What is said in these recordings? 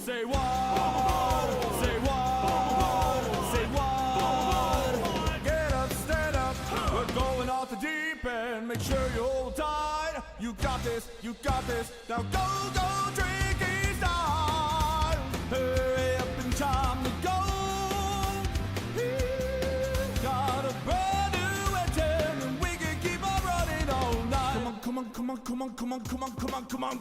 Say what? Say what? Say what? Get up, stand up. We're going off the deep end. Make sure you hold tight. You got this, you got this. Now go, go, drink each time. Hurry up in time to go. Got a brand new engine and we can keep on running all night. Come on, come on, come on, come on, come on, come on, come on, come on.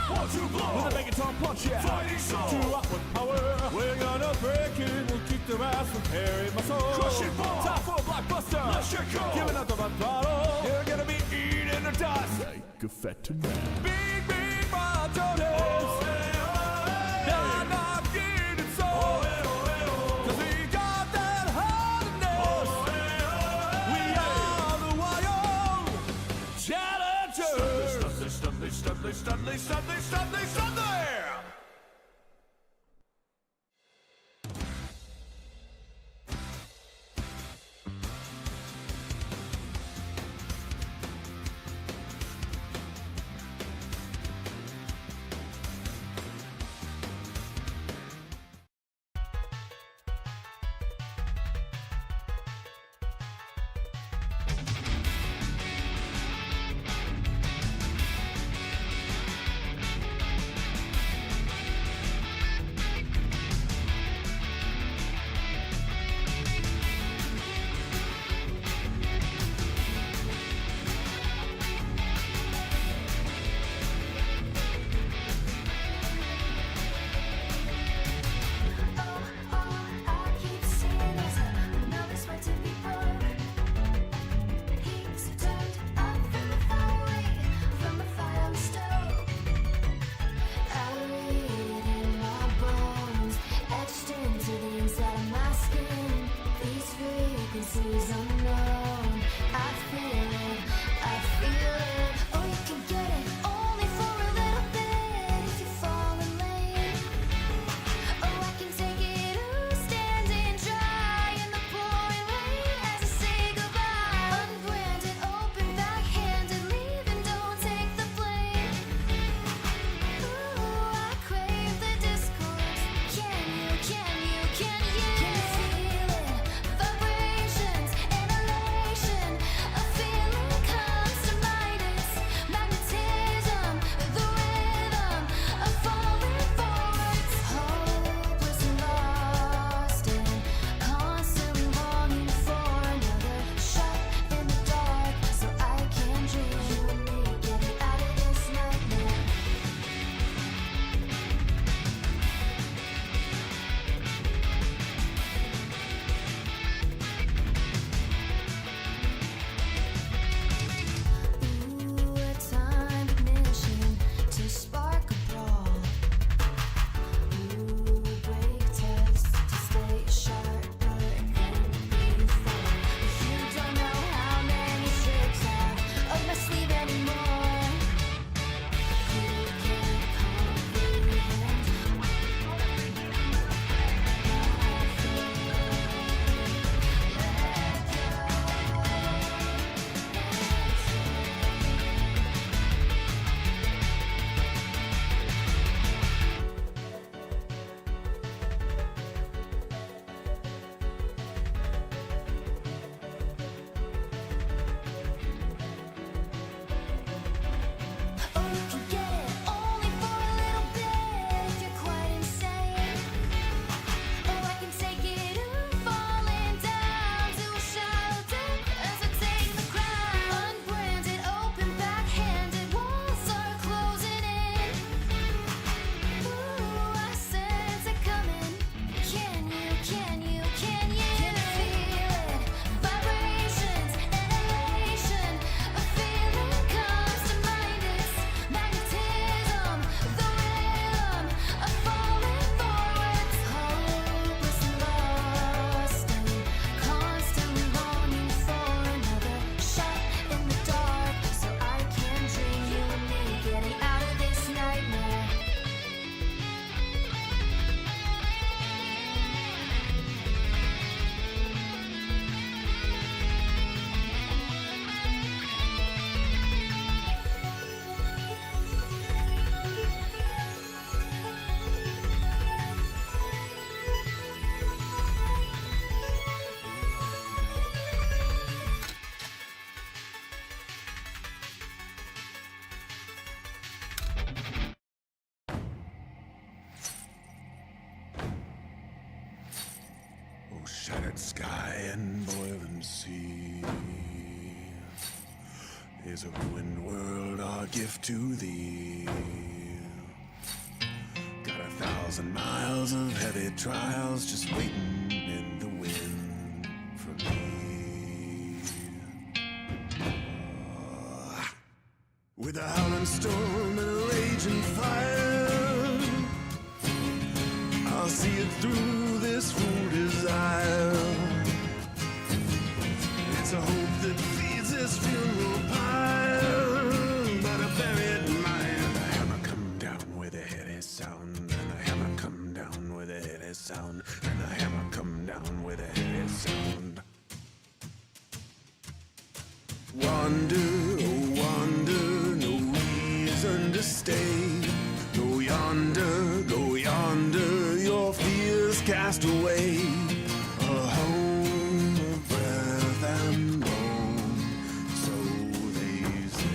Punch you blow. With a megaton punch, yeah. Fighting soul. To rock with power. We're gonna break it. We'll kick their ass and carry my soul. Crush it, ball. Time for a blockbuster. Let's go. Give another bottle. You're gonna be eating the dust. Like a fat tonight. Big, big Vtubers. Now not getting so. Cause we got that hardness. We are the wild challengers. Studley, Studley, Studley, Studley, Studley, Studley! Shattered sky and boiling sea. Is a ruined world our gift to thee? Got 1,000 miles of heavy trials just waiting in the wind for me. With a howling storm and a raging fire, I'll see it through this fool desire. It's a hope that feeds this funeral pyre, but a buried mind. The hammer come down with a heady sound, and the hammer come down with a heady sound, and the hammer come down with a heady sound. Wander, oh wander, no reason to stay. Go yonder, your fears cast away. A home of breath and bone, so they say.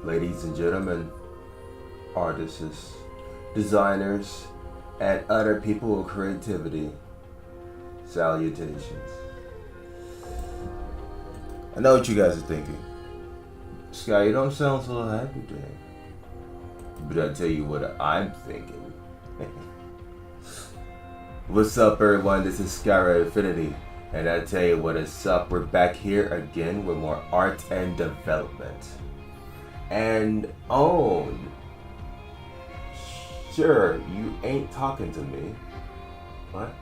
ladies and gentlemen, artists, designers, and other people with creativity, salutations. I know what you guys are thinking. Sky, you don't sound so happy today. But I'll tell you what I'm thinking. What's up, everyone? This is Skyrider Infinity. And I tell you what is up. We're back here again with more art and development. And own. Sure, you ain't talking to me. What?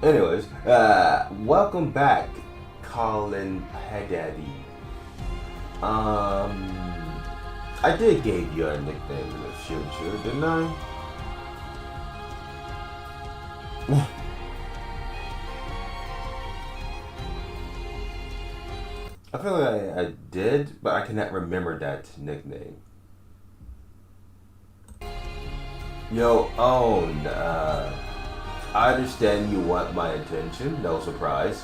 Anyways, welcome back, Colin Padaddy. I did give you a nickname in the future, didn't I? I feel like I did, but I cannot remember that nickname. Yo, Own, I understand you want my attention, no surprise.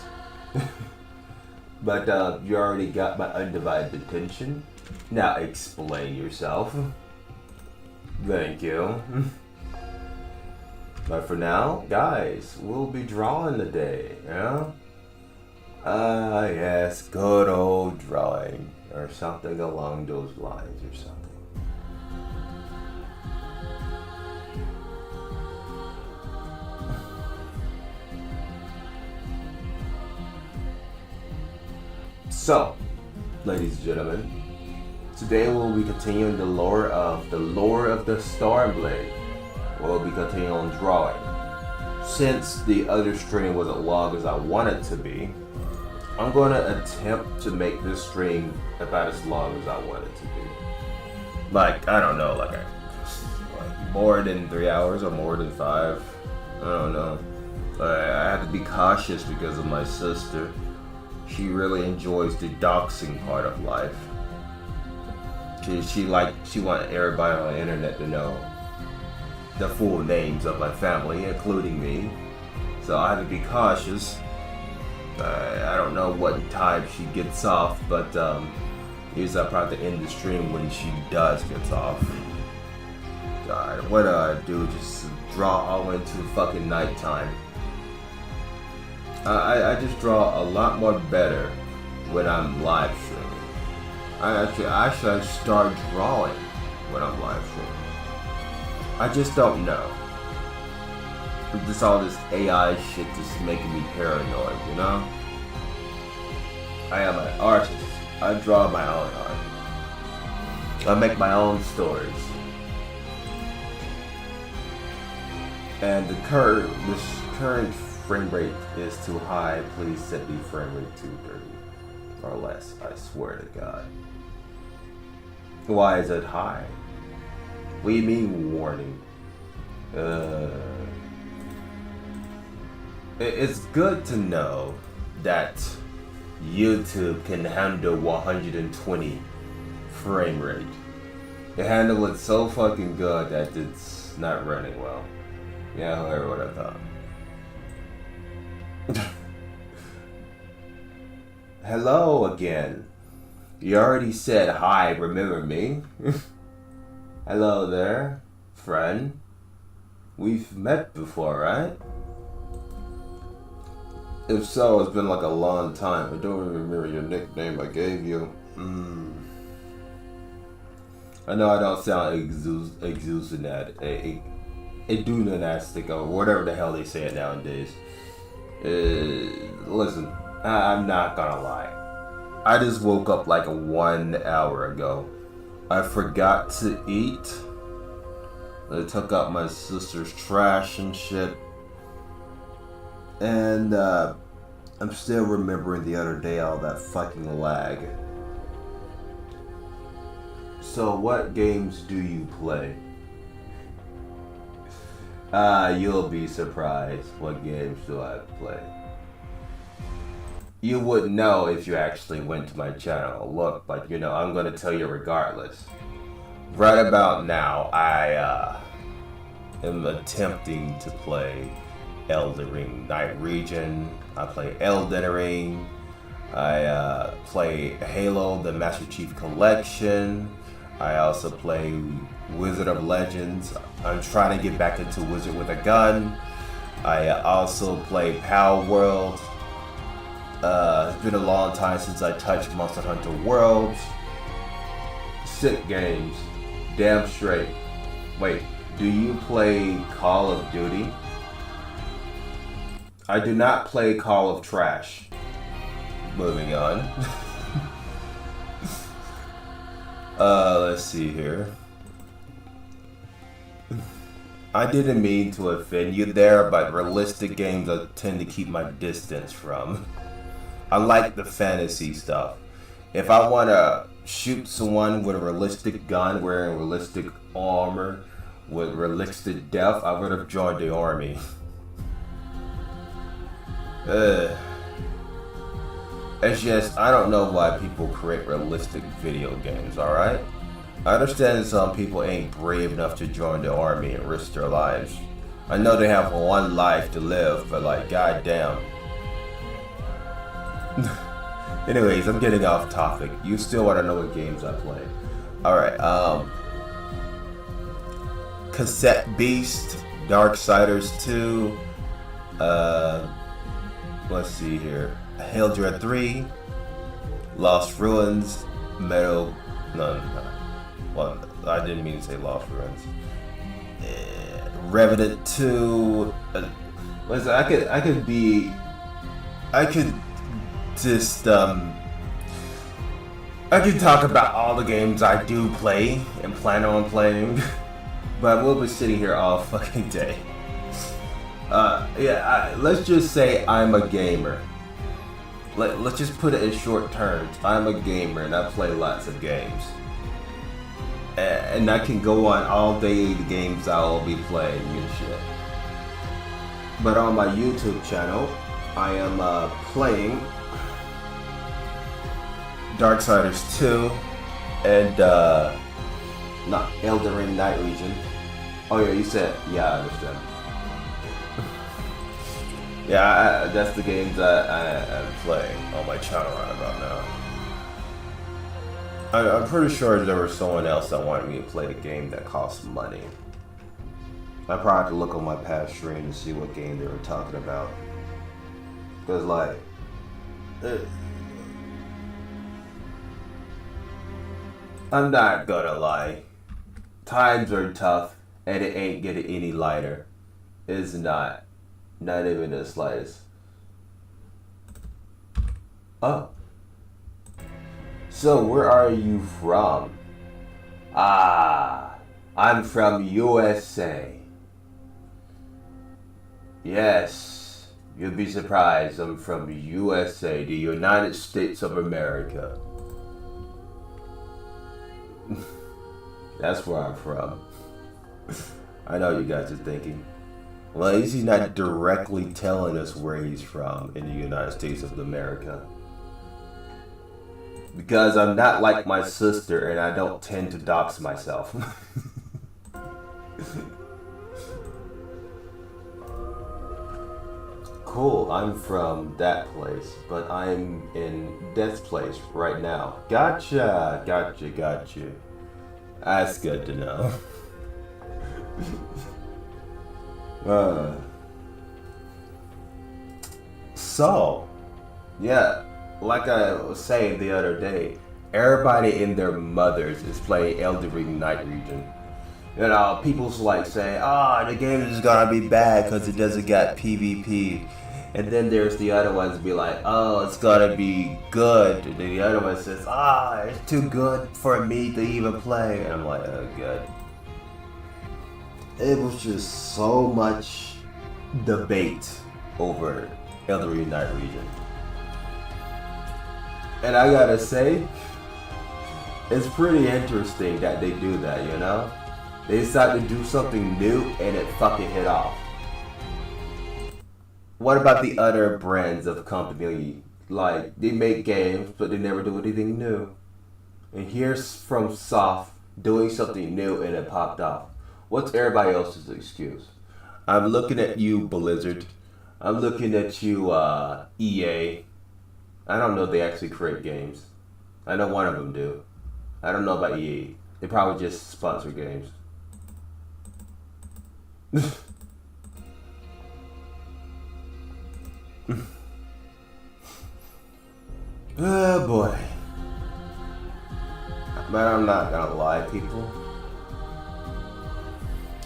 But you already got my undivided attention. Now explain yourself. Thank you. But for now, guys, we'll be drawing today, yeah? Yes, good old drawing. Or something along those lines or something. So, ladies and gentlemen, today we'll be continuing the lore of the Stormblade. We'll be continuing on drawing. Since the other stream wasn't long as I wanted it to be, I'm going to attempt to make this stream about as long as I want it to be. Like, I don't know, like more than 3 hours or more than 5. I don't know. I have to be cautious because of my sister. She really enjoys the doxing part of life. She wants everybody on the internet to know the full names of my family, including me. So I have to be cautious. I don't know what time she gets off, but usually I'll probably end the stream when she does get off. What do I do? Just draw all into fucking nighttime. I just draw a lot more better when I'm live streaming. I should start drawing when I'm live streaming. I just don't know. Just all this AI shit just making me paranoid, you know? I am an artist. I draw my own art. I make my own stories. And this current frame rate is too high. Please set the frame rate to 30 or less. I swear to God. Why is it high? What do you mean warning? It's good to know that YouTube can handle 120 frame rate. They handle it so fucking good that it's not running well. Yeah, whoever would have thought. Hello again. You already said hi, remember me? Hello there, friend. We've met before, right? If so, it's been like a long time. I don't even remember your nickname I gave you. I know I don't sound enthusiastic or whatever the hell they say it nowadays. Listen, I'm not gonna lie. I just woke up like 1 hour ago. I forgot to eat. I took out my sister's trash and shit. And I'm still remembering the other day all that fucking lag. So what games do you play? You'll be surprised. What games do I play? You would know if you actually went to my channel. Look, but you know, I'm gonna tell you regardless. Right about now, I am attempting to play Elden Ring Night Region. I play Elden Ring. I play Halo, the Master Chief Collection. I also play Wizard of Legends. I'm trying to get back into Wizard with a Gun. I also play Power World. It's been a long time since I touched Monster Hunter Worlds. Sick games. Damn straight. Wait, do you play Call of Duty? I do not play Call of Trash. Moving on. Let's see here. I didn't mean to offend you there, but realistic games I tend to keep my distance from. I like the fantasy stuff. If I want to shoot someone with a realistic gun, wearing realistic armor, with realistic death, I would have joined the army. It's just, I don't know why people create realistic video games, alright? I understand some people ain't brave enough to join the army and risk their lives. I know they have one life to live, but like, goddamn. Anyways, I'm getting off topic. You still want to know what games I play. Alright, Cassette Beast, Darksiders 2, let's see here. Hildra 3, Lost Ruins, Well, I didn't mean to say Lost Ruins. Revenant 2. I could talk about all the games I do play and plan on playing, but we'll be sitting here all fucking day. Let's just say I'm a gamer. Let's just put it in short terms. I'm a gamer and I play lots of games. And I can go on all day the games I'll be playing and shit. But on my YouTube channel, I am playing Darksiders 2 and not Elden Ring Night Region. Oh yeah, you said, yeah, I understand. Yeah, that's the games that I'm playing on my channel right about now. I'm pretty sure there was someone else that wanted me to play the game that costs money. I probably have to look on my past stream and see what game they were talking about. Cause like, I'm not gonna lie, times are tough and it ain't getting any lighter. It's not. Not even the slightest. Oh. So where are you from? I'm from USA. Yes, you'll be surprised. I'm from USA, the United States of America. That's where I'm from. I know you guys are thinking, well, at least he's not directly telling us where he's from in the United States of America. Because I'm not like my sister and I don't tend to dox myself. Cool, I'm from that place, but I'm in Death's place right now. Gotcha. That's good to know. So, yeah, like I was saying the other day, everybody and their mothers is playing Elden Ring Night Region. You know, people's like saying, the game is gonna be bad because it doesn't got PvP. And then there's the other ones be like, it's gonna be good. And then the other one says, it's too good for me to even play. And I'm like, oh god. It was just so much debate over Elden Ring Night Region. And I gotta say, it's pretty interesting that they do that, you know? They decide to do something new and it fucking hit off. What about the other brands of company? Like, they make games, but they never do anything new. And here's from Soft doing something new and it popped off. What's everybody else's excuse? I'm looking at you, Blizzard. I'm looking at you, EA. I don't know if they actually create games. I know one of them do. I don't know about EA. They probably just sponsor games. Oh boy. But I'm not gonna lie, people.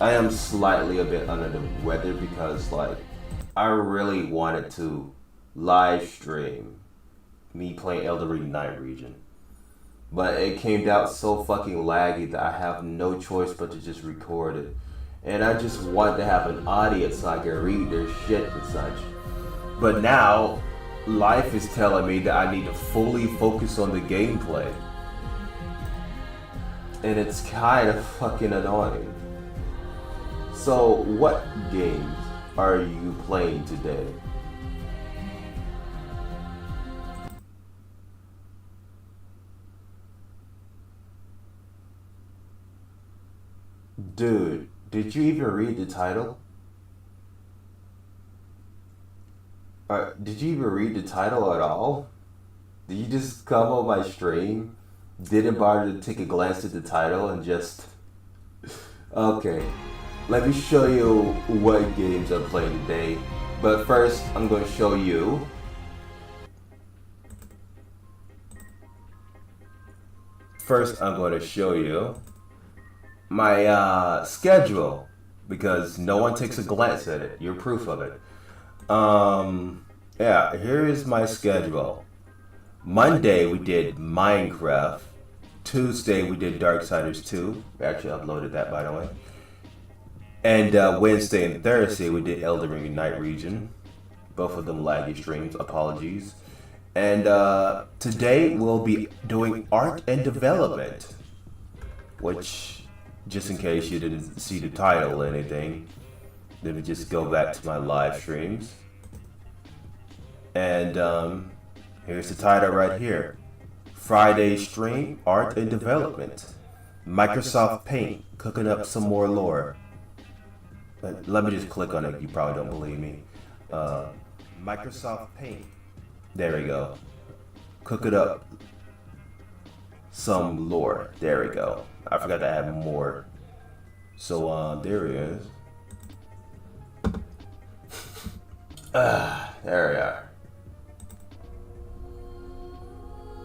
I am slightly a bit under the weather because, like, I really wanted to live stream me playing Elden Ring Night Region. But it came out so fucking laggy that I have no choice but to just record it. And I just want to have an audience so I can read their shit and such. But now, life is telling me that I need to fully focus on the gameplay. And it's kind of fucking annoying. So, what games are you playing today? Dude, did you even read the title? Did you even read the title at all? Did you just come on my stream? Didn't bother to take a glance at the title and just... Okay, let me show you what games I'm playing today. But first, I'm going to show you... First, I'm going to show you my schedule, because no one takes a glance at it. You're proof of it. Yeah, here is my schedule. Monday we did Minecraft. Tuesday we did Darksiders 2. We actually uploaded that, by the way. And Wednesday and Thursday we did Elden Ring Night Region. Both of them laggy streams, apologies. And today we'll be doing art and development, which, just in case you didn't see the title or anything, let me just go back to my live streams. And here's the title right here. Friday stream, art and development. Microsoft Paint, cooking up some more lore. Let me just click on it, you probably don't believe me. Microsoft Paint. There we go. Cook it up some lore. There we go. I forgot to add more. So there it is. There we are.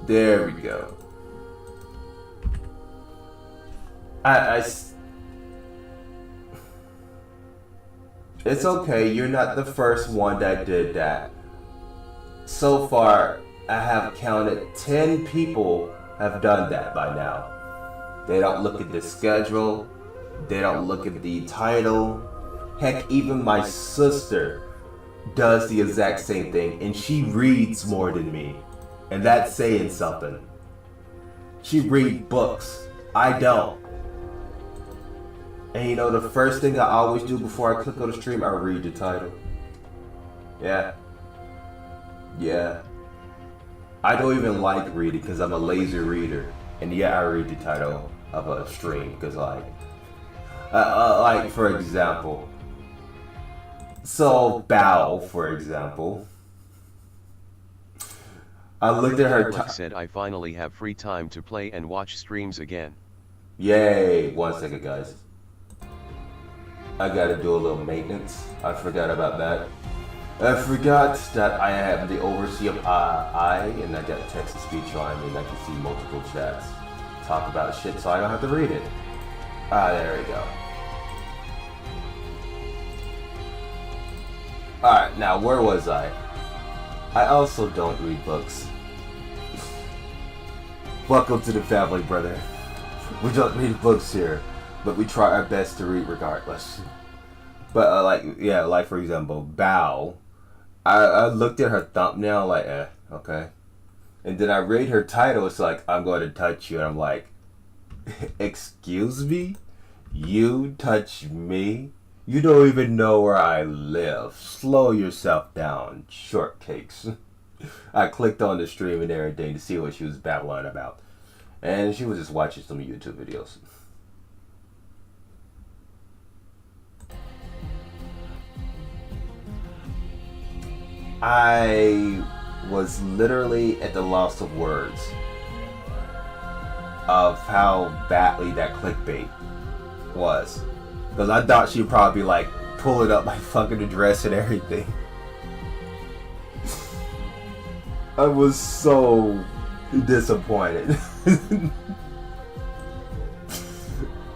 There we go. It's okay, you're not the first one that did that. So far, I have counted 10 people have done that by now. They don't look at the schedule, they don't look at the title. Heck, even my sister does the exact same thing, and she reads more than me. And that's saying something. She reads books. I don't. And you know, the first thing I always do before I click on the stream, I read the title. Yeah. Yeah. I don't even like reading because I'm a lazy reader. And yeah, I read the title of a stream because like for example. So, Bow, for example. I looked at her. Said I finally have free time to play and watch streams again. Yay! 1 second, guys. I gotta do a little maintenance. I forgot about that. I forgot that I have the oversee of I, and I got text to speech on, and I can see multiple chats talk about shit, so I don't have to read it. There we go. Alright, now where was I? I also don't read books. Welcome to the family, brother. We don't read books here, but we try our best to read regardless. But like for example, Bow. I looked at her thumbnail like, okay. And then I read her title, it's like, I'm going to touch you, and I'm like, excuse me? You touch me? You don't even know where I live. Slow yourself down, shortcakes. I clicked on the stream and everything to see what she was babbling about. And she was just watching some YouTube videos. I was literally at the loss of words of how badly that clickbait was. Because I thought she'd probably like pull it up my fucking address and everything. I was so disappointed.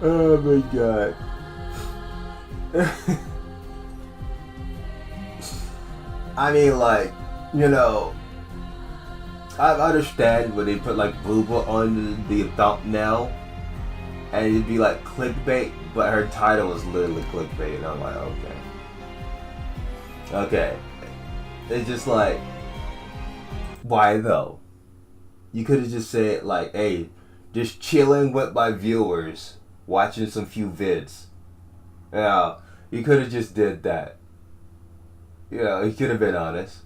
Oh my god. I mean, like, you know, I understand when they put like booba on the thumbnail and it'd be like clickbait, but her title was literally clickbait, and I'm like, okay. It's just like, why though? You could have just said like, hey, just chilling with my viewers, watching some few vids. Yeah, you could have just did that. Yeah, you could have been honest.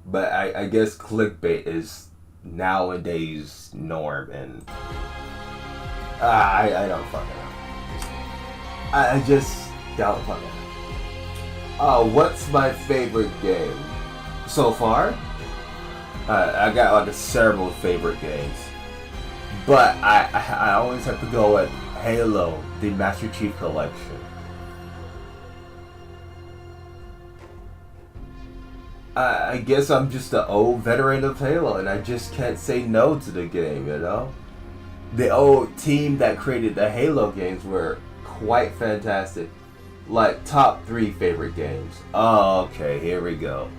But I guess clickbait is nowadays norm, and I don't fucking know. I just don't fucking know. What's my favorite game so far? I got like several favorite games, but I always have to go with Halo, the Master Chief Collection. I guess I'm just an old veteran of Halo, and I just can't say no to the game, you know? The old team that created the Halo games were quite fantastic. Like, top 3 favorite games. Oh, okay, here we go.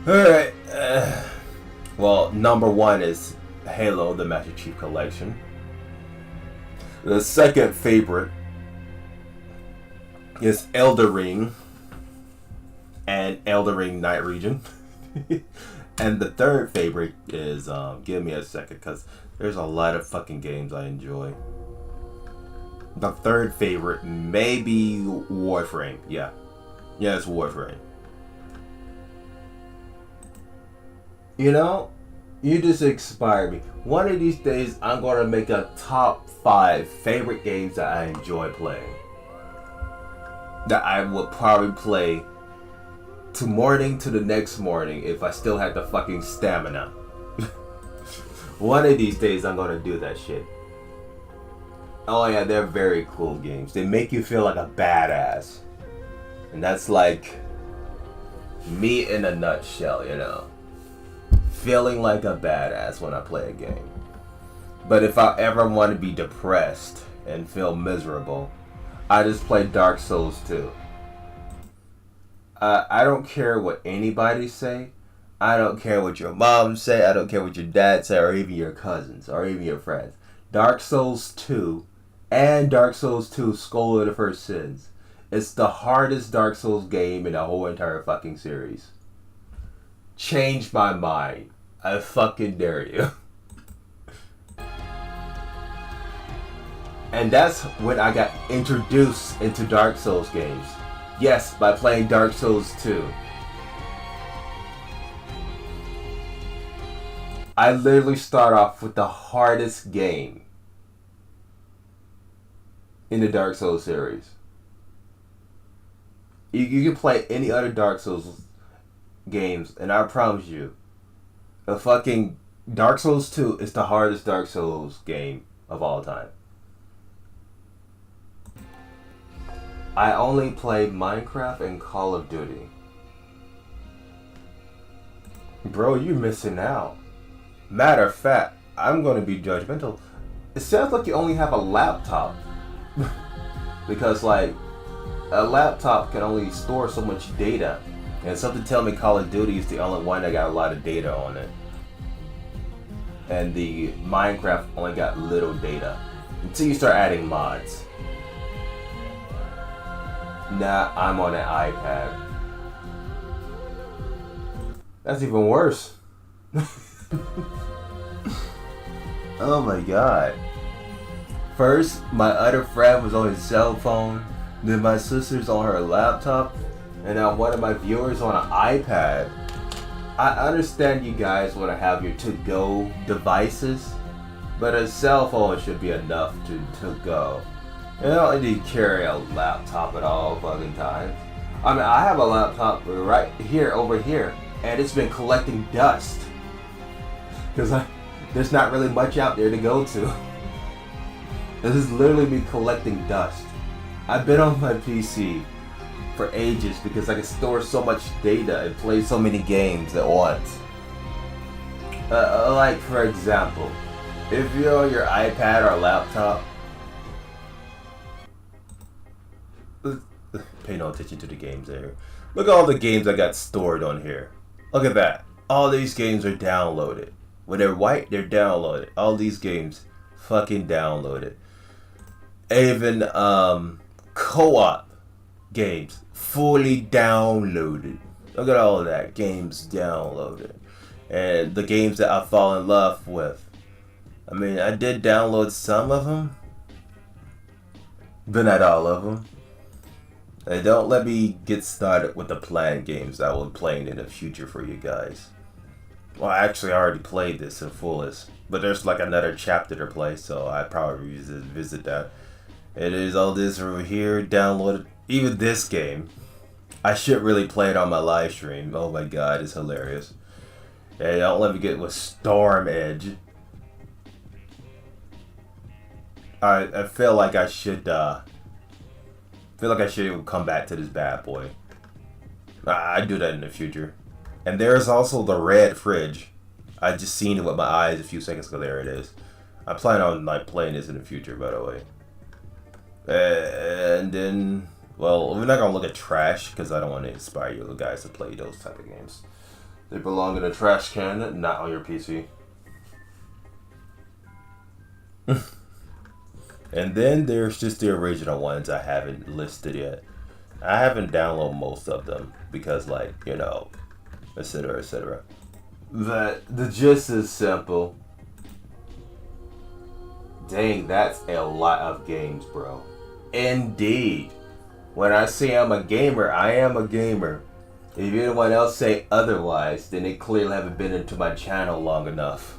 Alright. Well, number 1 is Halo, the Master Chief Collection. The second favorite is Elden Ring and Elden Ring Night Region. And the third favorite is, give me a second, because there's a lot of fucking games I enjoy. The third favorite may be Warframe. Yeah, it's Warframe. You know, you just inspired me. One of these days, I'm going to make a top 5 favorite games that I enjoy playing. That I would probably play to morning to the next morning if I still had the fucking stamina. One of these days I'm gonna do that shit. Oh yeah, they're very cool games. They make you feel like a badass. And that's like me in a nutshell, you know. Feeling like a badass when I play a game. But if I ever want to be depressed and feel miserable, I just play Dark Souls 2. I don't care what anybody say. I don't care what your mom say. I don't care what your dad say, or even your cousins, or even your friends. Dark Souls 2 and Dark Souls 2 Skull of the First Sins. It's the hardest Dark Souls game in the whole entire fucking series. Change my mind. I fucking dare you. And that's when I got introduced into Dark Souls games. Yes, by playing Dark Souls 2. I literally start off with the hardest game in the Dark Souls series. You can play any other Dark Souls games, and I promise you, the fucking Dark Souls 2 is the hardest Dark Souls game of all time. I only play Minecraft and Call of Duty. Bro, you're missing out. Matter of fact, I'm gonna be judgmental. It sounds like you only have a laptop. Because like, a laptop can only store so much data. And something tell me Call of Duty is the only one that got a lot of data on it. And the Minecraft only got little data. Until you start adding mods. Nah, I'm on an iPad. That's even worse. Oh my god. First, my other friend was on his cell phone, then my sister's on her laptop, and now one of my viewers on an iPad. I understand you guys want to have your to-go devices, but a cell phone should be enough to go. You don't need to carry a laptop at all fucking times. I mean, I have a laptop right here, over here, and it's been collecting dust because there's not really much out there to go to. This is literally me collecting dust. I've been on my PC for ages because I can store so much data and play so many games at once. Like for example, if you're on your iPad or laptop, pay no attention to the games there. Look at all the games I got stored on here. Look at that. All these games are downloaded. When they're white, they're downloaded. All these games fucking downloaded. Even co-op games fully downloaded. Look at all of that. Games downloaded. And the games that I fall in love with. I mean, I did download some of them, but not all of them. And don't let me get started with the planned games I will be playing in the future for you guys. Well, actually, I already played this in fullest, but there's like another chapter to play, so I probably visit that. It is all this over here, downloaded. Even this game, I should really play it on my live stream. Oh my god, it's hilarious. Hey, don't let me get with Storm Edge. I feel like I should come back to this bad boy. I do that in the future. And there's also the Red Fridge. I just seen it with my eyes a few seconds ago. There it is. I plan on like playing this in the future, by the way. And then, well, we're not gonna look at trash because I don't want to inspire you guys to play those type of games. They belong in a trash can, not on your PC. And then there's just the original ones I haven't listed yet. I haven't downloaded most of them because, like, you know, etc., etc. But the gist is simple. Dang, that's a lot of games, bro. Indeed. When I say I'm a gamer, I am a gamer. If anyone else say otherwise, then they clearly haven't been into my channel long enough.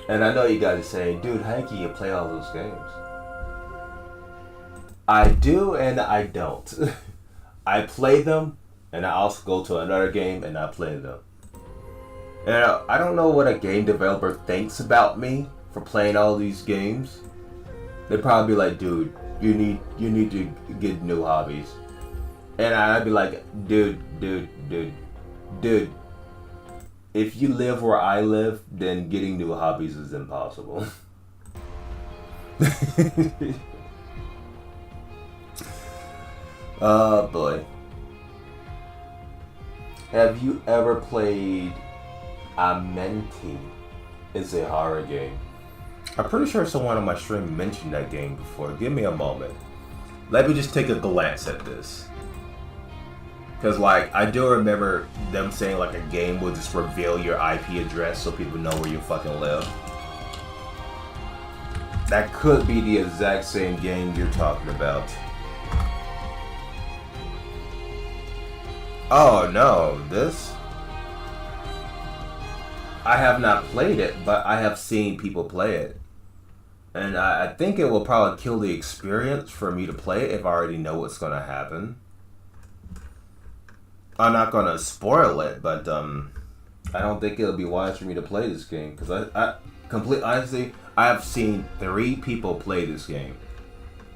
And I know you guys are saying, dude, how can you play all those games? I do and I don't. I play them, and I also go to another game and I play them. And I don't know what a game developer thinks about me for playing all these games. They'd probably be like, dude, you need to get new hobbies. And I'd be like, dude. If you live where I live, then getting new hobbies is impossible. Oh boy. Have you ever played Amenti? It's a horror game. I'm pretty sure someone on my stream mentioned that game before. Give me a moment. Let me just take a glance at this. Because, like, I do remember them saying, like, a game will just reveal your IP address so people know where you fucking live. That could be the exact same game you're talking about. Oh, no. This? I have not played it, but I have seen people play it. And I think it will probably kill the experience for me to play it if I already know what's going to happen. I'm not gonna spoil it, but I don't think it'll be wise for me to play this game because honestly, I have seen 3 people play this game.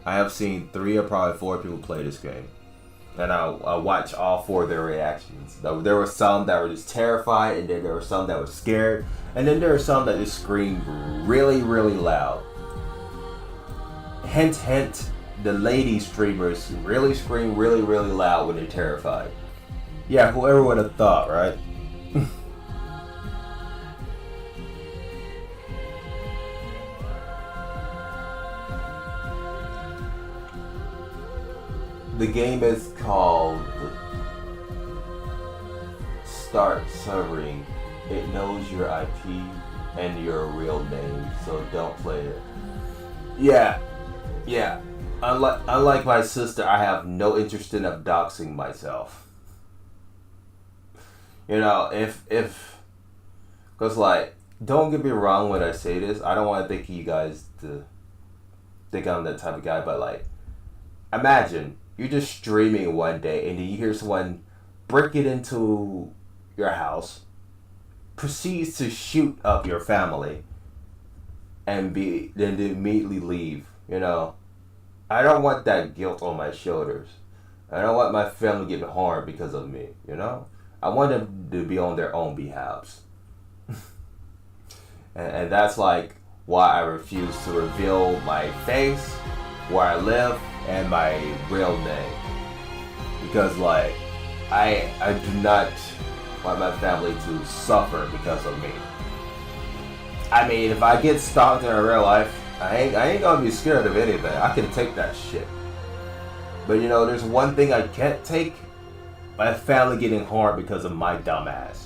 I have seen 3 or probably 4 people play this game, and I watched all 4 of their reactions. There were some that were just terrified, and then there were some that were scared, and then there were some that just screamed really, really loud. Hint, hint. The lady streamers really scream really, really loud when they're terrified. Yeah, whoever would have thought, right? The game is called Start Serving. It knows your IP and your real name, so don't play it. Yeah. Unlike my sister, I have no interest in doxing myself. You know, because, like, don't get me wrong when I say this. I don't want to think you guys to think I'm that type of guy, but, like, imagine you're just streaming one day and then you hear someone break it into your house, proceeds to shoot up your family, and then immediately leave. You know, I don't want that guilt on my shoulders. I don't want my family getting harmed because of me. You know, I want them to be on their own behalves, and that's like why I refuse to reveal my face, where I live, and my real name. Because like, I do not want my family to suffer because of me. I mean, if I get stalked in real life, I ain't gonna be scared of anything. I can take that shit. But you know, there's one thing I can't take: my family getting harmed because of my dumbass.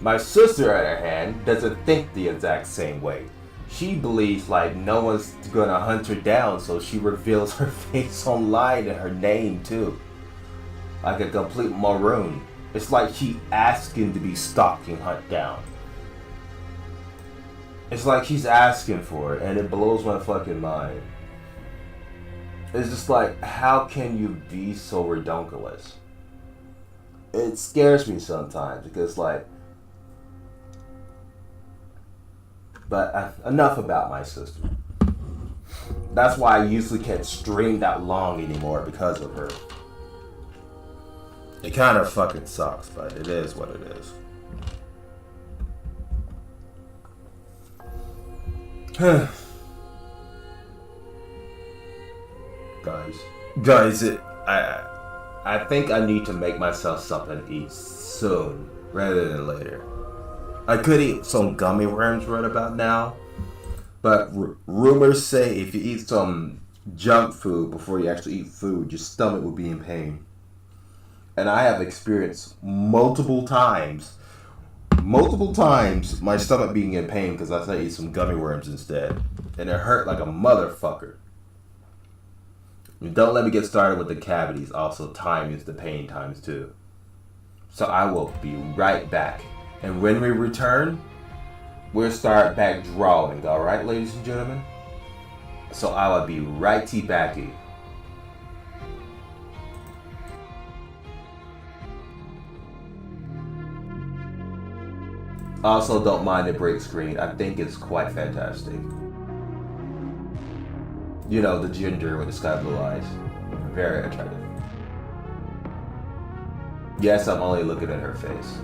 My sister, on the other hand, doesn't think the exact same way. She believes like no one's gonna hunt her down, so she reveals her face online and her name too. Like a complete maroon. It's like she asking to be stalked and hunt down. It's like she's asking for it, and it blows my fucking mind. It's just like, how can you be so redonkulous? It scares me sometimes because like, but enough about my sister. That's why I usually can't stream that long anymore because of her. It kind of fucking sucks, but it is what it is. Guys, I think I need to make myself something to eat soon rather than later. I could eat some gummy worms right about now, but rumors say if you eat some junk food before you actually eat food, your stomach will be in pain. And I have experienced multiple times my stomach being in pain because I said I eat some gummy worms instead, and it hurt like a motherfucker. And don't let me get started with the cavities. Also, time is the pain times two. So I will be right back. And when we return, we'll start back drawing, alright, ladies and gentlemen? So I will be righty backy. Also, don't mind the break screen. I think it's quite fantastic. You know, the ginger with the sky blue eyes. Very attractive. Yes, I'm only looking at her face.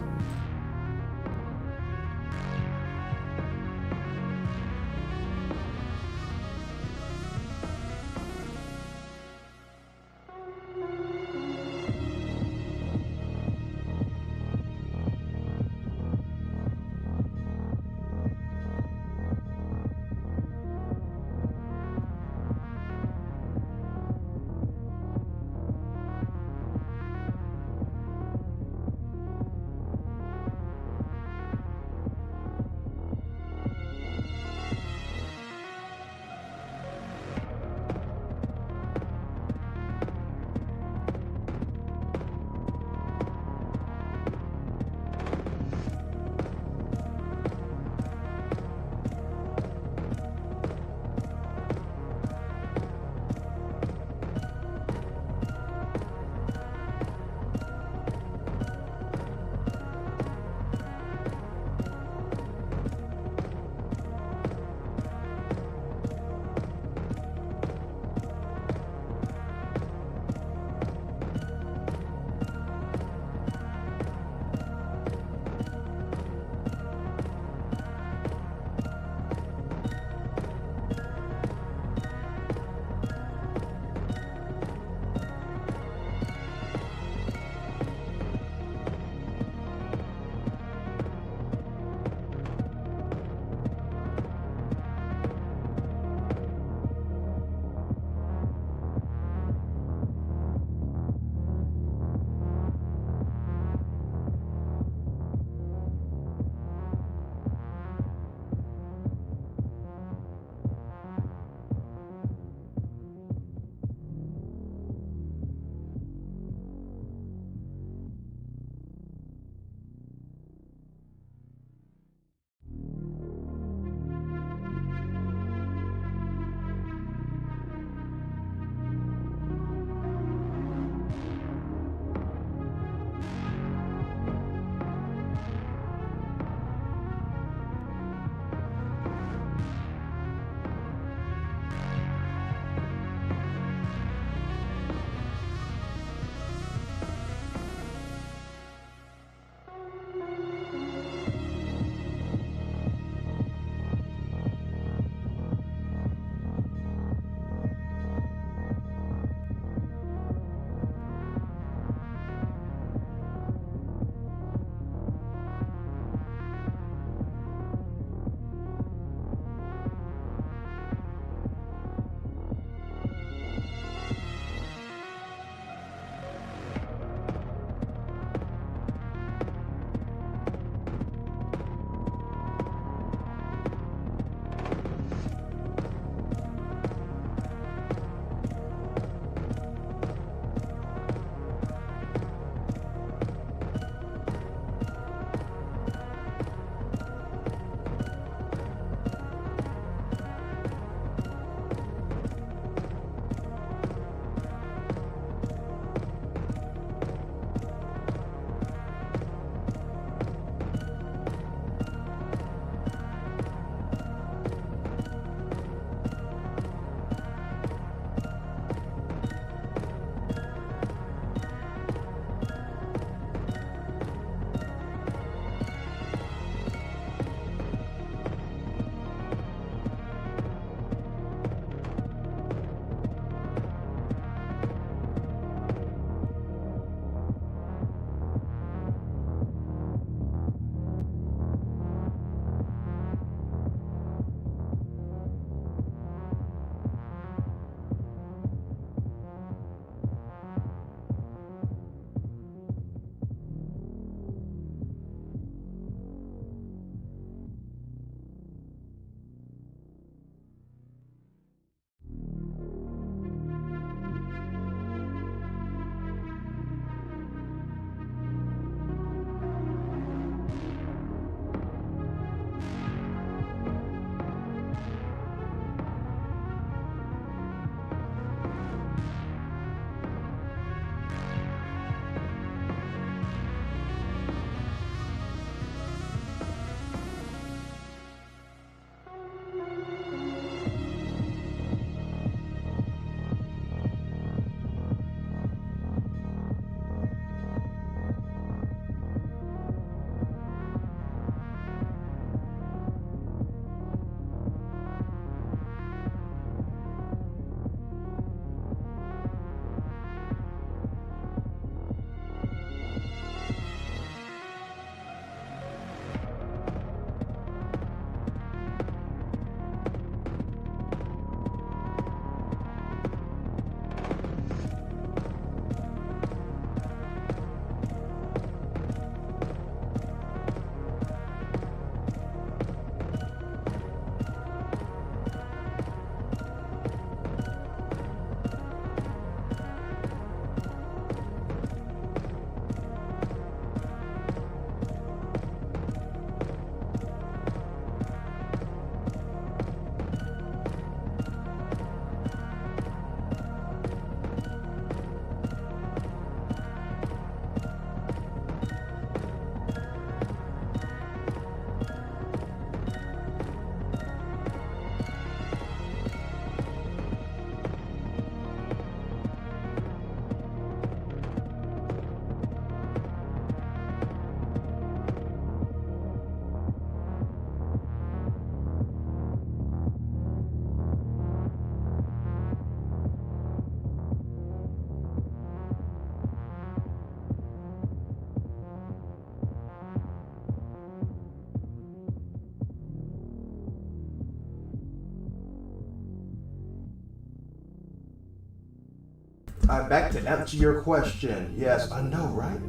back to answer your question. Yes, I know, right?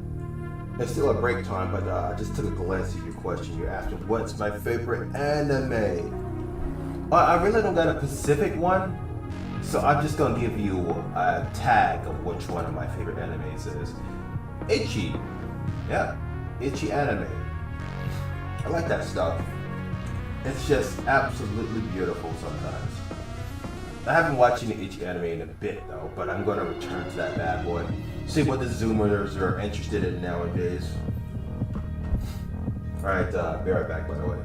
It's still a break time, but I just took a glance at your question. You're asking, what's my favorite anime? I really don't got a specific one, so I'm just gonna give you a tag of which one of my favorite animes is. Itchy. Yeah, itchy anime. I like that stuff. It's just absolutely beautiful sometimes. I haven't watched any itchy anime in a bit though, but I'm gonna return to that bad boy. See what the Zoomers are interested in nowadays. Alright, be right back by the way.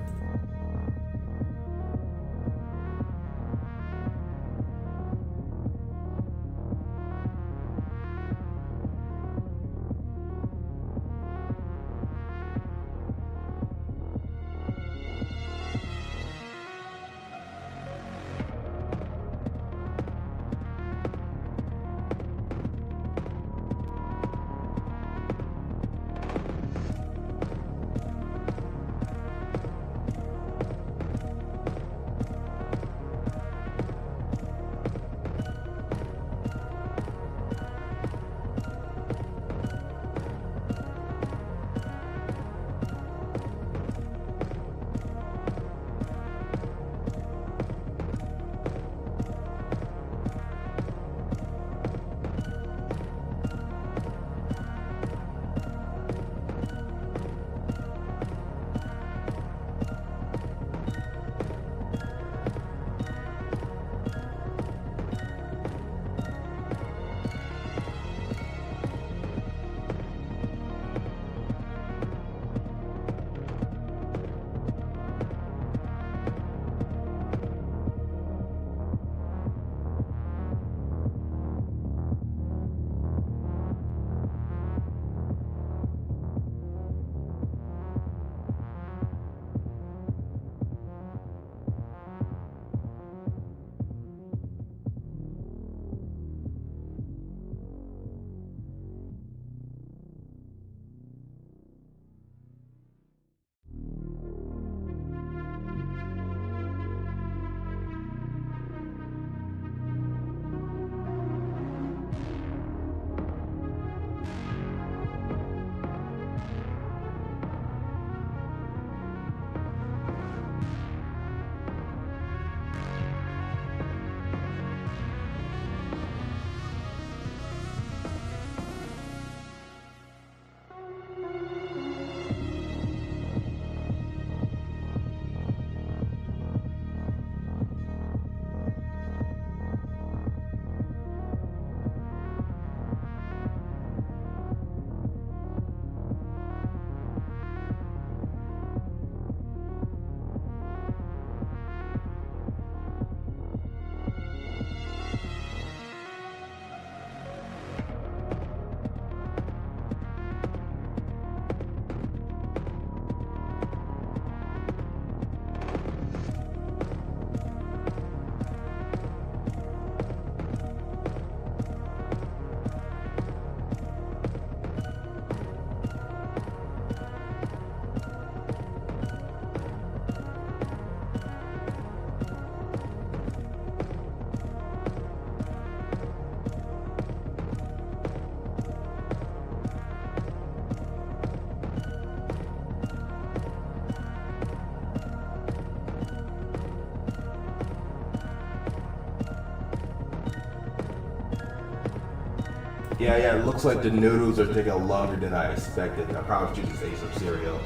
Yeah, it looks like the noodles are taking longer than I expected. I promise you to say some cereal.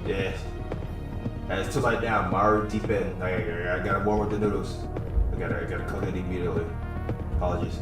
Yeah. And it's too late now. I'm already deep in. I gotta warm up the noodles. I gotta cook it immediately. Apologies.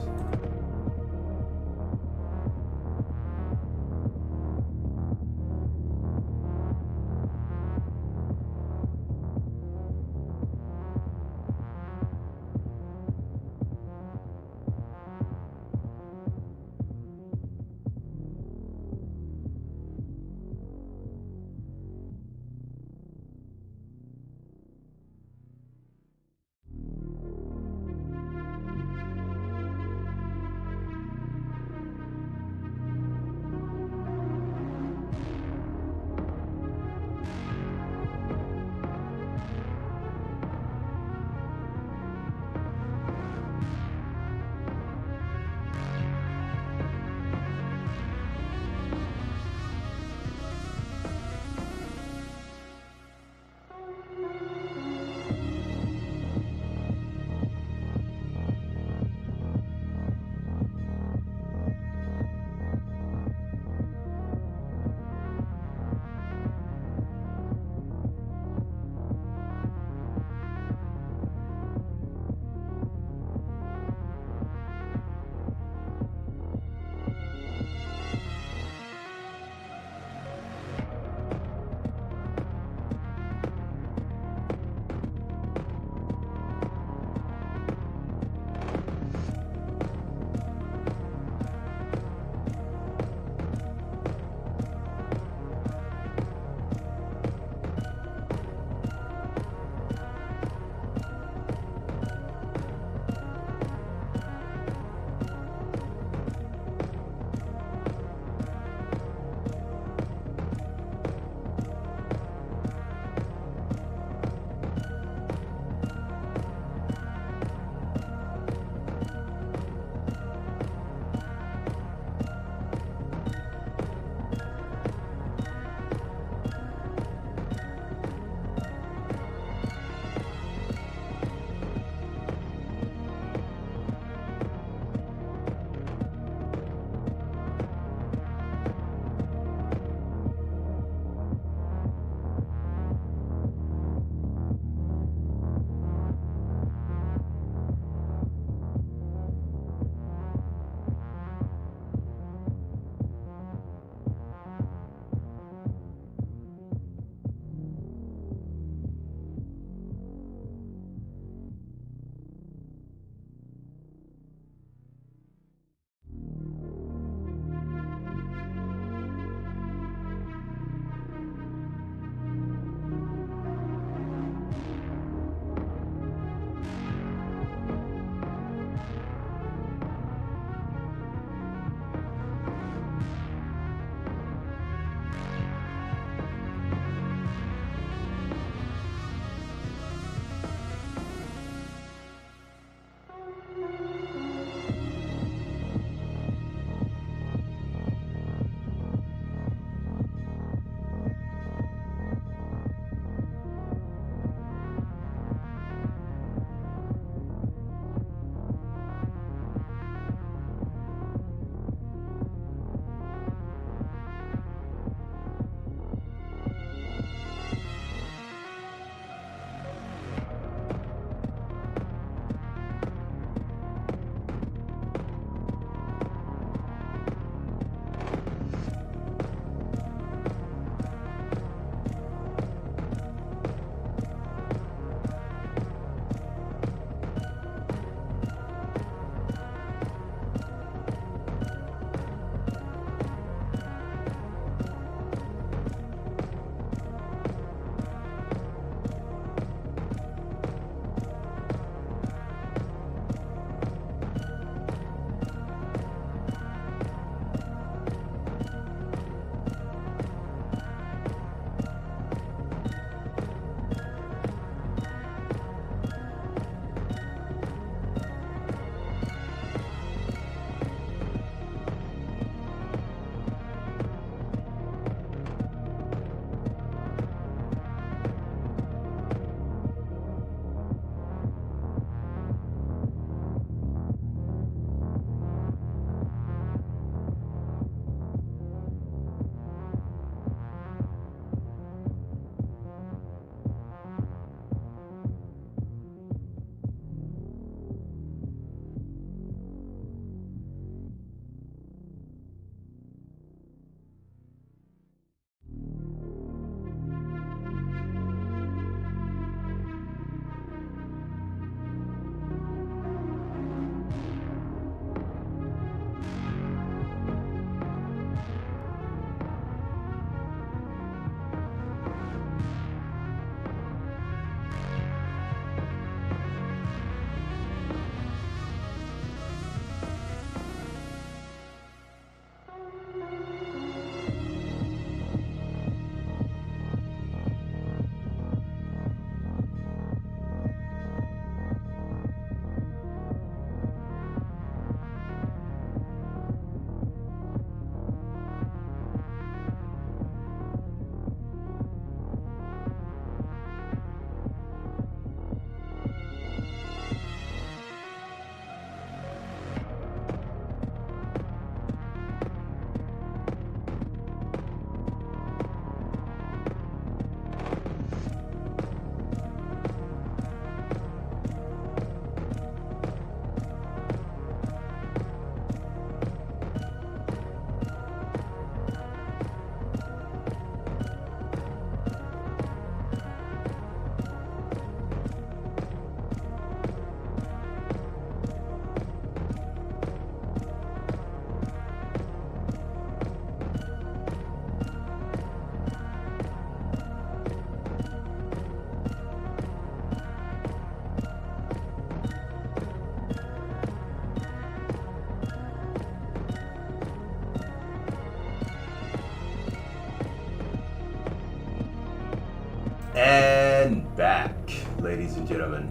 And back, ladies and gentlemen.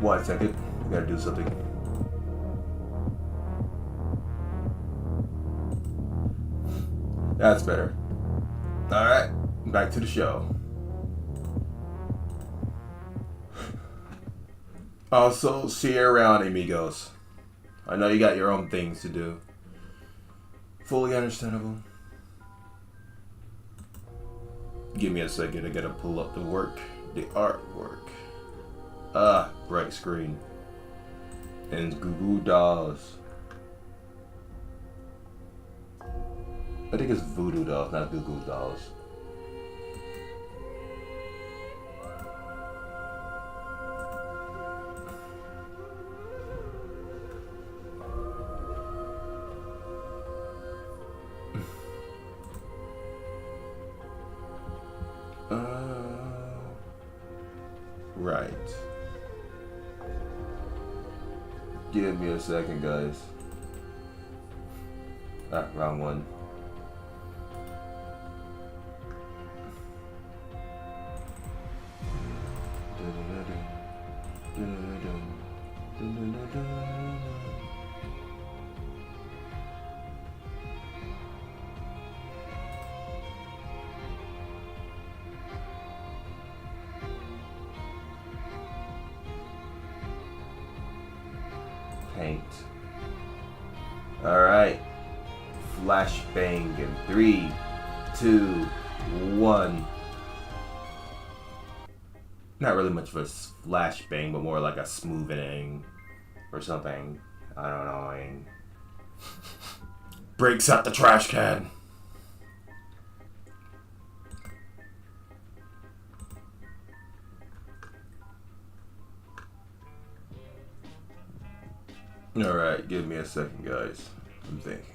1 second, I gotta do something. That's better. Alright, back to the show. Also, see you around, amigos. I know you got your own things to do. Fully understandable. Give me a second, I gotta pull up the artwork. Bright screen. And Google Dolls. I think it's Voodoo Dolls, not Google Dolls. Right. Give me a second, guys. Wrong one. Paint. Alright. Flashbang in 3, 2, 1. Not really much of a flashbang, but more like a smoothing or something. I don't know. Breaks out the trash can. Alright, give me a second, guys. I'm thinking.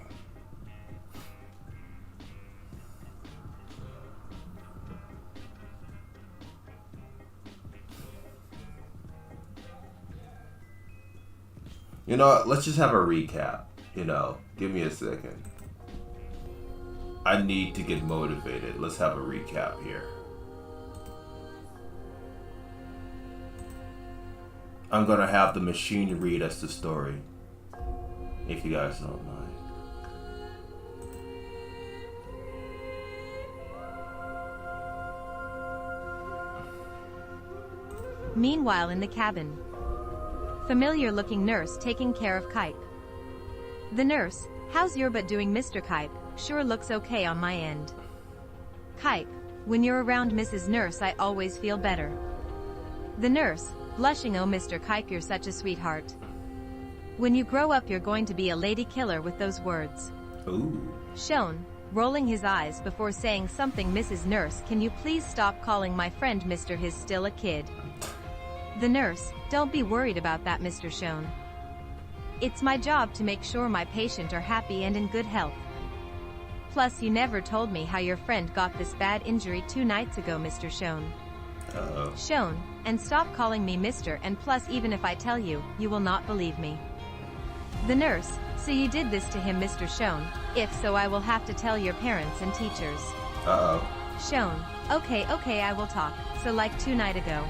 You know what? Let's just have a recap. Give me a second. I need to get motivated. Let's have a recap here. I'm gonna have the machine read us the story, if you guys don't mind. Meanwhile, in the cabin, familiar-looking nurse taking care of Kype. The nurse, how's your butt doing, Mr. Kype? Sure looks okay on my end. Kype, when you're around Mrs. Nurse I always feel better. The nurse, blushing, oh Mr. Kype, you're such a sweetheart. When you grow up you're going to be a lady killer with those words. Ooh. Shone, rolling his eyes before saying something. Mrs. Nurse, can you please stop calling my friend Mr. He's still a kid. The nurse, don't be worried about that, Mr. Shone. It's my job to make sure my patient are happy and in good health. Plus you never told me how your friend got this bad injury 2 nights ago, Mr. Shone. Uh-oh. Shone, and stop calling me Mr. And plus even if I tell you, you will not believe me. The nurse, so you did this to him, Mr. Shone? If so, I will have to tell your parents and teachers. Uh-oh. Shone, okay, I will talk. So like 2 nights ago,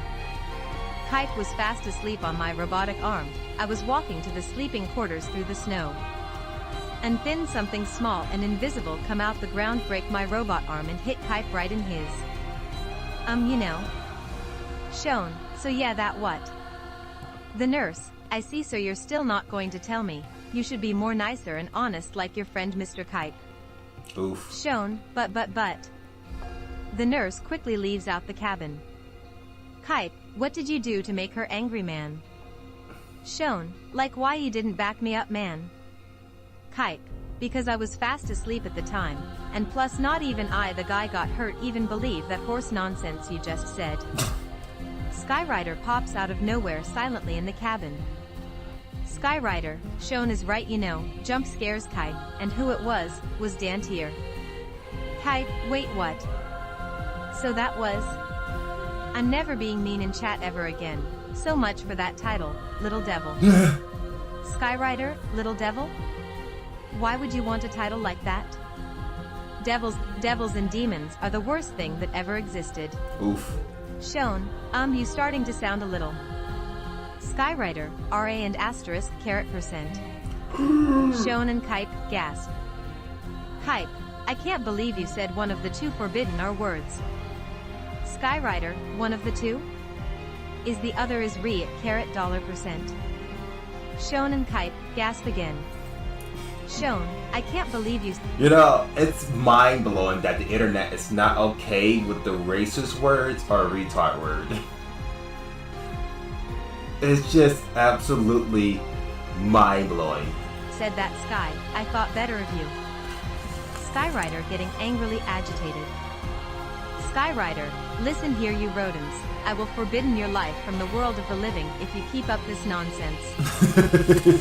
Kype was fast asleep on my robotic arm. I was walking to the sleeping quarters through the snow. And then something small and invisible come out the ground, break my robot arm and hit Kype right in his. Shone, so yeah, that what? The nurse, I see, so you're still not going to tell me. You should be more nicer and honest like your friend Mr. Kype. Oof. Shone, but. The nurse quickly leaves out the cabin. Kype, what did you do to make her angry, man? Shone, like why you didn't back me up, man? Kype, because I was fast asleep at the time, and plus not even I, the guy got hurt, even believe that horse nonsense you just said. Skyrider pops out of nowhere silently in the cabin. Skyrider, Shone is right, jump scares Kype, and who it was Dantier. Kype, wait, what? So that was... I'm never being mean in chat ever again. So much for that title, Little Devil. Skyrider, Little Devil? Why would you want a title like that? devils and demons are the worst thing that ever existed. Oof. Shown, you starting to sound a little. Skyrider, RA and asterisk caret percent. Shown and Kype, gasp. Kype, I can't believe you said one of the two forbidden are words. Skyrider, one of the two? Is the other is re at caret dollar percent. Shown and Kype, gasp again. Shown, I can't believe you. You know, it's mind-blowing that the internet is not okay with the racist words or retard word. It's just absolutely mind-blowing. Said that Sky, I thought better of you. Skyrider getting angrily agitated. Skyrider, listen here you rodents, I will forbidden your life from the world of the living if you keep up this nonsense.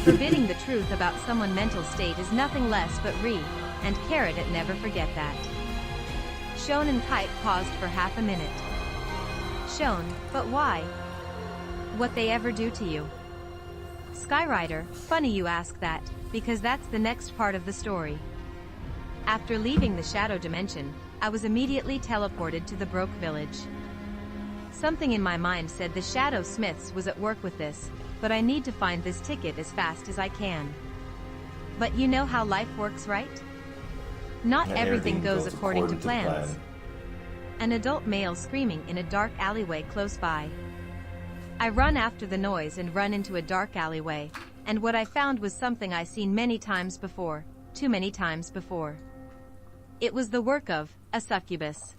Forbidding the truth about someone's mental state is nothing less but re, and caret it never forget that. Shown and Kype paused for half a minute. Shown, but why? What they ever do to you? Skyrider, funny you ask that, because that's the next part of the story. After leaving the shadow dimension, I was immediately teleported to the Broke village. Something in my mind said the Shadow Smiths was at work with this, but I need to find this ticket as fast as I can. But you know how life works, right? Not everything goes according to plans. An adult male screaming in a dark alleyway close by. I run after the noise and run into a dark alleyway, and what I found was something I seen many times before, too many times before. It was the work of a succubus.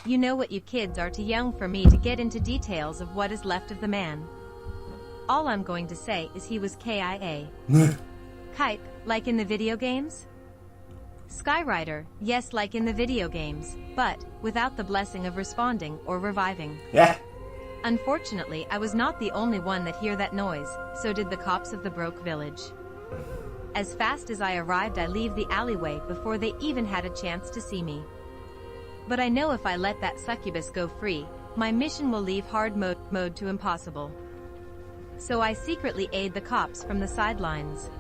You know what you kids are too young for me to get into details of what is left of the man. All I'm going to say is he was KIA. Kype, like in the video games? Skyrider, yes, like in the video games, but without the blessing of responding or reviving. Yeah. Unfortunately, I was not the only one that hear that noise, so did the cops of the Broke village. As fast as I arrived, I leave the alleyway before they even had a chance to see me. But I know if I let that succubus go free, my mission will leave hard mode to impossible. So I secretly aid the cops from the sidelines.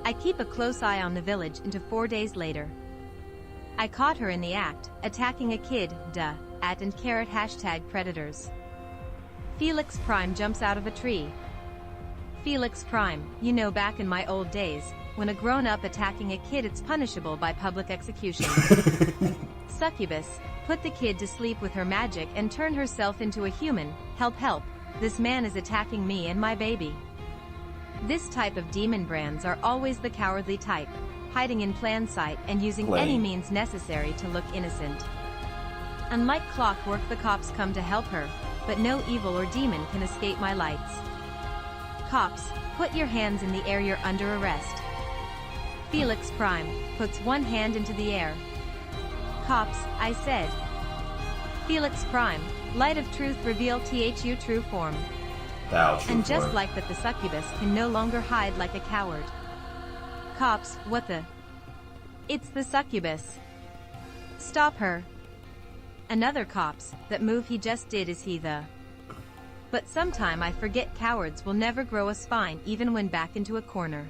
I keep a close eye on the village until 4 days later. I caught her in the act, attacking a kid, at and caret hashtag predators. Felix Prime jumps out of a tree. Felix Prime, you know, back in my old days, when a grown-up attacking a kid, it's punishable by public execution. Succubus, put the kid to sleep with her magic and turn herself into a human. Help, help, this man is attacking me and my baby. This type of demon brands are always the cowardly type, hiding in plain sight and using any means necessary to look innocent. Unlike clockwork, the cops come to help her, but no evil or demon can escape my lights. Cops, put your hands in the air, you're under arrest. Felix Prime, puts one hand into the air. Cops, I said. Felix Prime, light of truth reveal THU true form. And just like that, the succubus can no longer hide like a coward. Cops, what the? It's the succubus. Stop her. Another cops, that move he just did, is he the? But sometime I forget cowards will never grow a spine even when back into a corner.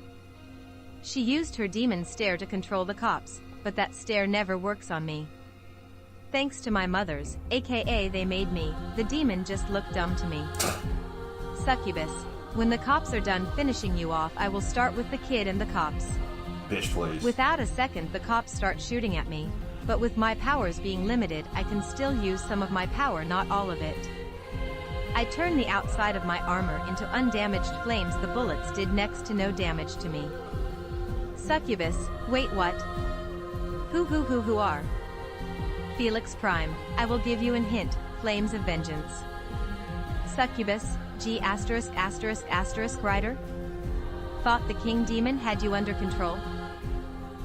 She used her demon stare to control the cops, but that stare never works on me. Thanks to my mothers, aka they made me, the demon just looked dumb to me. Succubus, when the cops are done finishing you off, I will start with the kid and the cops. Bitch, please. Without a second, the cops start shooting at me, but with my powers being limited, I can still use some of my power, not all of it. I turn the outside of my armor into undamaged flames. The bullets did next to no damage to me. Succubus, wait, what? Who are? Felix Prime, I will give you an hint, flames of vengeance. Succubus, G***** Rider? Thought the king demon had you under control?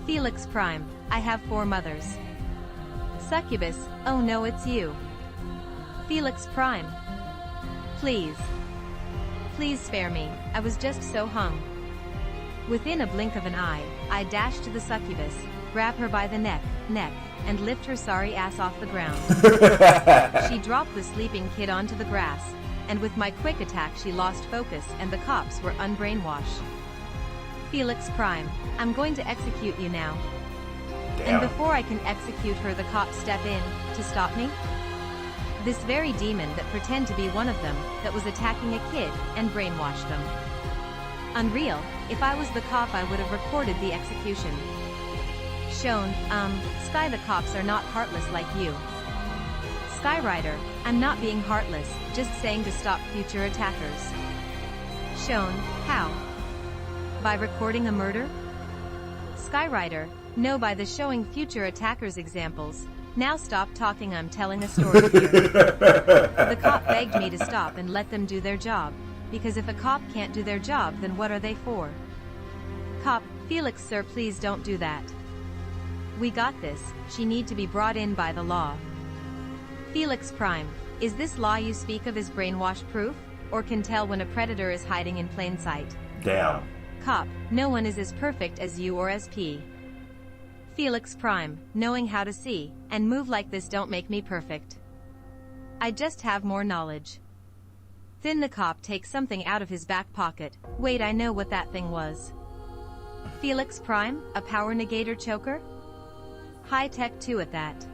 Felix Prime, I have 4 mothers. Succubus, oh no, it's you. Felix Prime. Please. Please spare me, I was just so hung. Within a blink of an eye, I dash to the succubus, grab her by the neck, and lift her sorry ass off the ground. She dropped the sleeping kid onto the grass, and with my quick attack she lost focus and the cops were unbrainwashed. Felix Prime, I'm going to execute you now. And before I can execute her, the cops step in to stop me? This very demon that pretend to be one of them that was attacking a kid and brainwashed them. Unreal. If I was the cop, I would have recorded the execution. Shown, Sky, the cops are not heartless like you. Skyrider, I'm not being heartless, just saying to stop future attackers. Shown, how? By recording a murder? Skyrider, no, by the showing future attackers examples. Now stop talking, I'm telling a story here. The cop begged me to stop and let them do their job, because if a cop can't do their job, then what are they for? Cop, Felix sir, please don't do that. We got this, she need to be brought in by the law. Felix Prime, is this law you speak of is brainwash proof, or can tell when a predator is hiding in plain sight? Damn. Cop, no one is as perfect as you or as P. Felix Prime, knowing how to see and move like this don't make me perfect. I just have more knowledge. Then the cop takes something out of his back pocket. Wait, I know what that thing was. Felix Prime, a power negator choker? High tech too at that.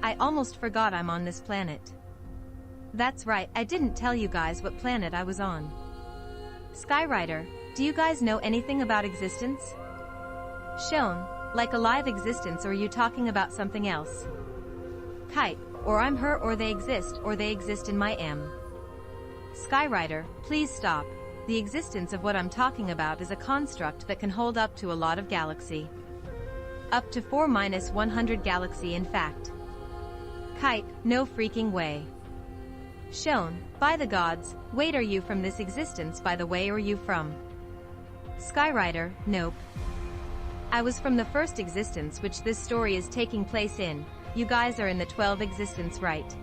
I almost forgot I'm on this planet. That's right, I didn't tell you guys what planet I was on. Skyrider, do you guys know anything about existence? Shown, like a live existence, or are you talking about something else? Kite, or I'm her, or they exist in my M. Skyrider, please stop. The existence of what I'm talking about is a construct that can hold up to a lot of galaxy. Up to 4-100 galaxy in fact. Kite, no freaking way. Shown, by the gods, wait, are you from this existence by the way, or are you from? Skyrider, nope. I was from the first existence which this story is taking place in. You guys are in the 12th existence, right?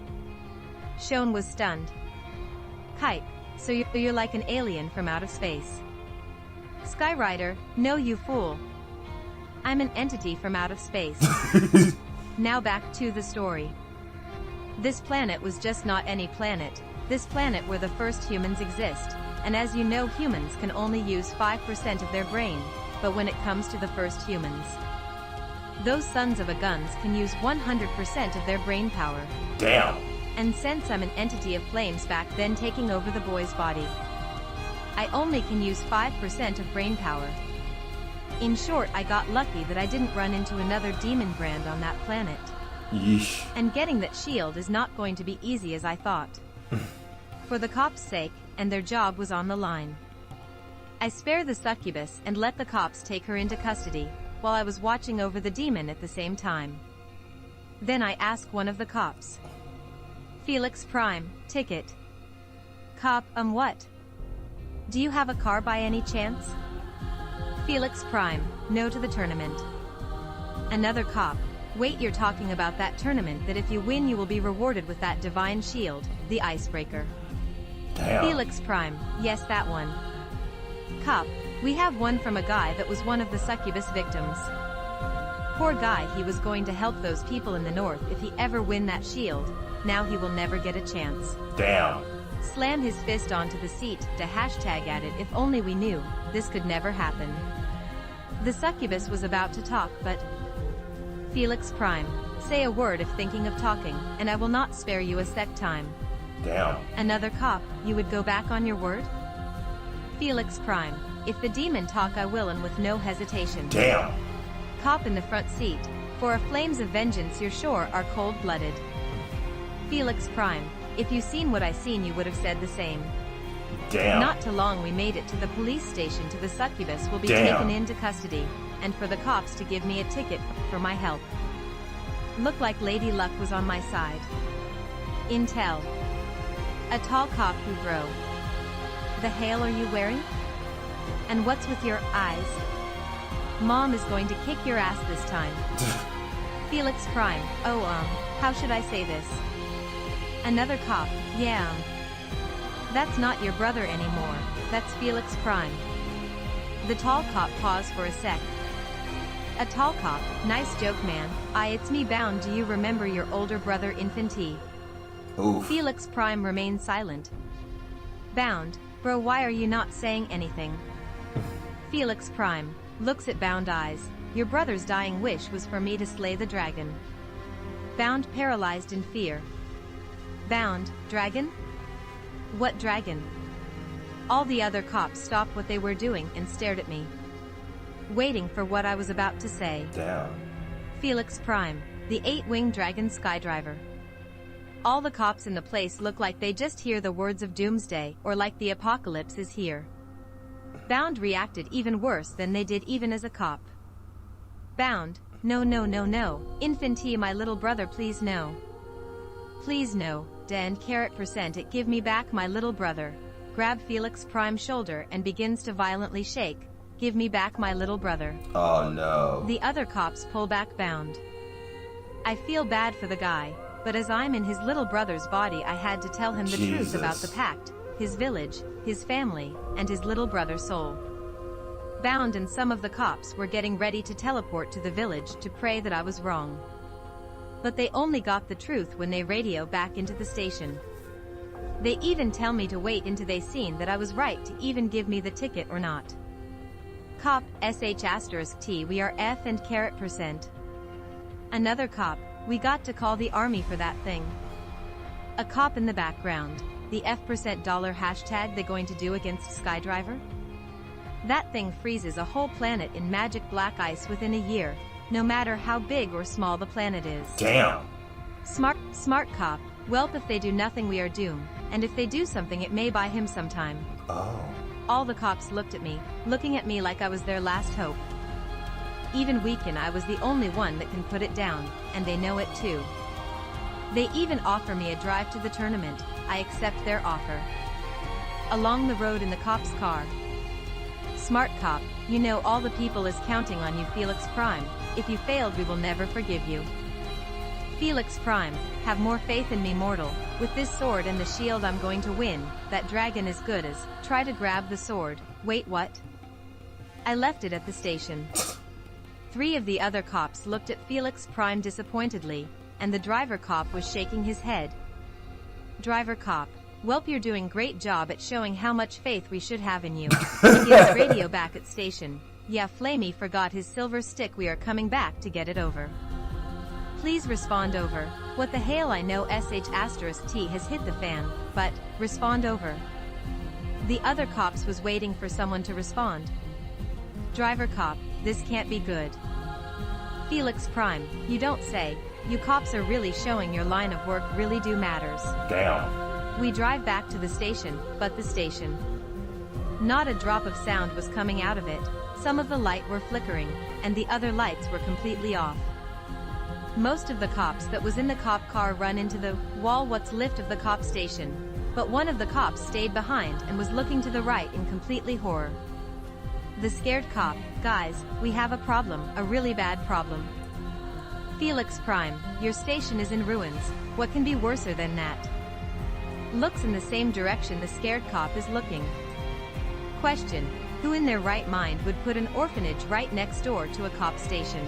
Shown was stunned. Kite, so you're like an alien from outer space. Skyrider, no you fool. I'm an entity from out of space. Now back to the story. This planet was just not any planet. This planet where the first humans exist. And as you know, humans can only use 5% of their brain. But when it comes to the first humans, those sons of a guns can use 100% of their brain power. Damn. And since I'm an entity of flames back then taking over the boy's body, I only can use 5% of brain power. In short, I got lucky that I didn't run into another demon brand on that planet. Yeesh. And getting that shield is not going to be easy as I thought. For the cops' sake, and their job was on the line. I spare the succubus and let the cops take her into custody, while I was watching over the demon at the same time. Then I ask one of the cops. Felix Prime, ticket. Cop, what? Do you have a car by any chance? Felix Prime, no to the tournament. Another cop, wait, you're talking about that tournament that if you win you will be rewarded with that divine shield, the icebreaker. Damn. Felix Prime, yes, that one. Cop, we have one from a guy that was one of the succubus victims. Poor guy, he was going to help those people in the north if he ever win that shield. Now he will never get a chance. Damn. Slam his fist onto the seat to hashtag at it. If only we knew, this could never happen. The succubus was about to talk, but Felix Prime, say a word if thinking of talking, and I will not spare you a sec time. Damn. Another cop, you would go back on your word? Felix Prime, if the demon talk I will, and with no hesitation. Damn. Cop in the front seat, for a flames of vengeance you're sure are cold-blooded. Felix Prime, if you seen what I seen you would have said the same. Damn. Not too long we made it to the police station. To the succubus will be Damn. taken into custody, and for the cops to give me a ticket for my help. Looked like Lady Luck was on my side. Intel. A tall cop who grow. The hell are you wearing? And what's with your eyes? Mom is going to kick your ass this time. Felix Prime, how should I say this? Another cop, yeah. That's not your brother anymore, that's Felix Prime. The tall cop paused for a sec. A tall cop, nice joke man, it's me Bound, do you remember your older brother Infinity? Oof. Felix Prime remained silent. Bound, bro, why are you not saying anything? Felix Prime looks at Bound eyes. your brother's dying wish was for me to slay the dragon. Bound paralyzed in fear. Bound, dragon? What dragon? All the other cops stopped what they were doing and stared at me, waiting for what I was about to say. Damn. Felix Prime, the 8-winged dragon Skydiver. All the cops in the place look like they just hear the words of doomsday or like the apocalypse is here. Bound reacted even worse than they did even as a cop. Bound, no no no no, Infinity my little brother please no. Please no, Dan %, it give me back my little brother. Grab Felix Prime's shoulder and begins to violently shake. Give me back my little brother. Oh no. The other cops pull back Bound. I feel bad for the guy, but as I'm in his little brother's body I had to tell him the truth about the pact, his village, his family, and his little brother's soul. Bound and some of the cops were getting ready to teleport to the village to pray that I was wrong. But they only got the truth when they radio back into the station. They even tell me to wait until they seen that I was right to even give me the ticket or not. Cop, sh*t we are F and %. Another cop, we got to call the army for that thing. A cop in the background, the F $$ hashtag they going to do against Skydiver? That thing freezes a whole planet in magic black ice within a year, no matter how big or small the planet is. Damn. Smart cop, welp if they do nothing we are doomed, and if they do something it may buy him some time. Oh. All the cops looked at me, looking at me like I was their last hope. Even weaken I was the only one that can put it down, and they know it too. They even offer me a drive to the tournament, I accept their offer. Along the road in the cop's car. Smart cop, you know all the people is counting on you Felix Prime, if you failed we will never forgive you. Felix Prime, have more faith in me mortal, with this sword and the shield I'm going to win, that dragon as good as, try to grab the sword, wait what? I left it at the station. 3 of the other cops looked at Felix Prime disappointedly, and the driver cop was shaking his head. Driver cop, welp you're doing great job at showing how much faith we should have in you. He gives radio back at station. Yeah Flamey forgot his silver stick we are coming back to get it over. Please respond over. What the hell I know sh*t has hit the fan, but, respond over. The other cops was waiting for someone to respond. Driver cop, this can't be good. Felix Prime, you don't say, you cops are really showing your line of work really do matters. Damn. We drive back to the station, but the station. Not a drop of sound was coming out of it, some of the light were flickering, and the other lights were completely off. Most of the cops that was in the cop car run into the wall what's lift of the cop station, but one of the cops stayed behind and was looking to the right in completely horror. The scared cop, guys, we have a problem, a really bad problem. Felix Prime, your station is in ruins, what can be worser than that? Looks in the same direction the scared cop is looking. Question, who in their right mind would put an orphanage right next door to a cop station?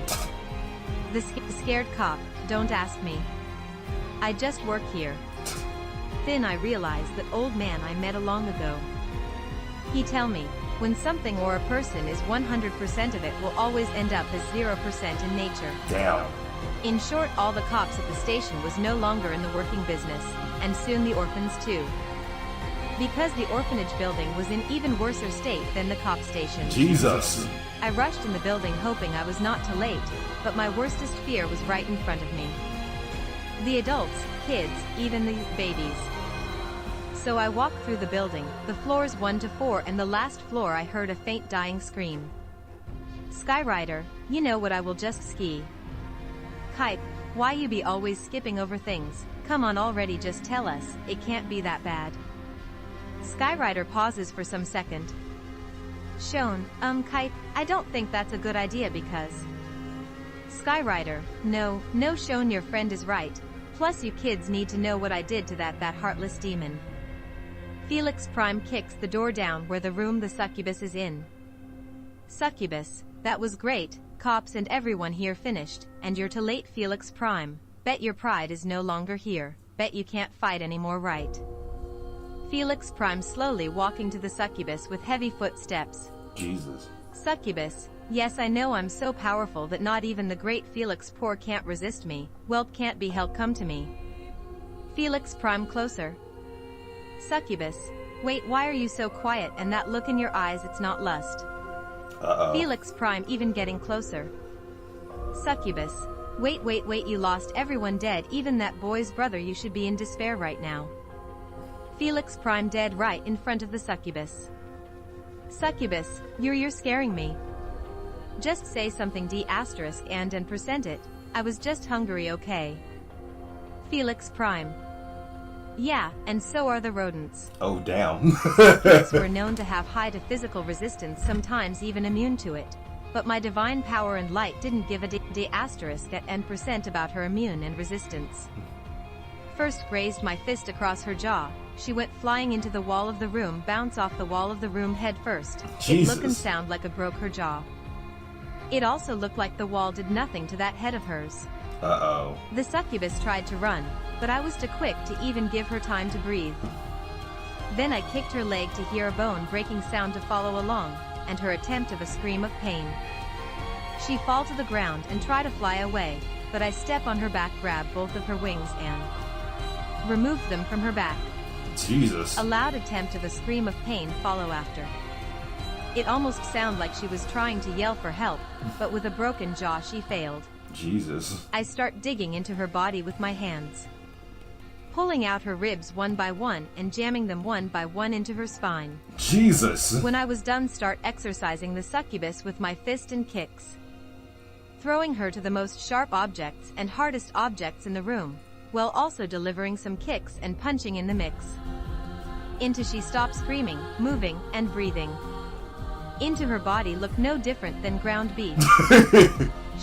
The scared cop, don't ask me. I just work here. Then I realized that old man I met long ago. He tell me, when something or a person is 100% of it will always end up as 0% in nature. Damn. In short, all the cops at the station was no longer in the working business, and soon the orphans too. Because the orphanage building was in even worser state than the cop station. Jesus. I rushed in the building hoping I was not too late, but my worstest fear was right in front of me. The adults, kids, even the babies. So I walked through the building, the floors 1 to 4 and the last floor I heard a faint dying scream. Skyrider, you know what I will just ski. Kype, why you be always skipping over things, come on already just tell us, it can't be that bad. Skyrider pauses for some second. Shone, Kype, I don't think that's a good idea because... Skyrider, no, Shone your friend is right, plus you kids need to know what I did to that heartless demon. Felix Prime kicks the door down where the room the succubus is in. Succubus, that was great, cops and everyone here finished, and you're too late Felix Prime, bet your pride is no longer here, bet you can't fight anymore right? Felix Prime slowly walking to the succubus with heavy footsteps. Jesus. Succubus, Yes, I know I'm so powerful that not even the great Felix Poor can't resist me. Whelp can't be held, come to me. Felix Prime closer. Succubus. Wait, why are you so quiet and that look in your eyes, it's not lust. Felix Prime even getting closer. Succubus. Wait, you lost everyone dead, even that boy's brother, you should be in despair right now. Felix Prime dead right in front of the succubus. Succubus, you're scaring me. Just say something D** and percent it. I was just hungry, okay? Felix Prime. Yeah, and so are the rodents. Oh, damn. Succubus were known to have high to physical resistance, sometimes even immune to it. But my divine power and light didn't give a D** at n% about her immune and resistance. First grazed my fist across her jaw. She went flying into the wall of the room, bounce off the wall of the room head first. Jesus. It looked and sound like it broke her jaw. It also looked like the wall did nothing to that head of hers. Uh-oh. The succubus tried to run, but I was too quick to even give her time to breathe. Then I kicked her leg to hear a bone-breaking sound to follow along, and her attempt of a scream of pain. She fall to the ground and try to fly away, but I step on her back, grab both of her wings and remove them from her back. Jesus. A loud attempt of a scream of pain follow after. It almost sounded like she was trying to yell for help, but with a broken jaw she failed. Jesus. I start digging into her body with my hands, pulling out her ribs one by one and jamming them one by one into her spine. Jesus. When I was done, start exercising the succubus with my fist and kicks, throwing her to the most sharp objects and hardest objects in the room, while also delivering some kicks and punching in the mix. Into she stopped screaming, moving, and breathing. Into her body looked no different than ground beef.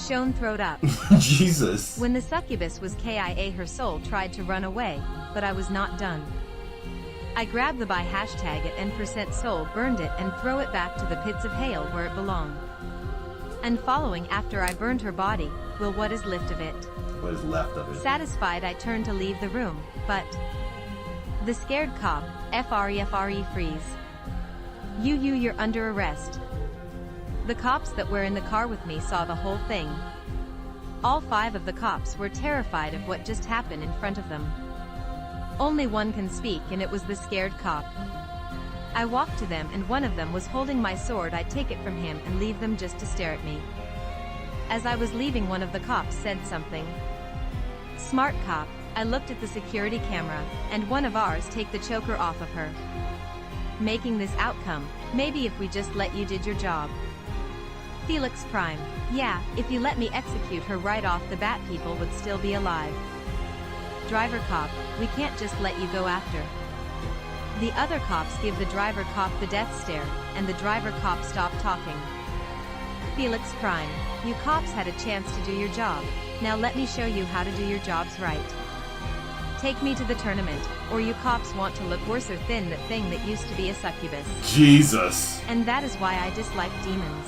Shown throwed up. Jesus. When the succubus was KIA, her soul tried to run away, but I was not done. I grabbed the by hashtag it and %soul, burned it and throw it back to the pits of hail where it belonged. And following after I burned her body, will what is left of it. What is left of it? Satisfied, I turned to leave the room, but the scared cop, FRE freeze. You're under arrest. The cops that were in the car with me saw the whole thing. All 5 of the cops were terrified of what just happened in front of them. Only one can speak, and it was the scared cop. I walked to them and one of them was holding my sword. I take it from him and leave them just to stare at me. As I was leaving, one of the cops said something. Smart cop. I looked at the security camera, and one of ours take the choker off of her. Making this outcome, maybe if we just let you did your job. Felix Prime. Yeah, if you let me execute her right off the bat, people would still be alive. Driver cop. We can't just let you go after. The other cops give the driver cop the death stare, and the driver cop stopped talking. Felix Prime. You cops had a chance to do your job. Now let me show you how to do your jobs right. Take me to the tournament, or you cops want to look worse or thin that thing that used to be a succubus. Jesus. And that is why I dislike demons.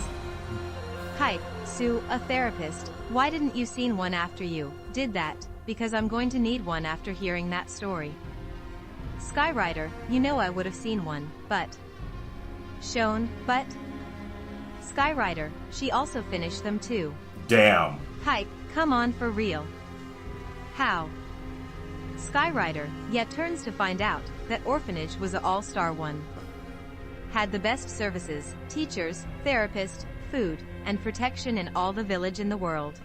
Hype, Sue, a therapist. Why didn't you seen one after you did that? Because I'm going to need one after hearing that story. Skyrider, you know I would have seen one, but shown, but Skyrider, she also finished them too. Damn. Hype, come on for real. How? Skyrider, yeah, turns to find out that orphanage was a all-star one. Had the best services, teachers, therapist, food, and protection in all the village in the world.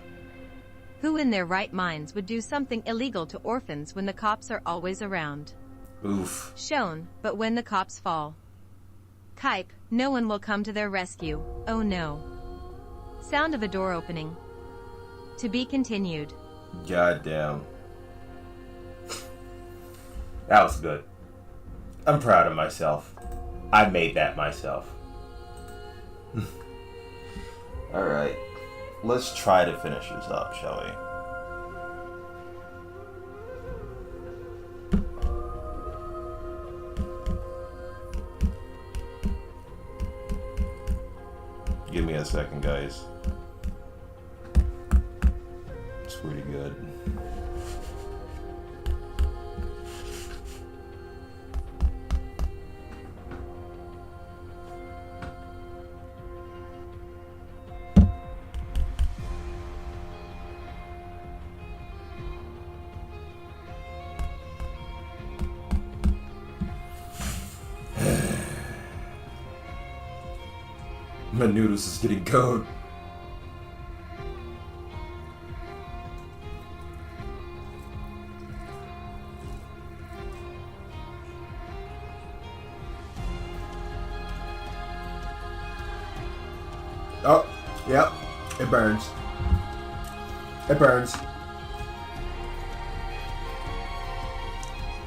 Who in their right minds would do something illegal to orphans when the cops are always around? Oof. Shown, but when the cops fall. Kype, no one will come to their rescue. Oh no. Sound of a door opening. To be continued. Goddamn. That was good. I'm proud of myself. I made that myself. Alright. Let's try to finish this up, shall we? Give me a second, guys. It's pretty good. My noodles is getting cold. Oh, yep, it burns. It burns.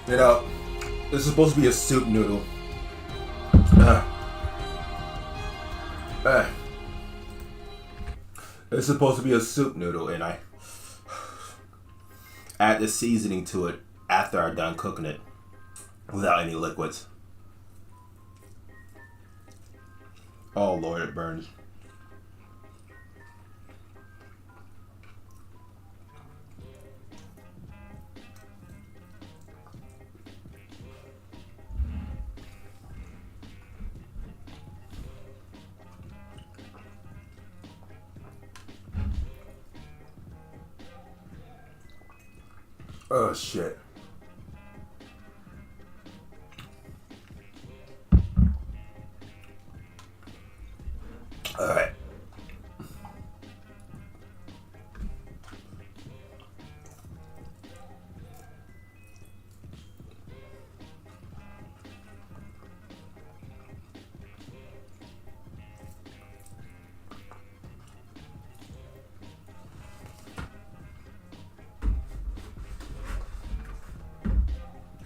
You know, this is supposed to be a soup noodle. It's supposed to be a soup noodle, and I add the seasoning to it after I'm done cooking it without any liquids. Oh Lord, it burns. Oh shit. Alright.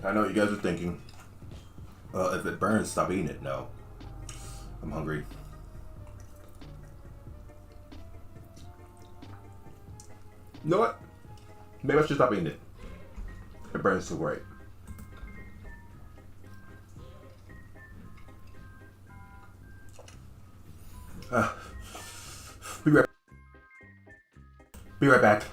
I know what you guys are thinking. If it burns, stop eating it. No. I'm hungry. You know what? Maybe I should stop eating it. It burns too bright. Be right back.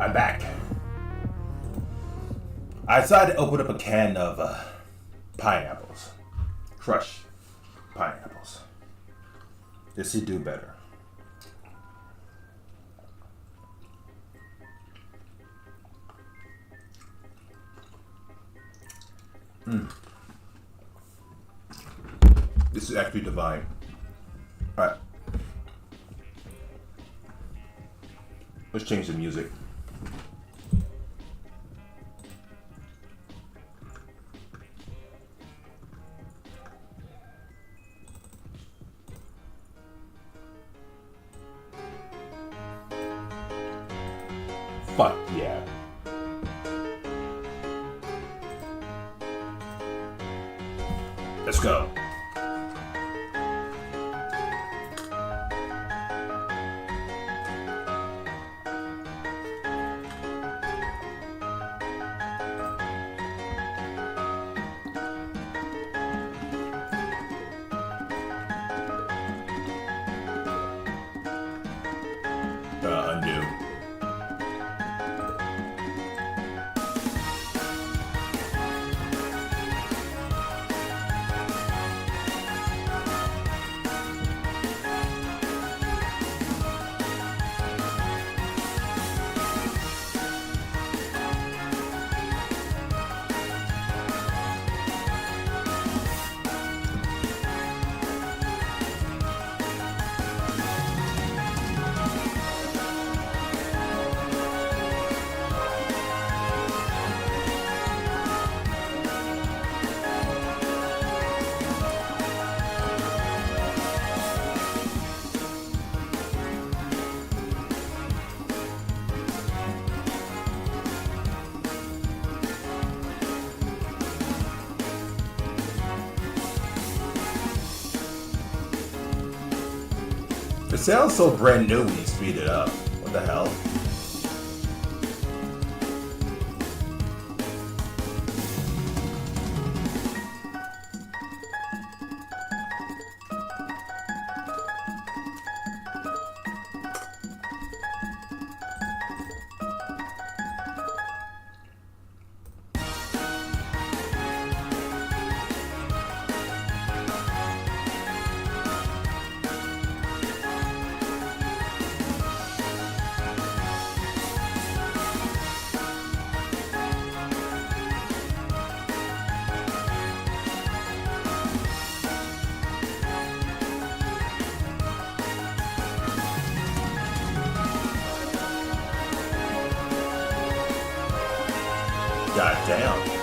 I'm back. I decided to open up a can of pineapples. Crushed pineapples. This should do better. This is actually divine. Alright. Let's change the music. Fuck yeah. Let's go. Undo. It sounds so brand new when you speed it up. What the hell? God damn.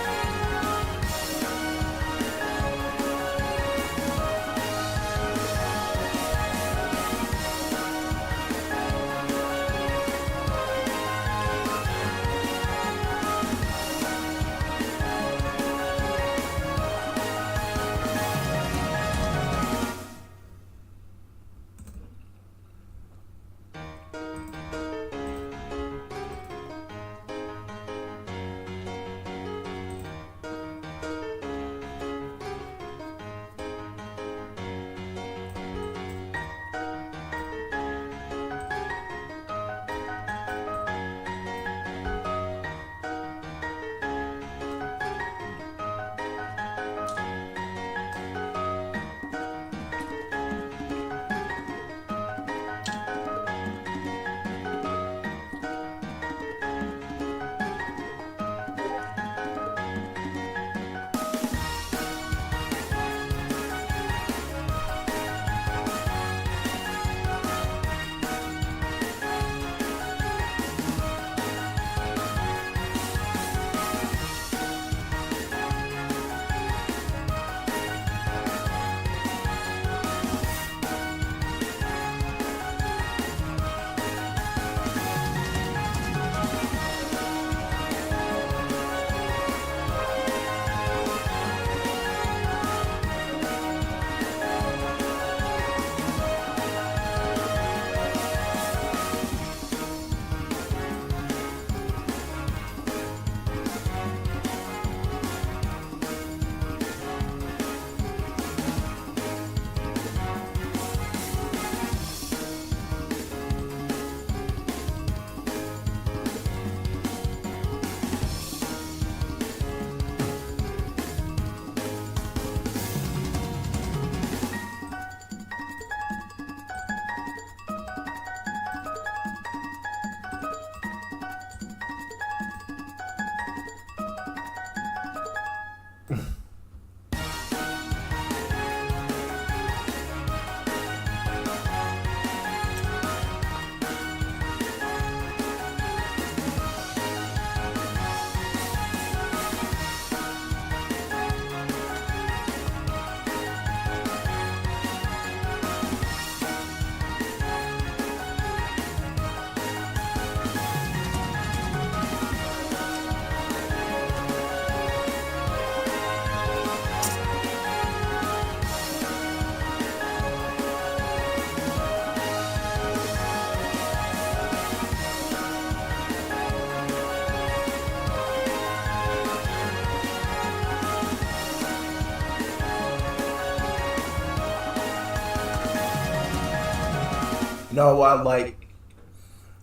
You know what? Like,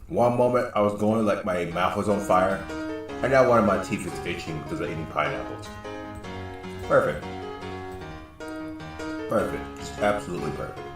one moment I was going like my mouth was on fire, and now one of my teeth is itching because of eating pineapples. Perfect. Perfect. Just absolutely perfect.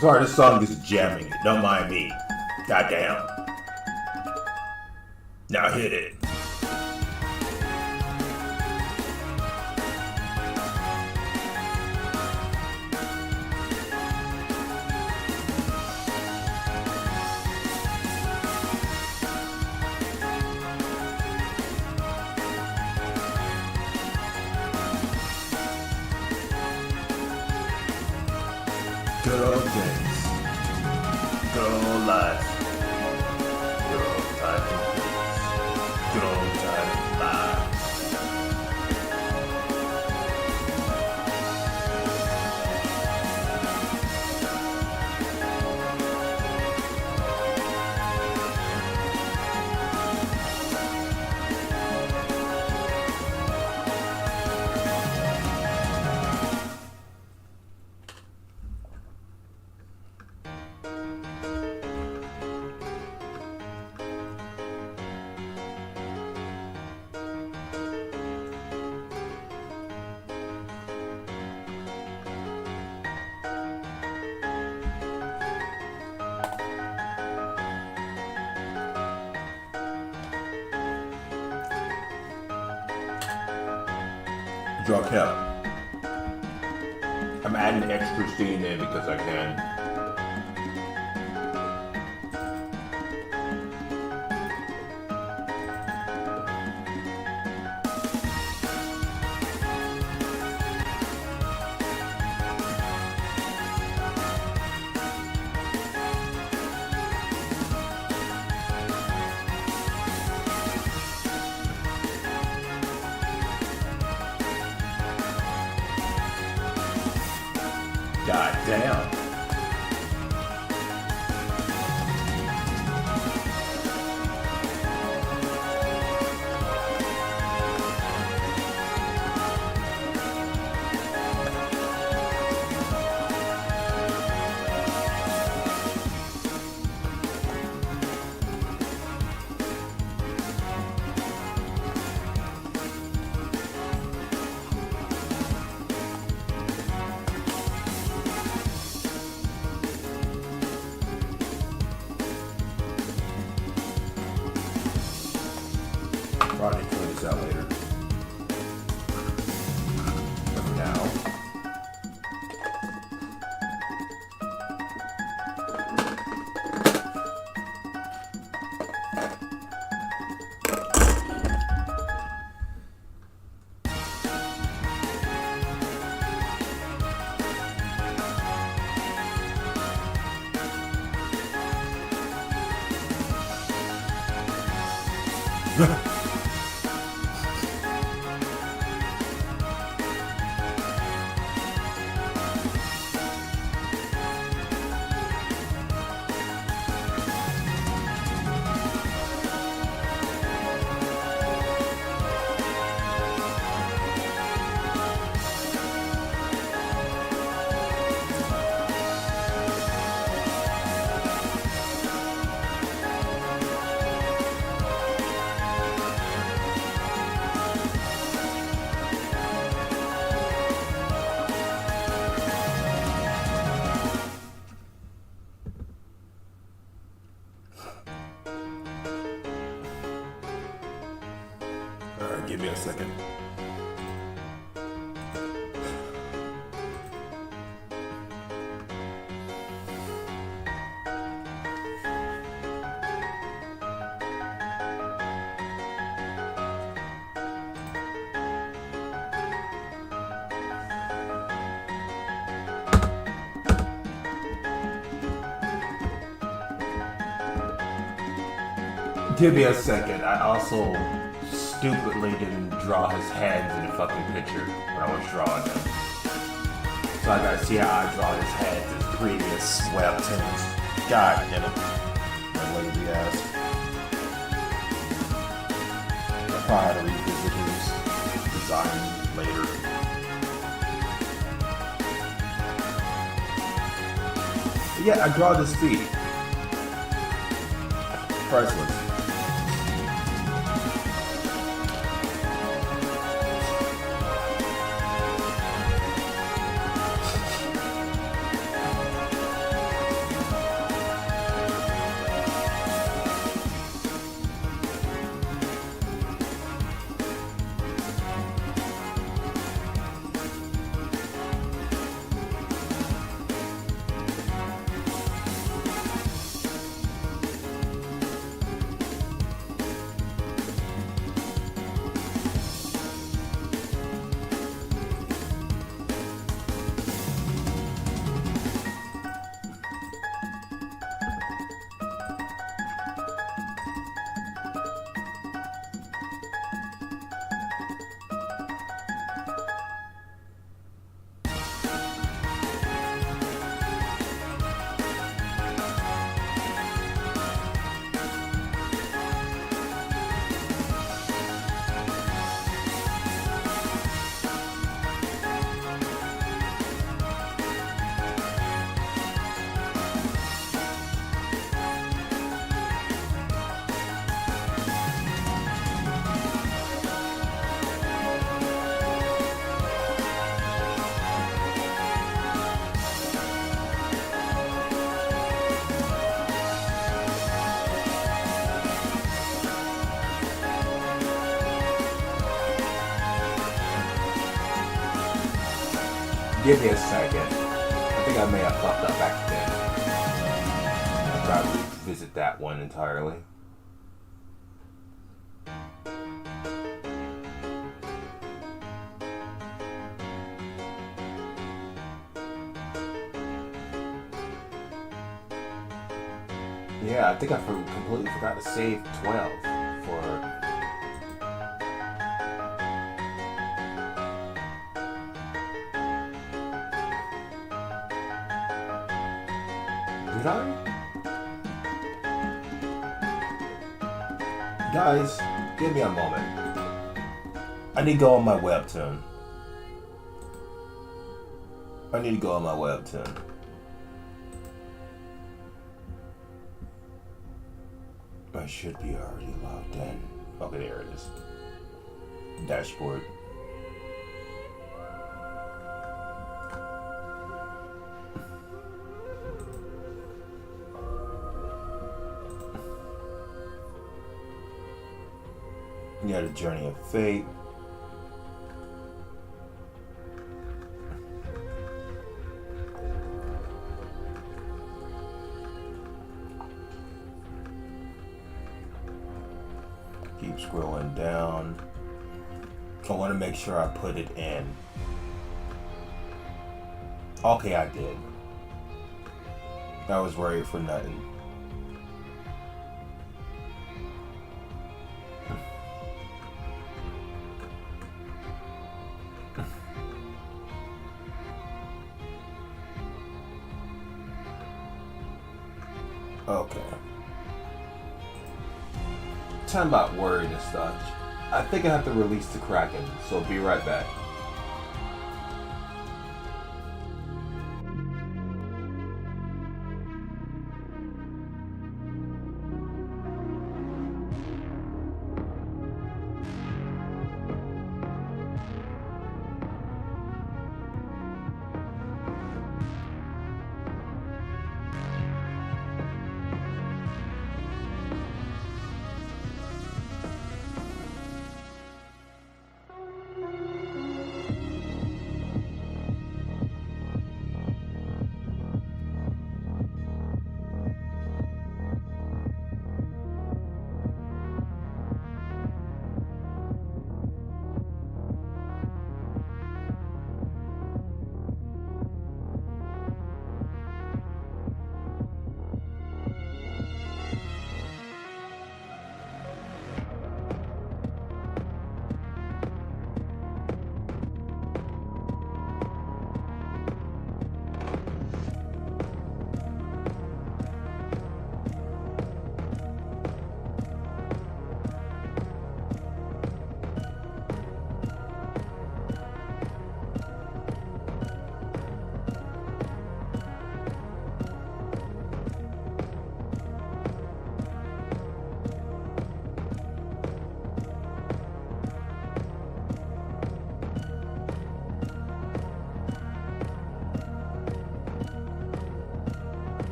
Sorry, this song is jamming. Don't mind me. Goddamn. Now hit it. Good old days. Good old life. Good old time and days. Good old time and life. Draw cap. I'm adding extra scene in because I can. God damn. Alright, give me a second. Give me a second. I also stupidly didn't draw his hands in the fucking picture when I was drawing him. So I gotta see how I draw his hands in previous webtoons. God damn it. My lazy ass. I probably had to revisit his design later. But yeah, I draw this feet. Priceless. Give me a second. I think I may have fucked up back then. I'll try to revisit that one entirely. Yeah, I think I completely forgot to save 12 for... Did I? Guys, give me a moment. I need to go on my webtoon. I should be already logged in. Okay, there it is. Dashboard. Yeah, the Journey of Fate. Keep scrolling down. I want to make sure I put it in. Okay, I did. I was worried for nothing. Okay. Time about worried and such. I think I have to release the Kraken, so be right back.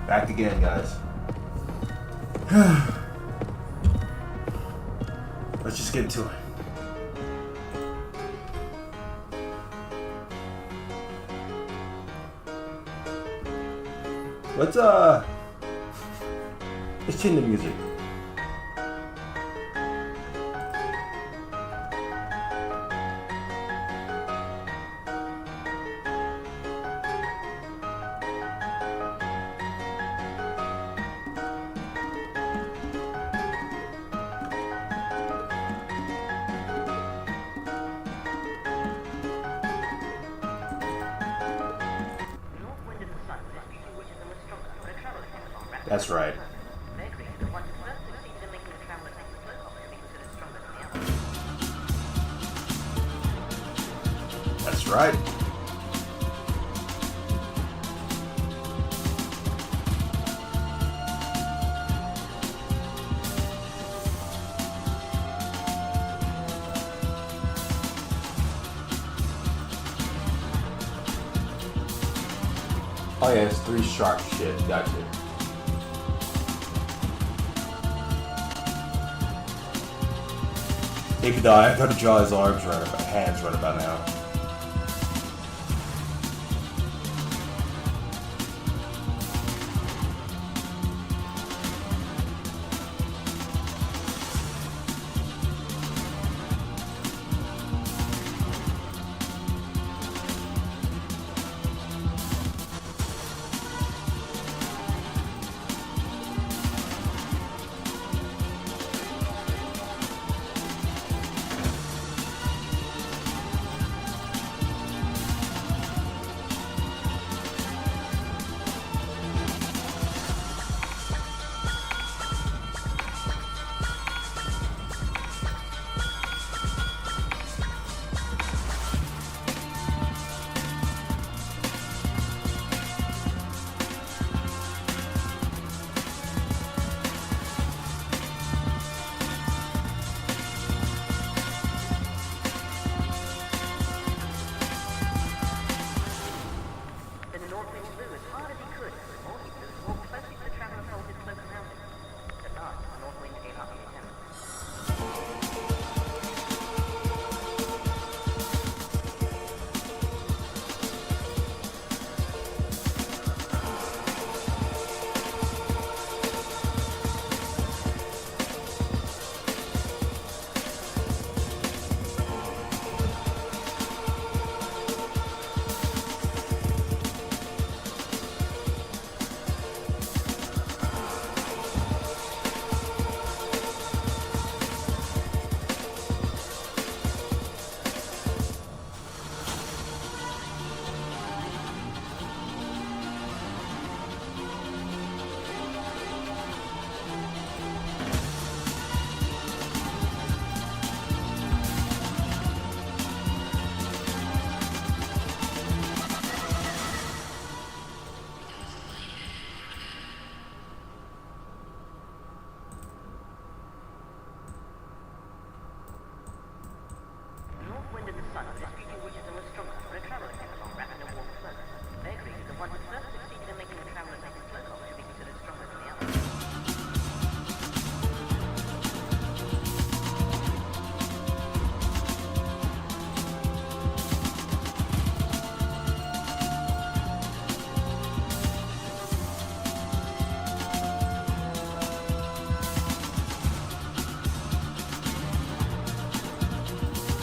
Back again, guys. Let's just get into it. Let's change the music. That's right. That's right. Oh yeah, it's 3 sharp shit. Gotcha. He could die. I gotta draw his hands right about now.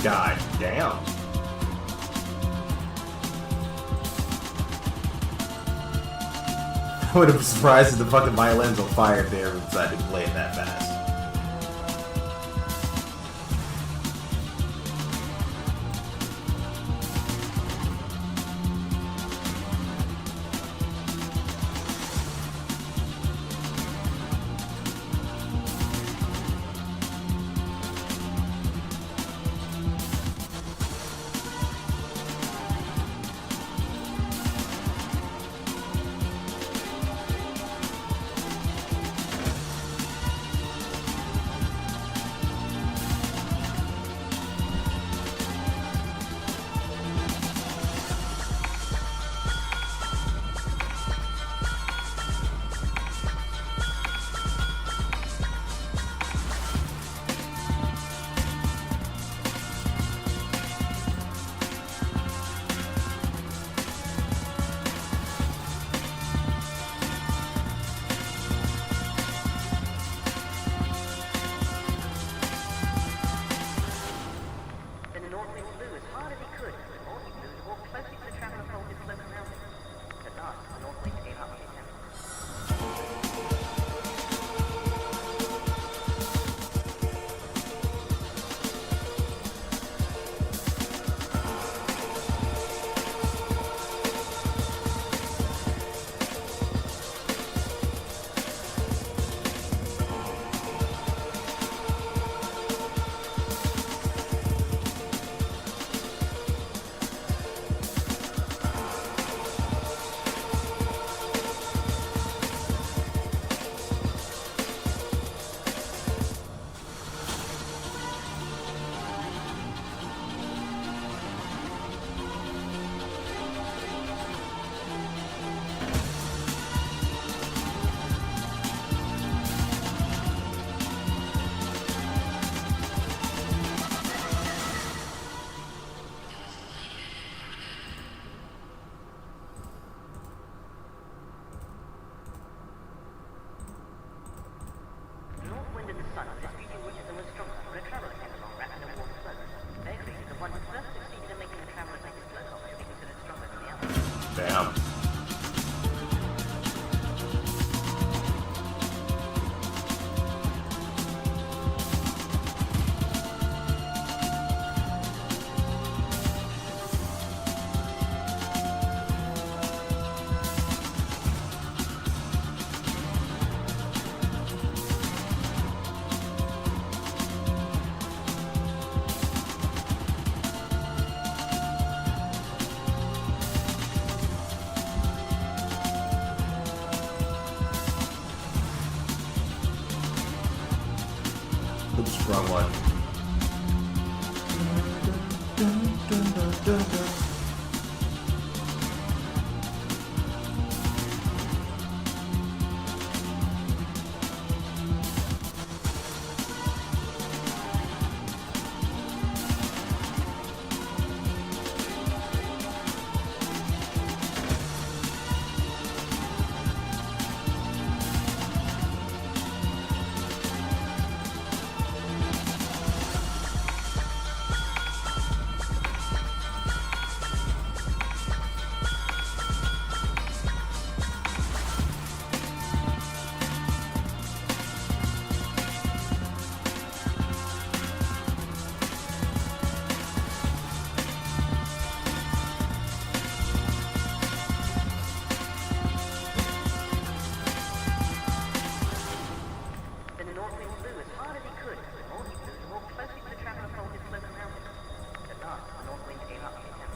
God damn. I would have been surprised if the fucking violin's on fire if they ever decided to play it that fast. sun, this beauty wishes and was stronger when a traveller came along wrapped in a warm cloak. They agreed that the one who first succeeded in making the traveller take his cloak off should be considered stronger than the other. Damn. Oops, wrong one. The North Wind flew as hard as he could. The more he flew, the more closely the traveller folded his cloak around him. At last, the North Wind gave up the attempt.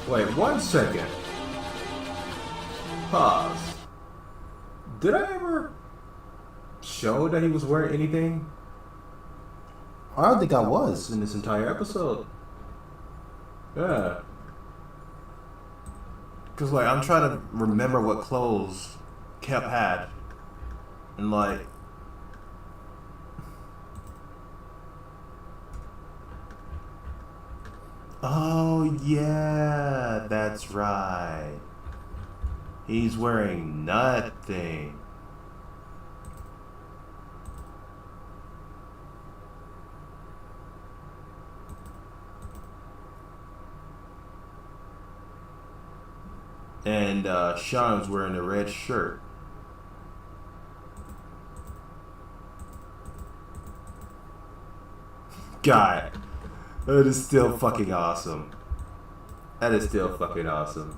Wait 1 second. Pause. Did I ever show that he was wearing anything? I don't think I was in this entire episode. Yeah. Cause like I'm trying to remember what clothes Kep had. And like oh yeah, that's right. He's wearing nothing. And Sean's wearing a red shirt. God, that is still fucking awesome. That is still fucking awesome.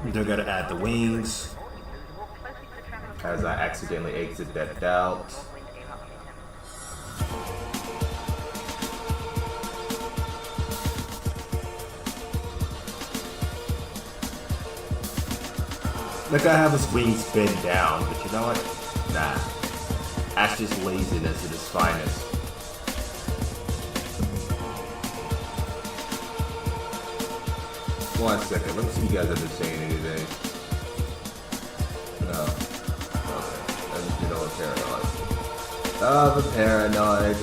They're gonna add the wings as I accidentally exit that doubt. Like I have his wings bent down, but you know what? Nah. That's just laziness at its finest. One second, let me see if you guys have been saying anything. No. Okay. Let me get over paranoid. Oh, the paranoid.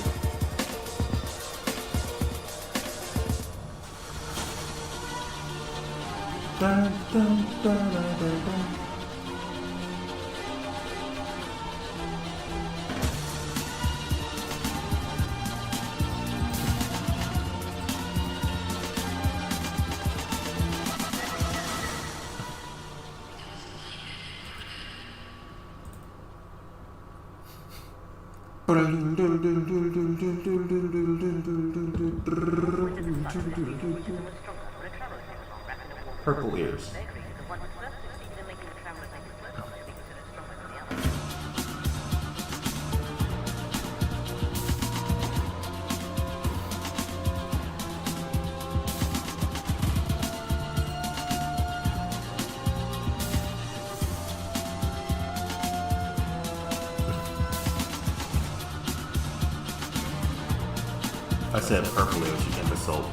Dun, dun, dun, dun, dun, dun. Purple ears. The one who first succeeded in making the traveler think it's slow enough to be considered stronger than the others. I said purple ears, you get assault.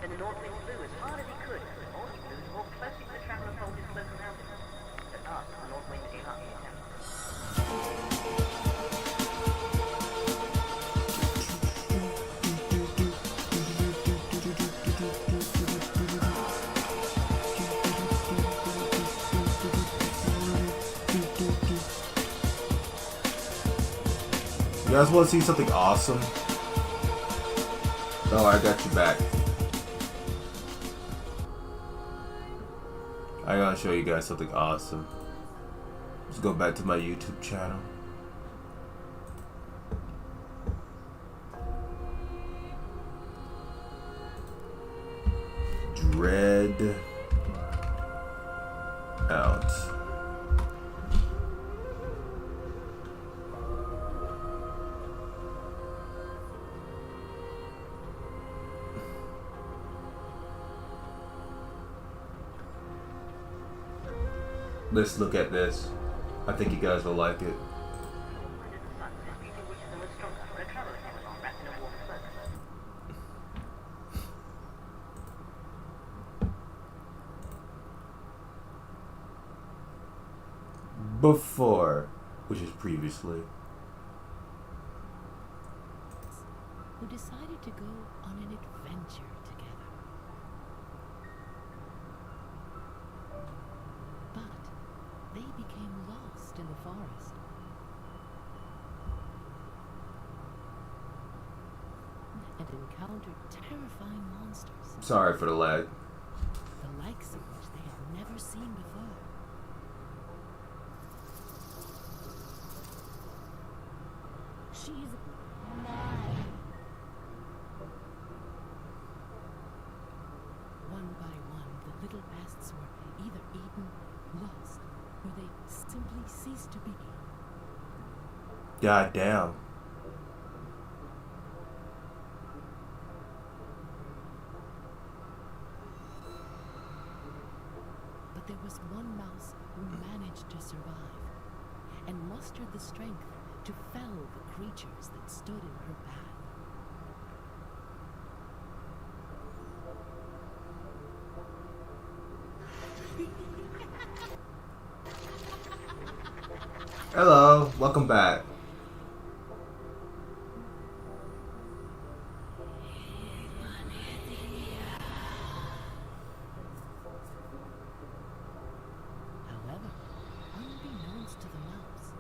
Then the North Wind flew as hard as he could, but all he flew more closely to the traveler folded cloak around him. At last, the North Wind gave up the attempt. You guys want to see something awesome? Oh, I got you back. I gotta show you guys something awesome. Let's go back to my YouTube channel. Dread out. Let's look at this. I think you guys will like it. Under the sun, disputing which of them was stronger, when a traveler came along wrapped in a warm cloak. Before, which is previously. Who decided to go on an adventure together. But they became lost in the forest. And encountered terrifying monsters, Sorry for the lag. the likes of which they had never seen before. She's mine. One by one, the little pests were either eaten, lost, or they simply ceased to be. God damn. But there was one mouse who managed to survive and mustered the strength to fell the creatures that stood in her path. Hello, welcome back. However, unbeknownst to the mouse,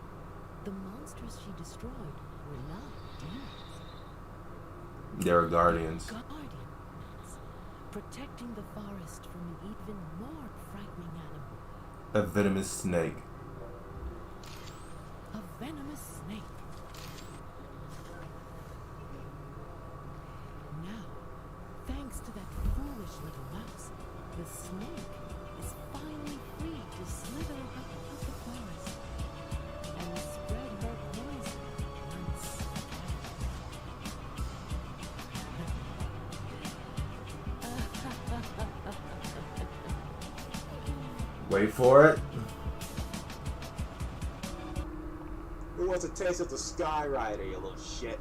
the monsters she destroyed were not demons. They were guardians. Guardians, protecting the forest from an even more frightening animal, A venomous snake. a venomous snake. Now, thanks to that foolish little mouse, the snake is finally free to slither about the forest and spread her poison once Wait for it. Who wants a taste of the Skyrider, you little shit?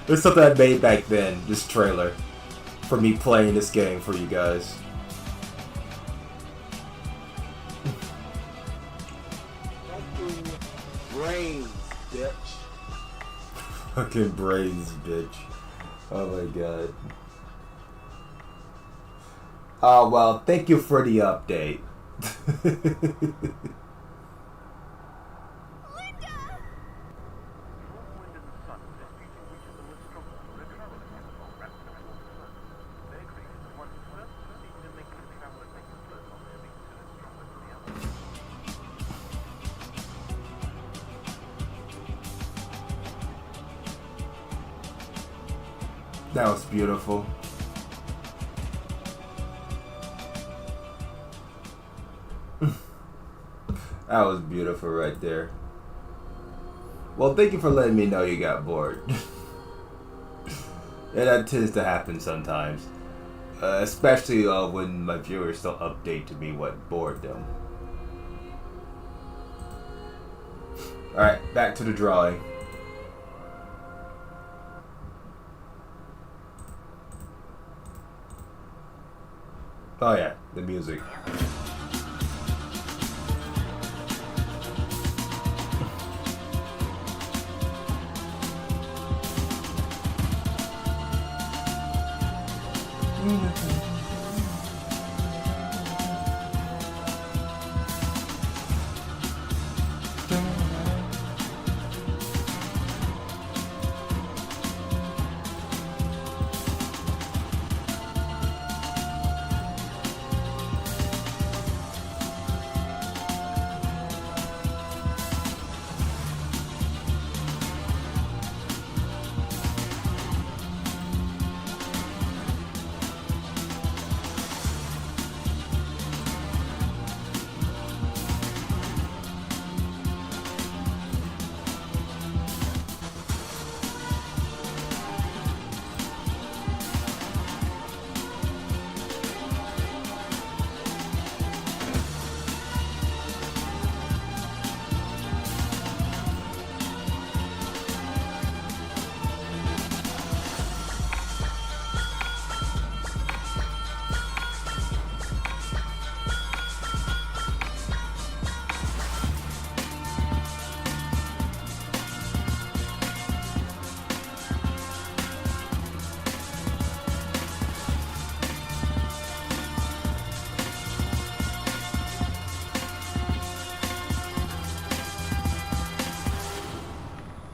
There's something I made back then, this trailer, for me playing this game for you guys. Fucking brains, bitch. Fucking brains, bitch. Oh my god. Oh well, thank you for the update. That was beautiful. That was beautiful right there. Well, thank you for letting me know you got bored. Yeah, that tends to happen sometimes. Especially when my viewers don't update to me what bored them. Alright, back to the drawing. Oh yeah, the music.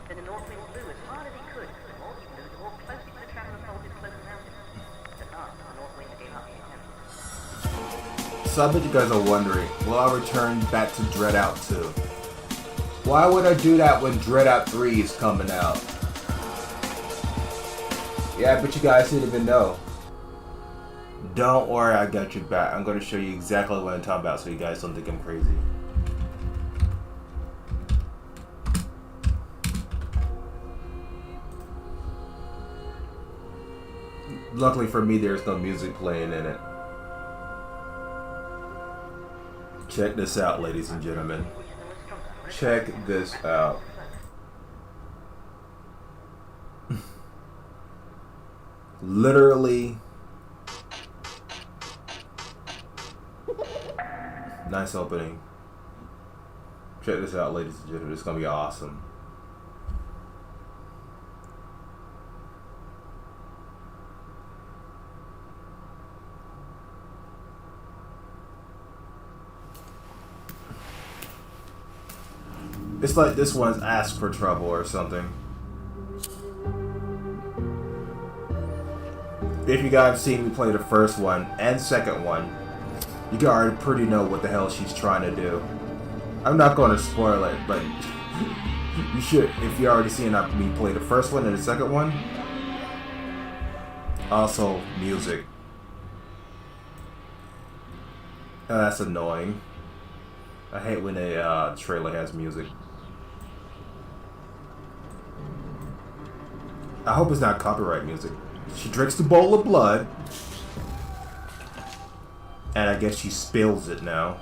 Then the North Wind flew as hard as he could, but more he flew, the more closely to the traveller folded close around him. At last, the North Wind gave up the attempt. So I bet you guys are wondering, will I return back to Dread Out 2? Why would I do that when Dread Out 3 is coming out? Yeah, but you guys didn't even know. Don't worry, I got your back. I'm going to show you exactly what I'm talking about so you guys don't think I'm crazy. Luckily for me, there's no music playing in it. Check this out, ladies and gentlemen. Check this out. Literally. Nice opening. Check this out, ladies and gentlemen. It's gonna be awesome. It's like this one's Ask for Trouble or something. If you guys seen me play the first one and second one, you can already pretty know what the hell she's trying to do. I'm not going to spoil it, but you should if you already seen me play the first one and the second one. Also, music. That's annoying. I hate when a trailer has music. I hope it's not copyright music. She drinks the bowl of blood. And I guess she spills it now.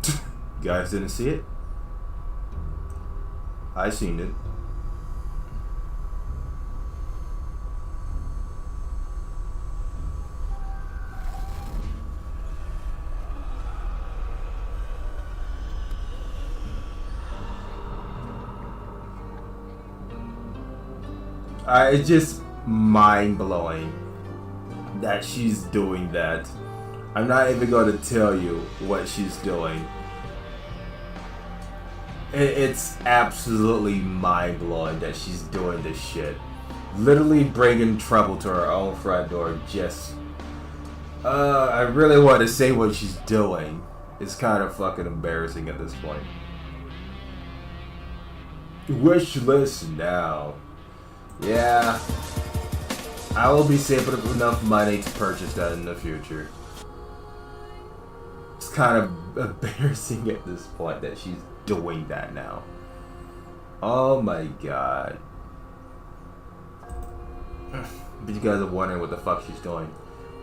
You guys didn't see it? I seen it. It's just mind-blowing that she's doing that. I'm not even going to tell you what she's doing. It's absolutely mind-blowing that she's doing this shit. Literally bringing trouble to her own front door. Just, I really want to say what she's doing. It's kind of fucking embarrassing at this point. Wish list now. Yeah, I will be saving up enough money to purchase that in the future. It's kind of embarrassing at this point that she's doing that now. Oh my god. But you guys are wondering what the fuck she's doing.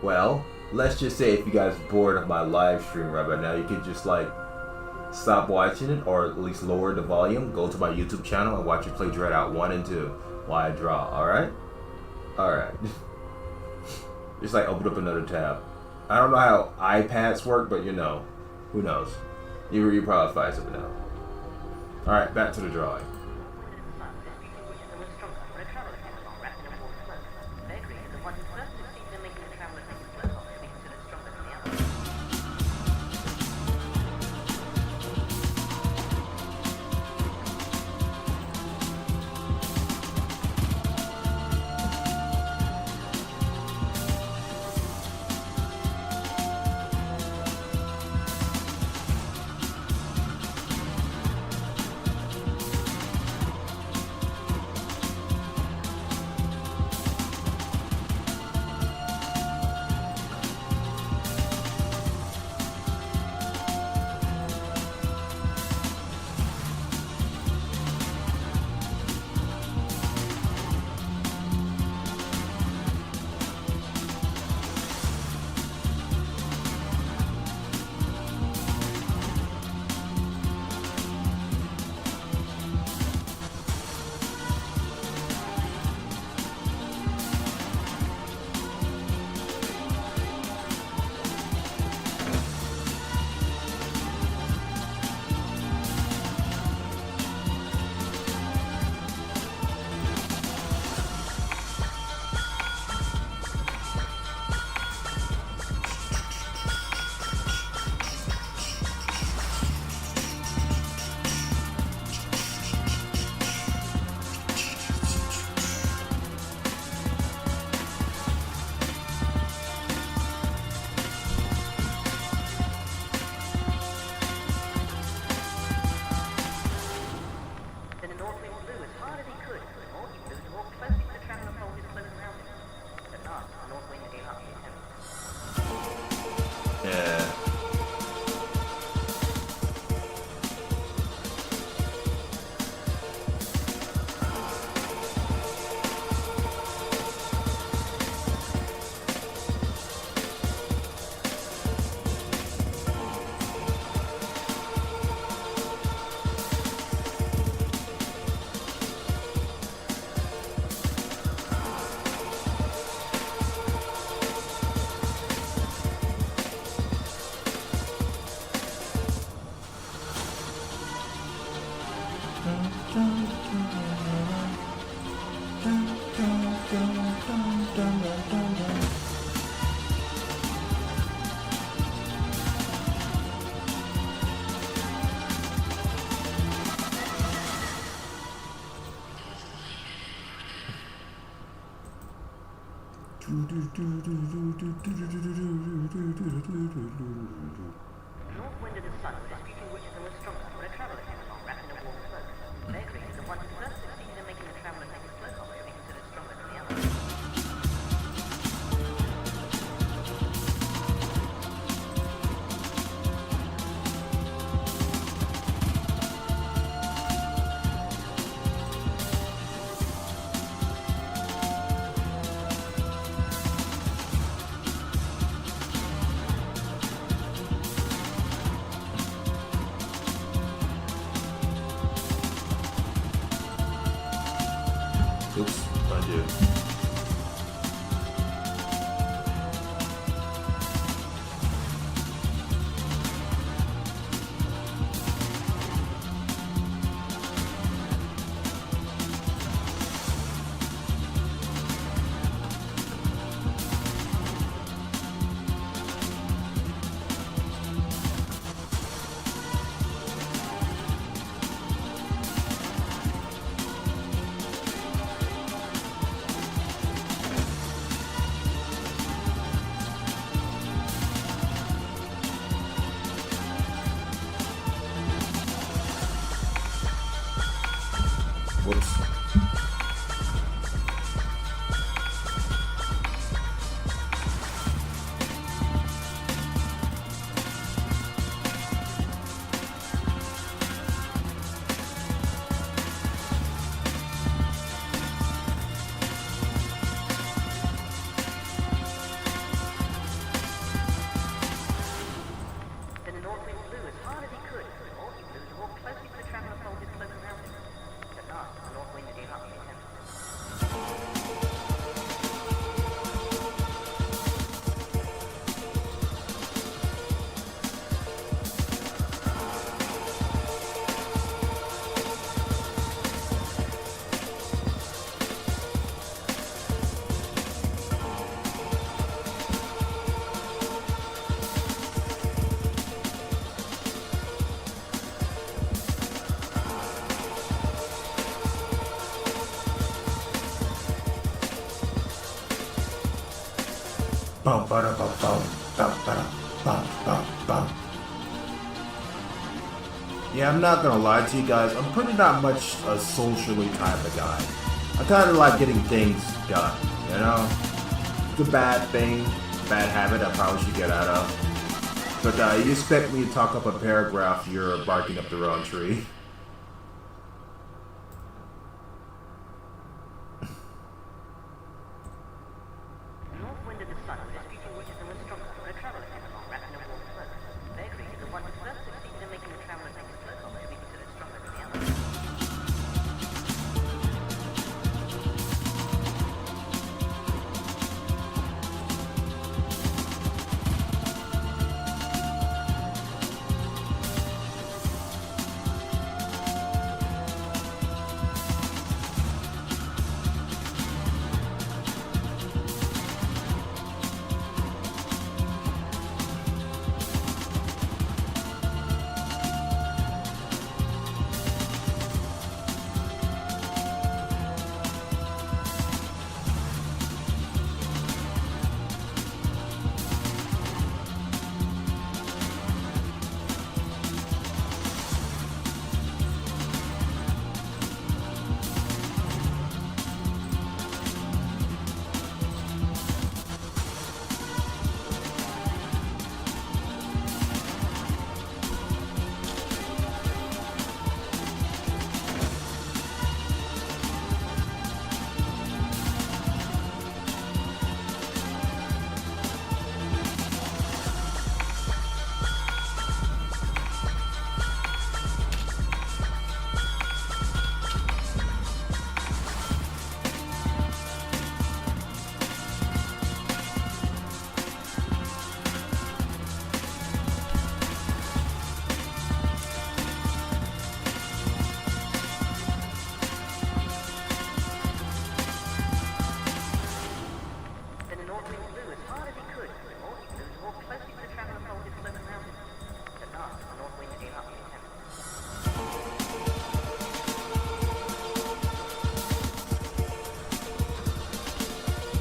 Well, let's just say if you guys are bored of my live stream right now, you could just like stop watching it or at least lower the volume, go to my YouTube channel and watch me play Dread Out 1 and 2. Why I draw, alright? Alright. Just like open up another tab. I don't know how iPads work, but you know. Who knows? You probably find something out. Alright, back to the drawing. North wind and the sun were disputing which of them was stronger when a traveller came along wrapped in a warm cloak. They agreed that the one who first succeeded in making the traveller take his cloak off should be considered stronger than the other. Oops, undo. Whoops. Then the North Wind blew as hard as he could, and the more he blew, the more closely the traveller folded his cloak around him. At last, the North Wind gave up the attempt. Bum, ba-da, bum, bum, bum, ba-da, bum, bum, bum. Yeah, I'm not gonna lie to you guys. I'm pretty not much a socially type of guy. I kind of like getting things done, you know? It's a bad thing, bad habit I probably should get out of. But you expect me to talk up a paragraph, you're barking up the wrong tree. The North Wind and the sun were disputing which of them was stronger when a traveller came along wrapped in a warm cloak. They agreed that the one who first succeeded in making the traveller take his cloak off should be considered stronger than the other.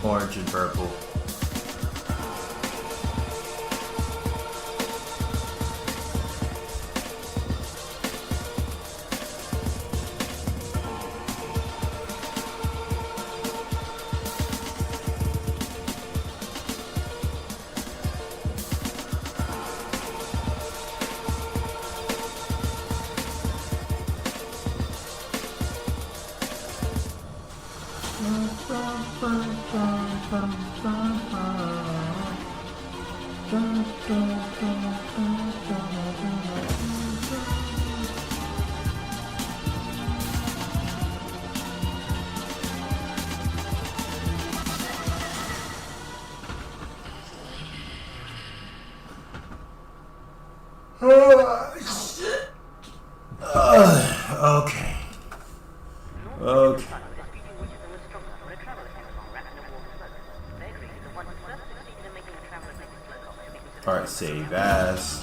orange and purple. Okay. Okay. Alright, save as.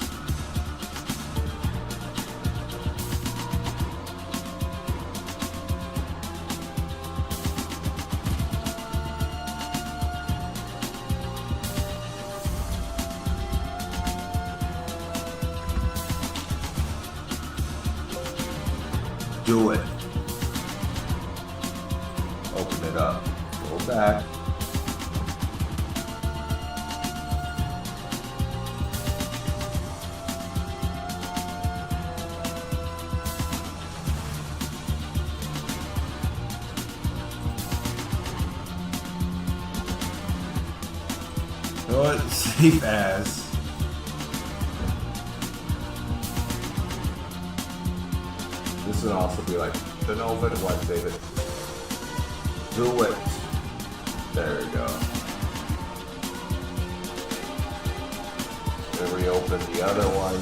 Do it. Open it up. Go back. What? Save as. This would also be like the Nova and what, David? Do it. There we go. Then reopen the other one.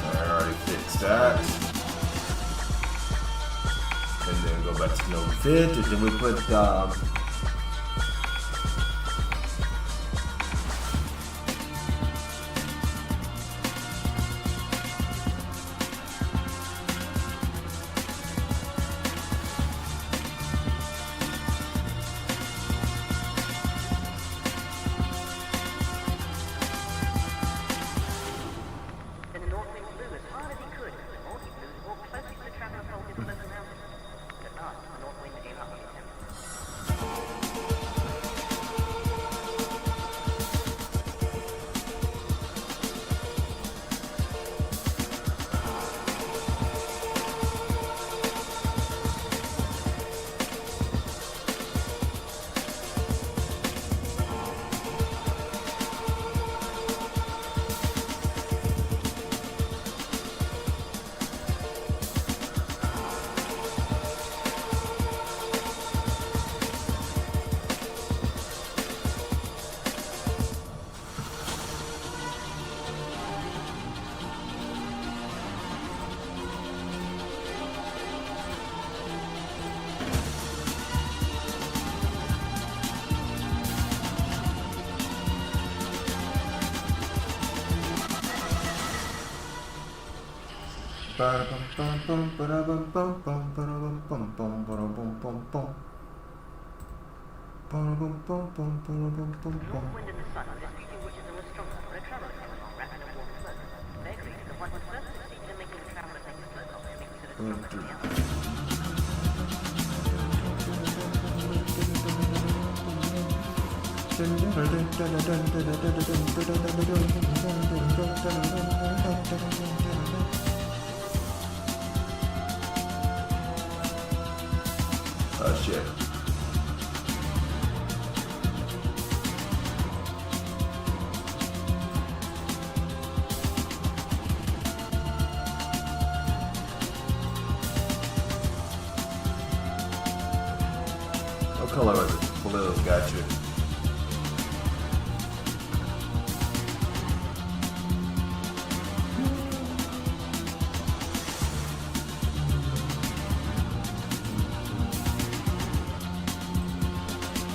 I already fixed that. And then go back to Nova Fit, and then we put Then the North Wind flew as hard as he could, and more he flew, the more closely to the traveller pole his local mountain. At last, the North Wind gave up the attempt. The North Wind and the Sun were disputing which of them was stronger when a traveller came along wrapped in a warm cloak. They agreed that the one who first succeeded in making the traveller take his cloak off should be considered stronger than the other. Oh shit. What color is it? Blue, got you.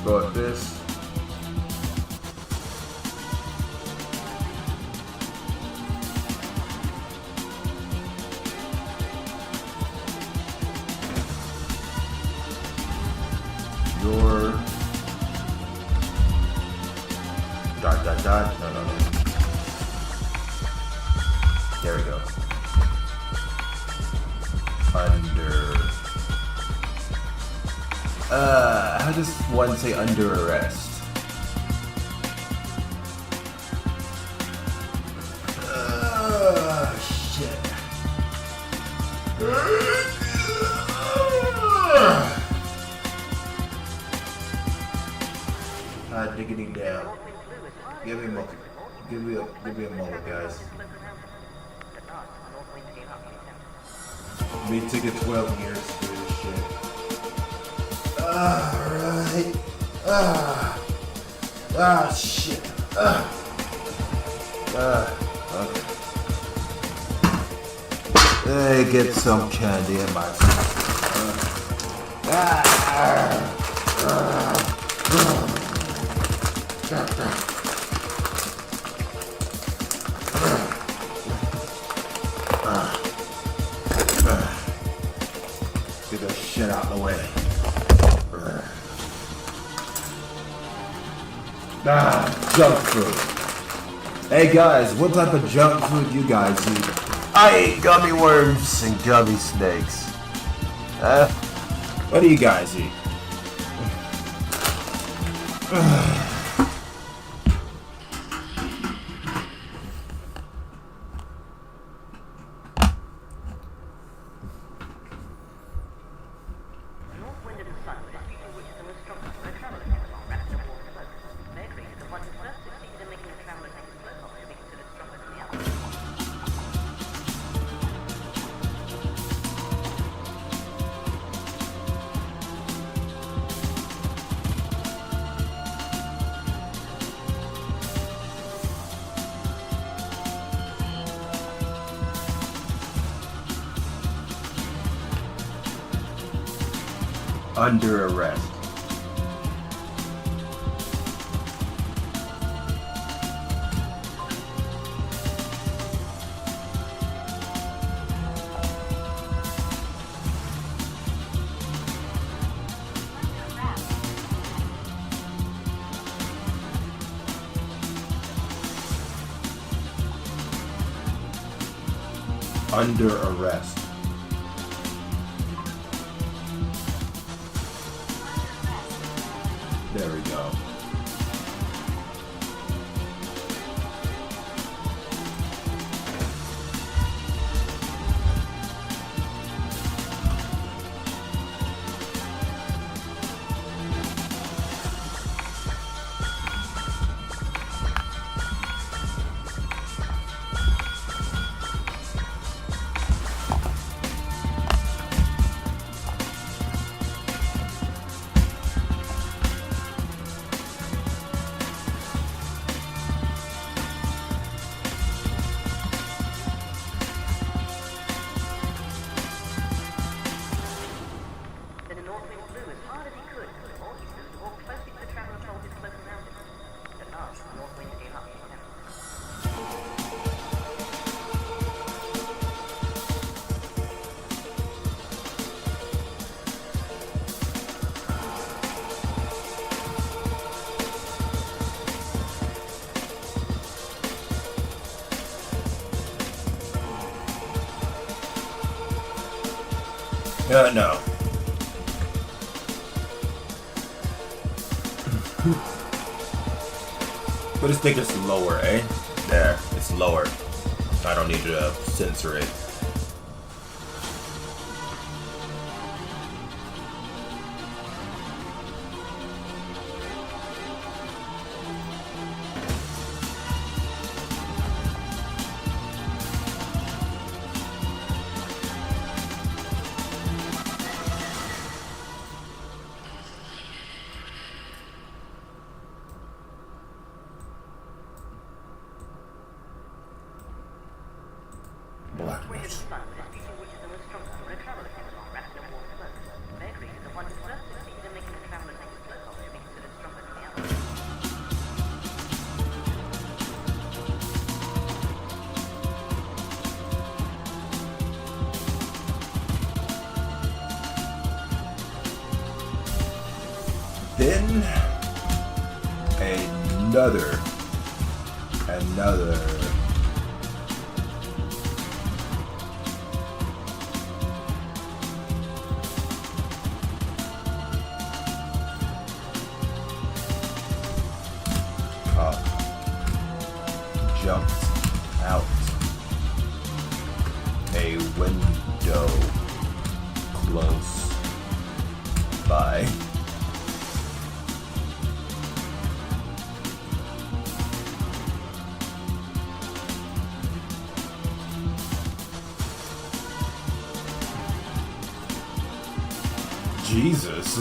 Got this. Dot. No. There we go. Under. How does one say under arrest? Shit. Diggity down. Give me a moment. Give me a moment, guys. Me taking 12 years to do this shit. Alright. Shit. Okay. Hey, get some candy in my get that shit out of the way. Junk food. Hey guys, what type of junk food you guys eat? I eat gummy worms and gummy snakes. What do you guys eat? Under arrest. Under arrest. There we go. No. But this thing is lower, eh? There, it's lower. I don't need to censor it. Then another Another. Cup jumped out a window close by. Jesus.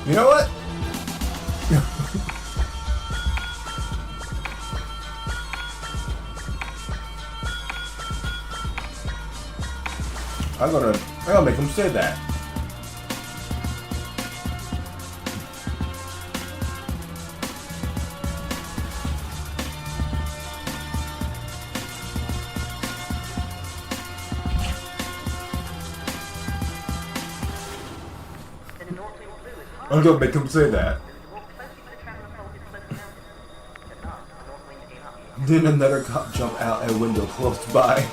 You know what? I'm gonna make him say that. I'm gonna make him say that. Then another cop jumped out a window close by.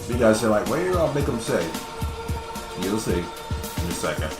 You guys are like, where I'll make him say? You'll see in a second.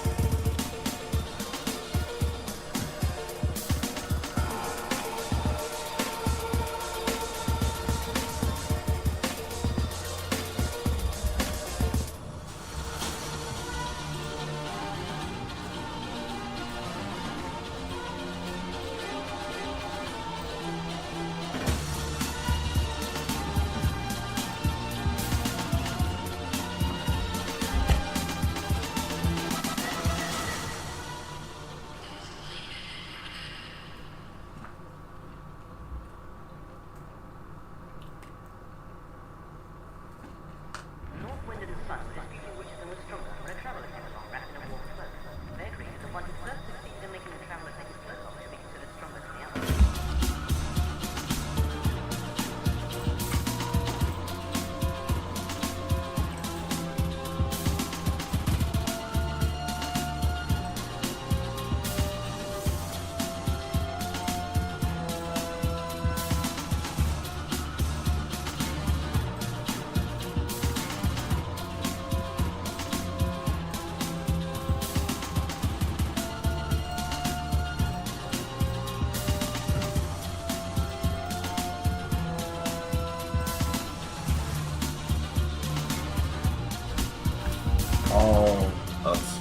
all us.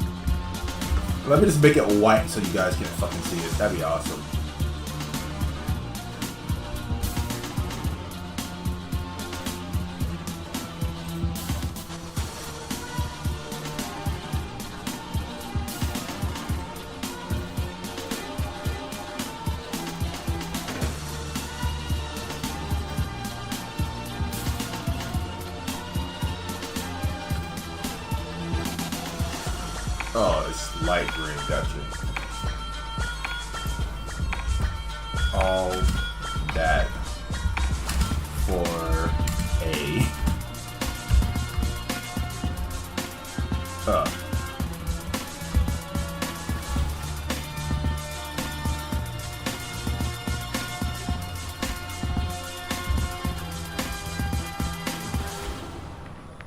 Let me just make it white so you guys can fucking see it. That'd be awesome. Oh, it's light green, gotcha. All that for a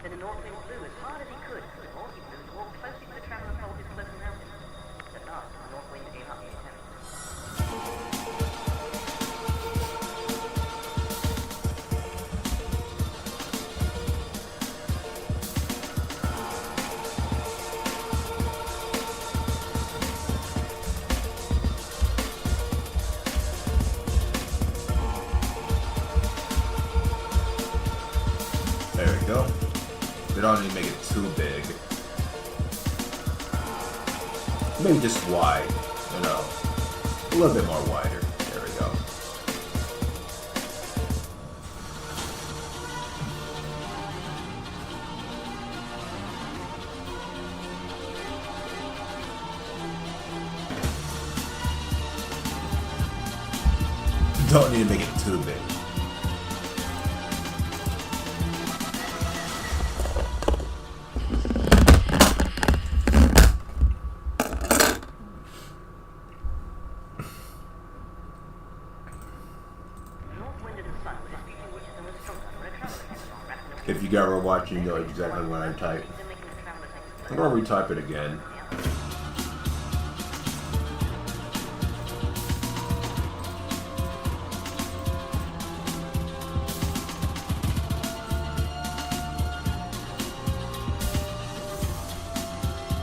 Then the Northwind flew as hard as he could. The more he flew, the more closely to the traveler fold his cloak around him. At last, the Northwind gave up the attempt. There we go. We don't need to make it too big. Maybe just wide, you know. A little bit more wider. There we go. Don't need to make it too big. If you guys were watching, you know exactly what I type. I'm gonna retype it again.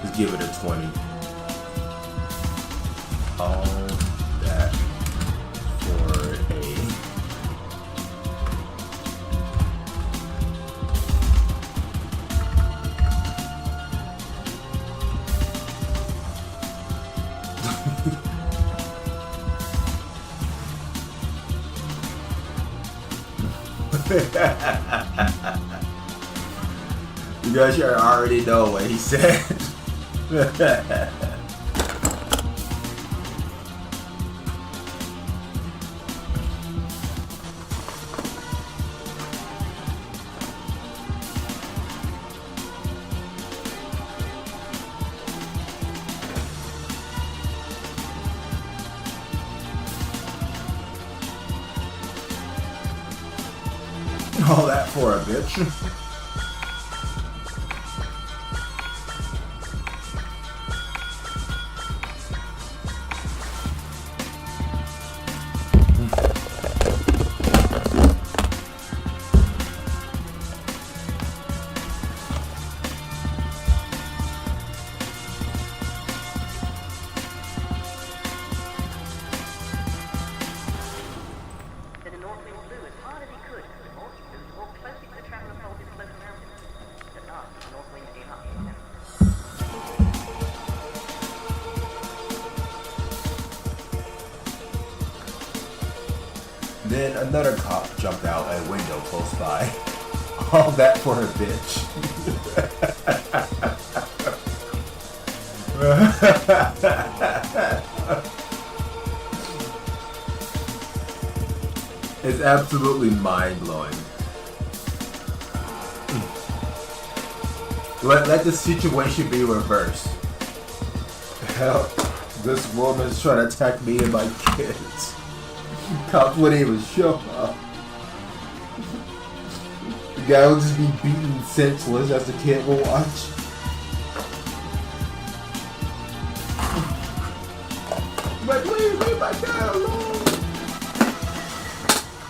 Let's give it a 20. All that for a You guys should already know what he said. All that for a bitch. Then another cop jumped out a window close by. All that for a bitch. It's absolutely mind-blowing. Let the situation be reversed. Hell, this woman's trying to attack me and my kids. Cops wouldn't even show up. The guy would just be beaten senseless as the kid will watch. But please leave my dad alone.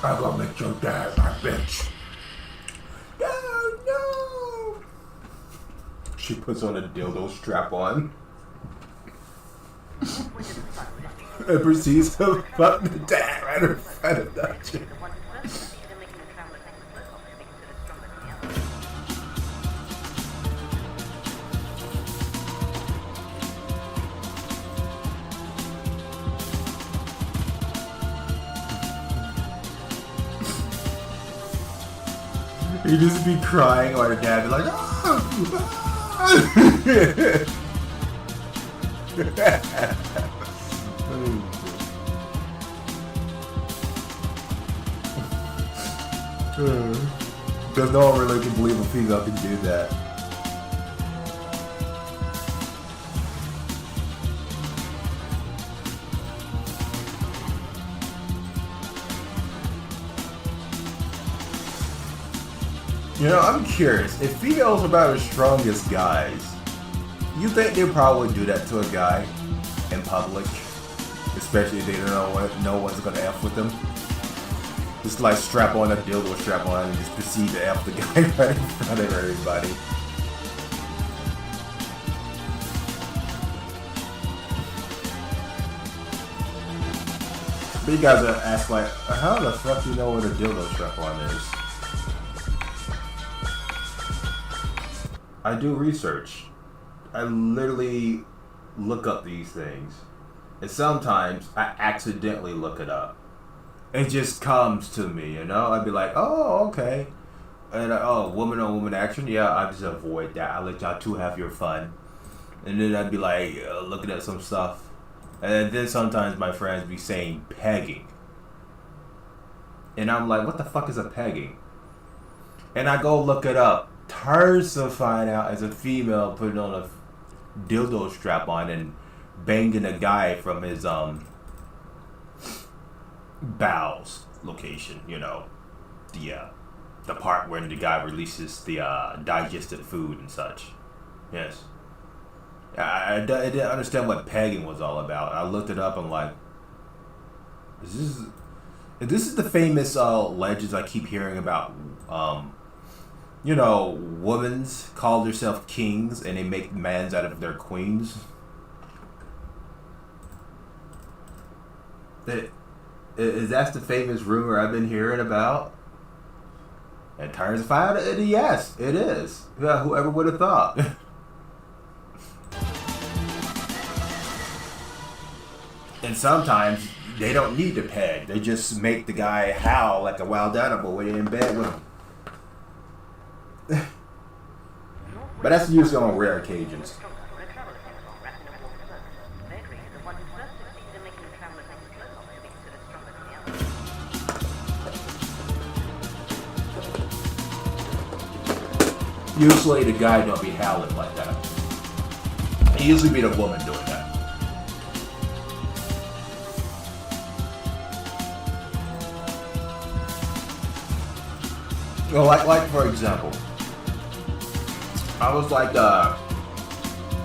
I'm gonna make your dad my bitch. No. She puts on a dildo strap on. And proceeds to fuck the dad right in front of that chick. He'd just be crying or her dad be like, because no one really can believe a female can do that. You know, I'm curious, if females are about as strong as guys, you think they probably do that to a guy in public? Especially if they don't know what, no one's gonna F with them? Just like strap on a dildo strap on and just proceed to F the guy right in front of everybody. But you guys are ask like, how the fuck do you know what a dildo strap on is? I do research. I literally look up these things. And sometimes I accidentally look it up. It just comes to me, you know? I'd be like, oh, okay. And oh, woman on woman action? Yeah, I just avoid that. I let y'all two have your fun. And then I'd be like, looking at some stuff. And then sometimes my friends be saying pegging. And I'm like, what the fuck is a pegging? And I go look it up. Turns to find out as a female putting on a dildo strap on and banging a guy from his bowels location, you know, the part where the guy releases the digested food and such. Yes. I didn't understand what pegging was all about. I looked it up and like, this is the famous legends I keep hearing about. You know, women's call themselves kings and they make mans out of their queens. Is that the famous rumor I've been hearing about? And turns out, yes, it is. Yeah, whoever would have thought. And sometimes they don't need to peg. They just make the guy howl like a wild animal when you're in bed with him. But that's usually on rare occasions. Usually the guy don't be howling like that. It usually be the woman doing that. Well, like for example, I was like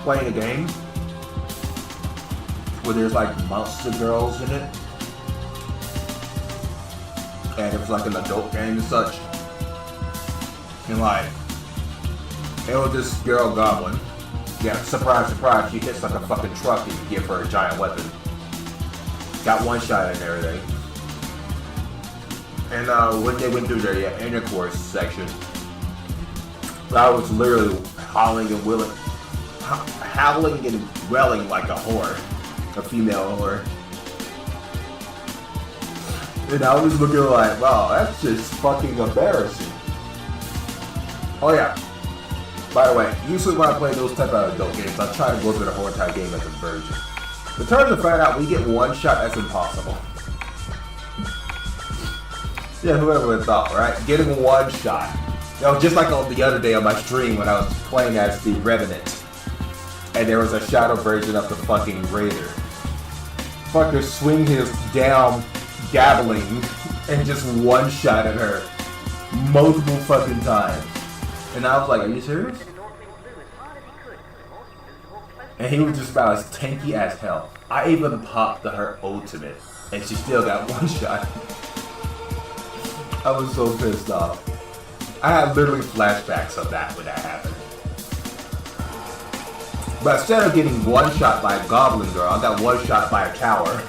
playing a game where there's like monster girls in it, and it was like an adult game and such, and like it was this girl goblin. Yeah, surprise, surprise, she hits like a fucking truck and you give her a giant weapon. Got one shot and everything. And when they went through their intercourse section, I was literally howling and wailing like a whore, a female whore. And I was looking like, wow, that's just fucking embarrassing. Oh yeah. By the way, usually when I play those type of adult games, I try to go through the whole entire game as a virgin. In terms of find out, when you get one shot, that's impossible. Yeah, whoever would have thought, right? Getting one shot. You know, just like on the other day on my stream when I was playing as the Revenant. And there was a shadow version of the fucking Raider. Fucker swing his down gabbling and just one shot at her. Multiple fucking times. And I was like, are you serious? And he was just about as tanky as hell. I even popped her ultimate. And she still got one shot. I was so pissed off. I had literally flashbacks of that when that happened. But instead of getting one shot by a goblin girl, I got one shot by a tower.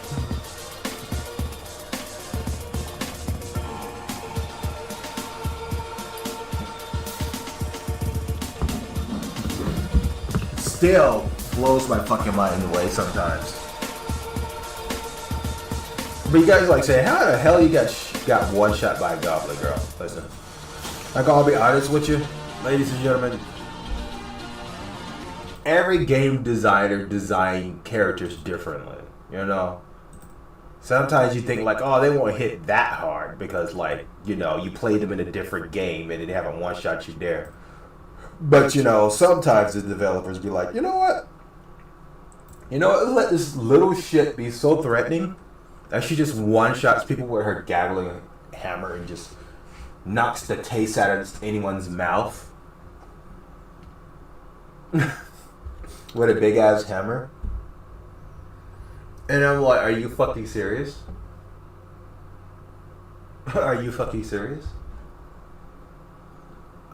Still blows my fucking mind away sometimes. But you guys like say, how the hell you got one shot by a goblin girl? Listen, I gotta be honest with you, ladies and gentlemen. Every game designer design characters differently, you know. Sometimes you think like, oh, they won't hit that hard because like, you know, you played them in a different game and they haven't one shot you there. But you know, sometimes the developers be like, you know what? Let this little shit be so threatening that she just one shots people with her gabbling hammer and just knocks the taste out of anyone's mouth. With a big ass hammer. And I'm like, are you fucking serious? Are you fucking serious?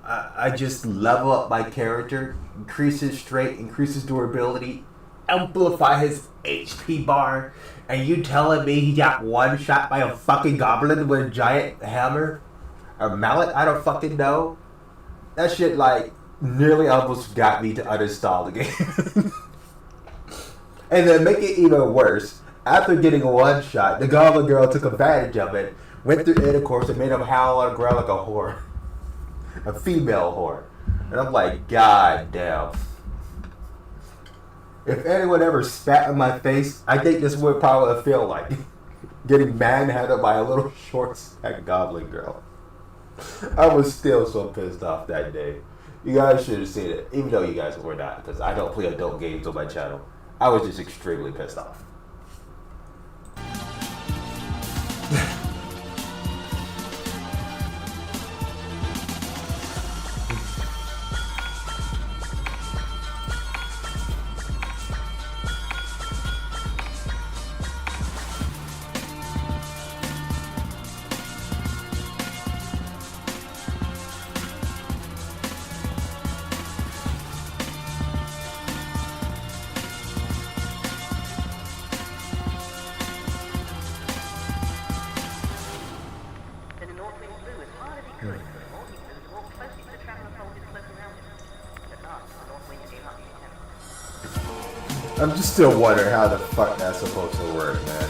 I just level up my character, increase his strength, increase his durability, amplify his HP bar, and you telling me he got one shot by a fucking goblin with a giant hammer? Or mallet? I don't fucking know. That shit like nearly almost got me to uninstall the game. And then make it even worse, after getting one shot, the goblin girl took advantage of it, went through intercourse and made him howl on the ground like a whore. A female whore. And I'm like, god damn. If anyone ever spat in my face, I think this would probably feel like. getting manhandled by a little short stack goblin girl. I was still so pissed off that day. You guys should have seen it, even though you guys were not, because I don't play adult games on my channel. I was just extremely pissed off. Then the North Wind blew as hard as he could, but the more he blew, the more closely the traveller folded his cloak around him. At last, the North Wind gave up his attempt. I'm just still wondering how the fuck that's supposed to work, man.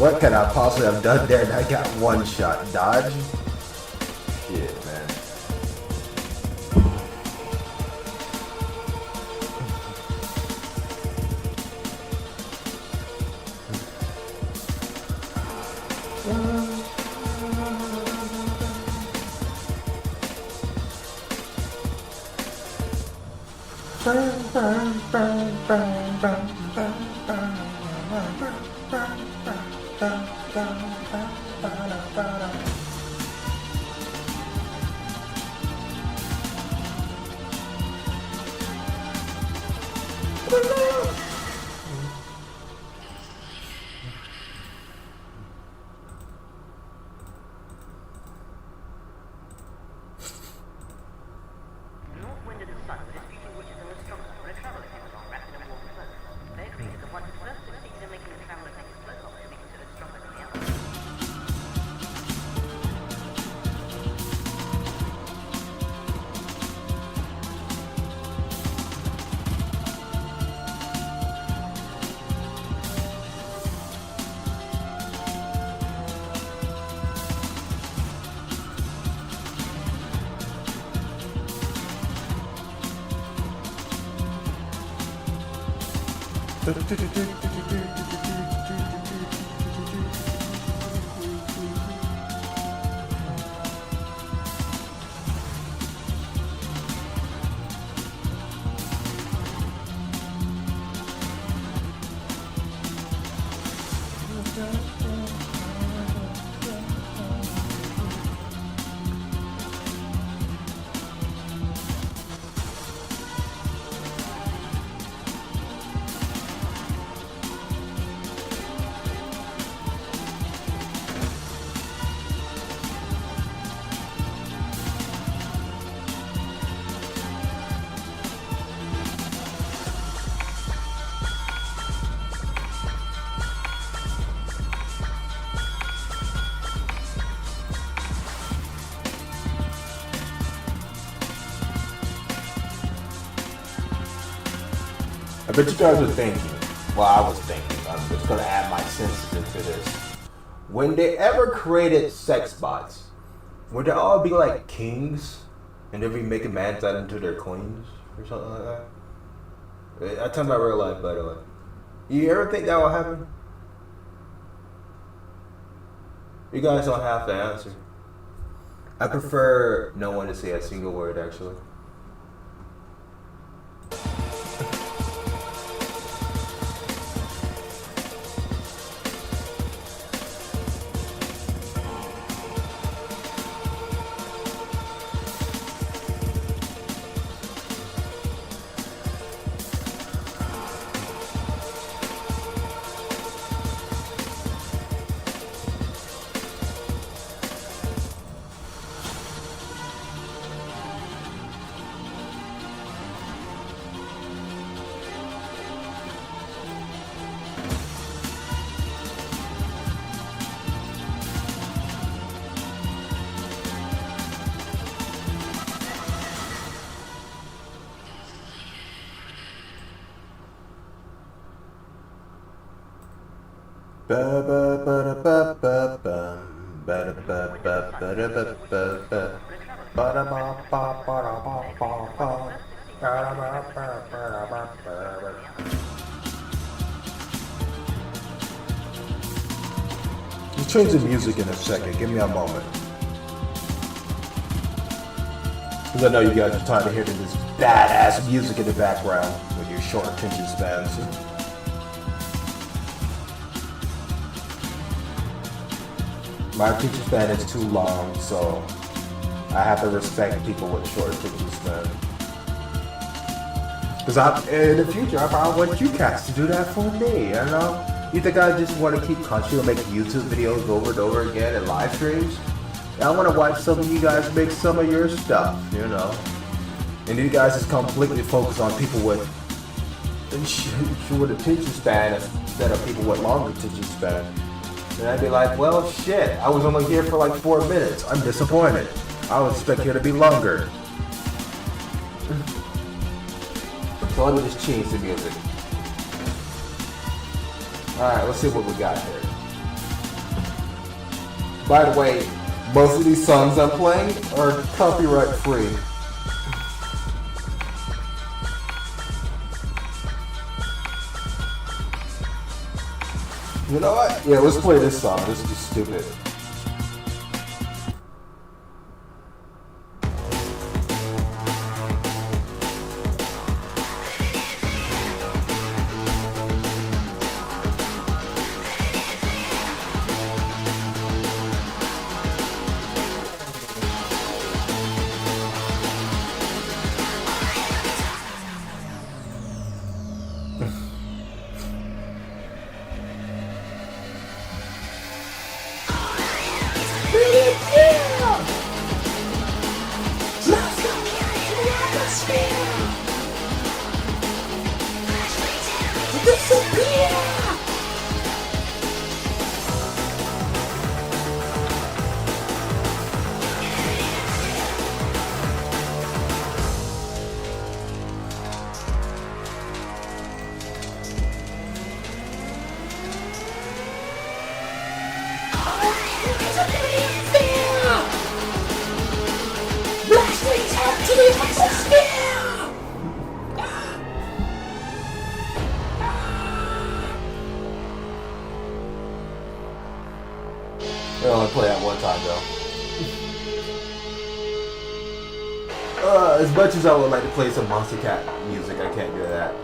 What could I possibly have done there? I got one shot dodge. Shit, man. The North Wind and the Sun were disputing which of them was stronger when a traveller came along wrapped in a warm cloak. They agreed that the one who first succeeded in making the traveller take his cloak off should be considered stronger than the other. I bet you guys are thinking, well, I was thinking, I'm just gonna add my senses into this. When they ever created sex bots, would they all be like kings and they'd be making mans out into their queens or something like that? I'm talking about real life, by the way. You ever think that will happen? You guys don't have to answer. I prefer no one to say a single word, actually. You change the music in a second. Give me a moment. Because I know you guys are tired of hearing this badass music in the background with your short attention spans. My attention span is too long, so I have to respect people with short attention span. Because in the future, I probably want you guys to do that for me, you know? You think I just want to keep country and make YouTube videos over and over again and live streams? I want to watch some of you guys make some of your stuff, you know? And you guys just completely focus on people with short attention span instead of people with long attention span. And I'd be like, well, shit, I was only here for like 4 minutes. I'm disappointed. I would expect here to be longer. So let me just change the music. Alright, let's see what we got here. By the way, most of these songs I'm playing are copyright free. You know what? Yeah, let's play this song. This is just stupid. I only play that one time though. As much as I would like to play some Monster Cat music, I can't do that.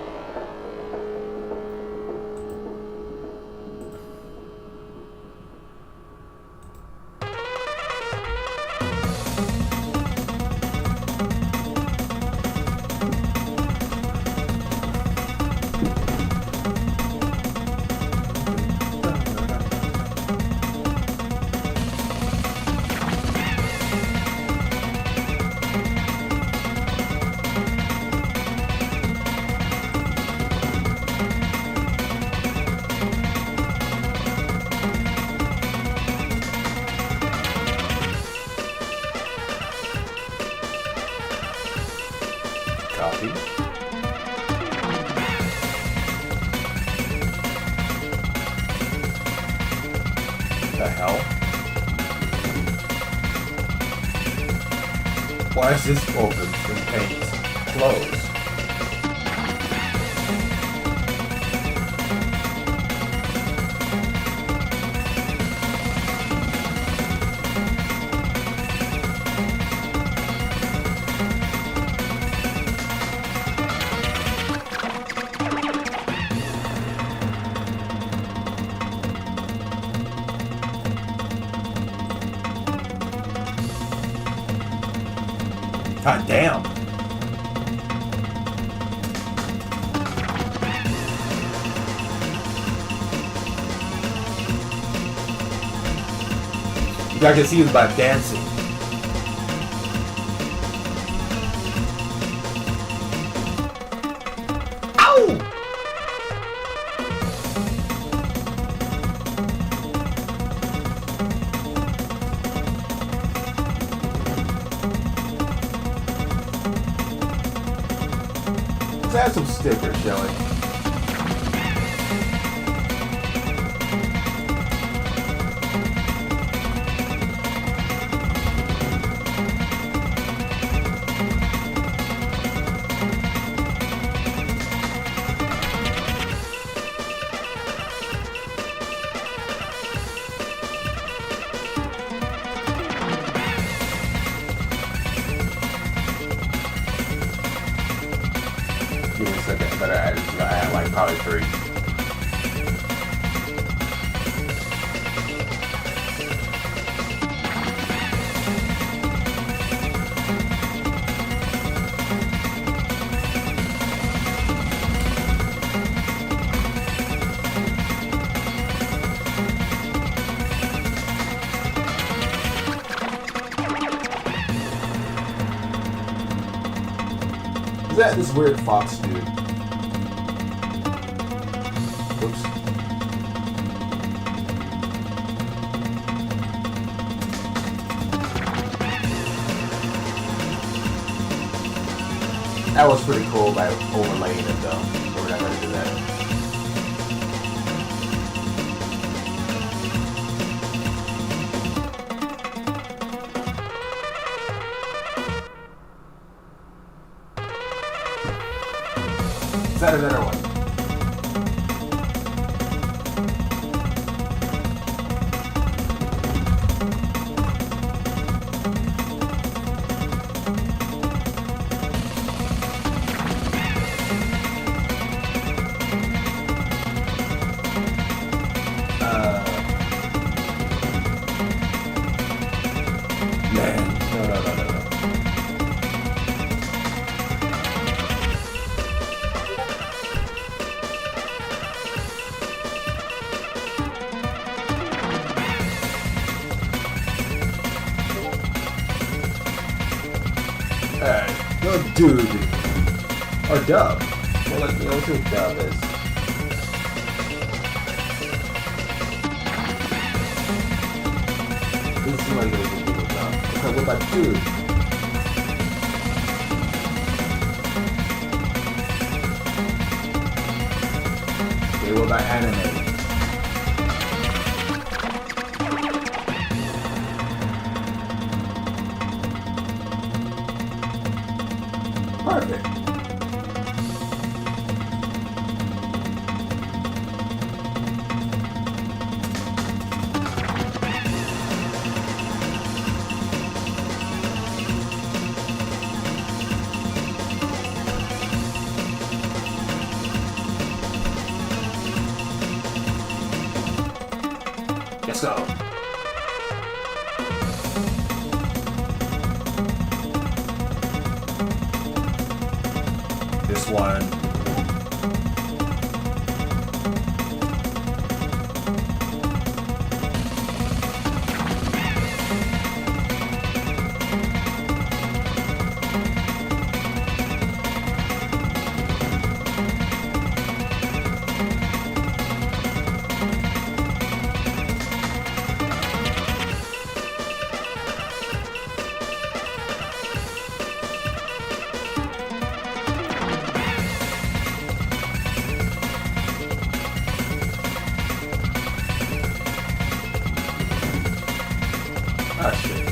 Copy. The hell? Why is this open and paint closed? God damn. You guys can see us by dancing. Ow! Let's add some stickers, shall we? probably 3. Is that this weird fox dude? Oops. That was pretty cool by overlaying it though. We're not gonna do that. Is that a better one? Man, no. No, dude. Or dub. Well, let me know who dub is. This is like a people dub. Okay, what about dude? Okay, what about anime? Perfect. Let's go. This one. Ah, shit.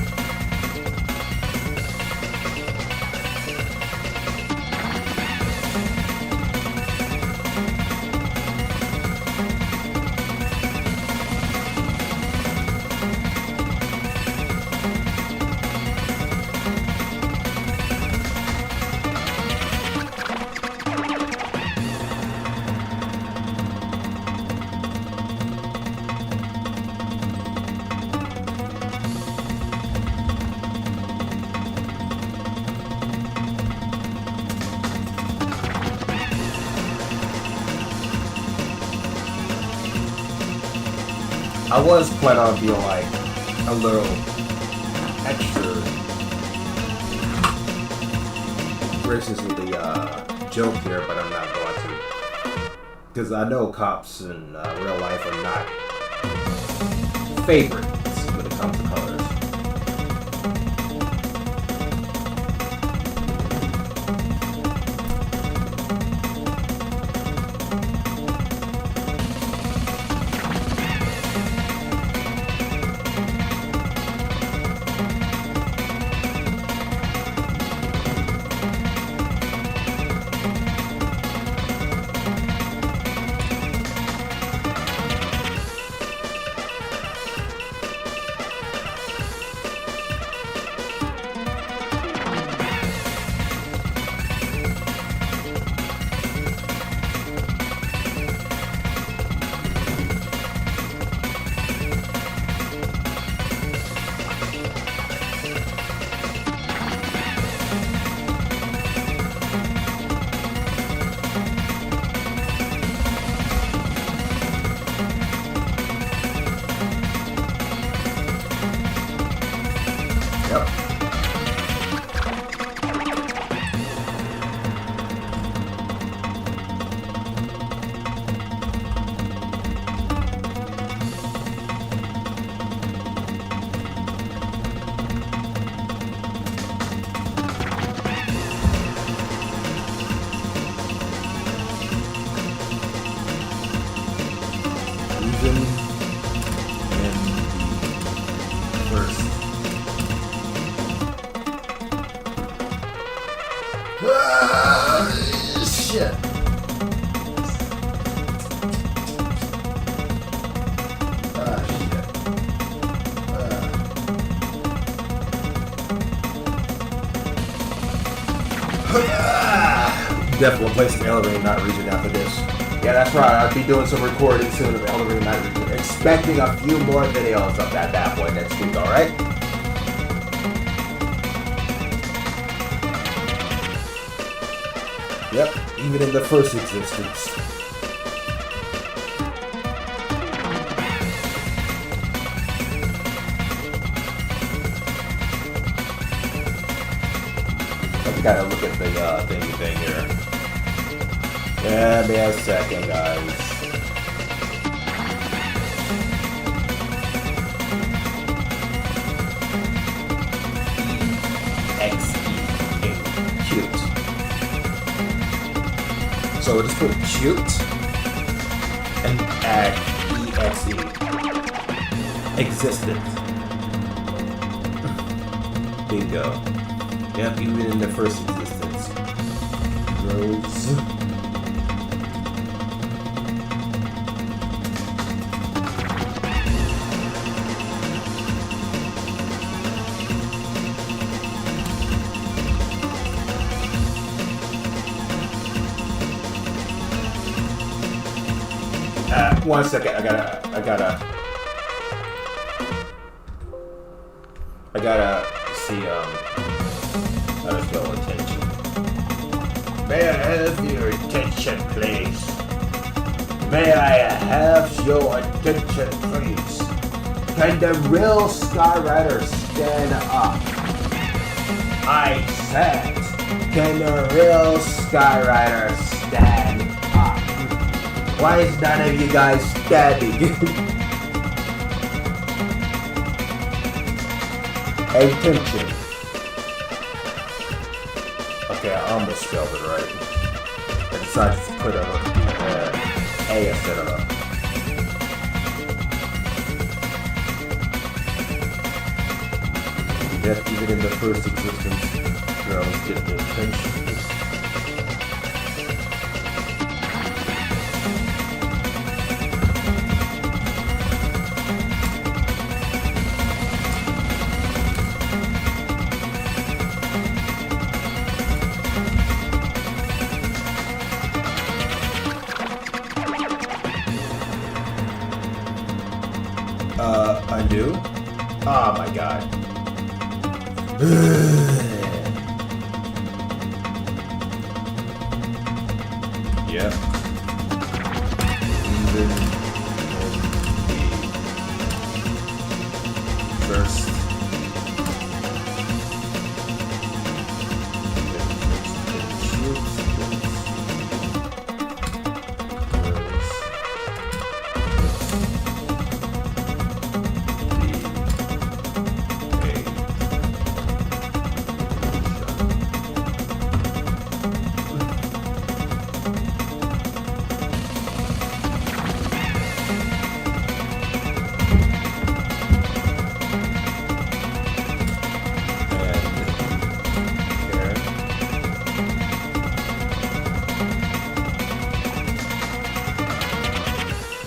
I was planning on being like a little extra racist with the joke here, but I'm not going to. Because I know cops in real life are not favorites when it comes to colors. first. Ah, shit. Ah, shit. Definitely play some Elden Night Region after this. Yeah, that's right. I'll be doing some recording soon of Elden Night Region. Expecting a few more videos of that bad boy next week, alright? Yep, even in the first existence. I gotta look at the thingy thing here. Give me a second, guys. E-X-E. Cute. So we'll just put cute and add E-X-E. Existent. Bingo. Yep, even in the first existence. Rose. One second, I gotta see, how to spell attention. May I have your attention, please? May I have your attention, please? Can the real Skyrider stand up? I said, can the real Skyrider stand up? Why is none of you guys standing? Attention. Okay, I almost spelled it right. I decided to put a A instead of a. Yet even in the first existence, girls get the attention. Undo? Oh my god. Yeah. Even in the first.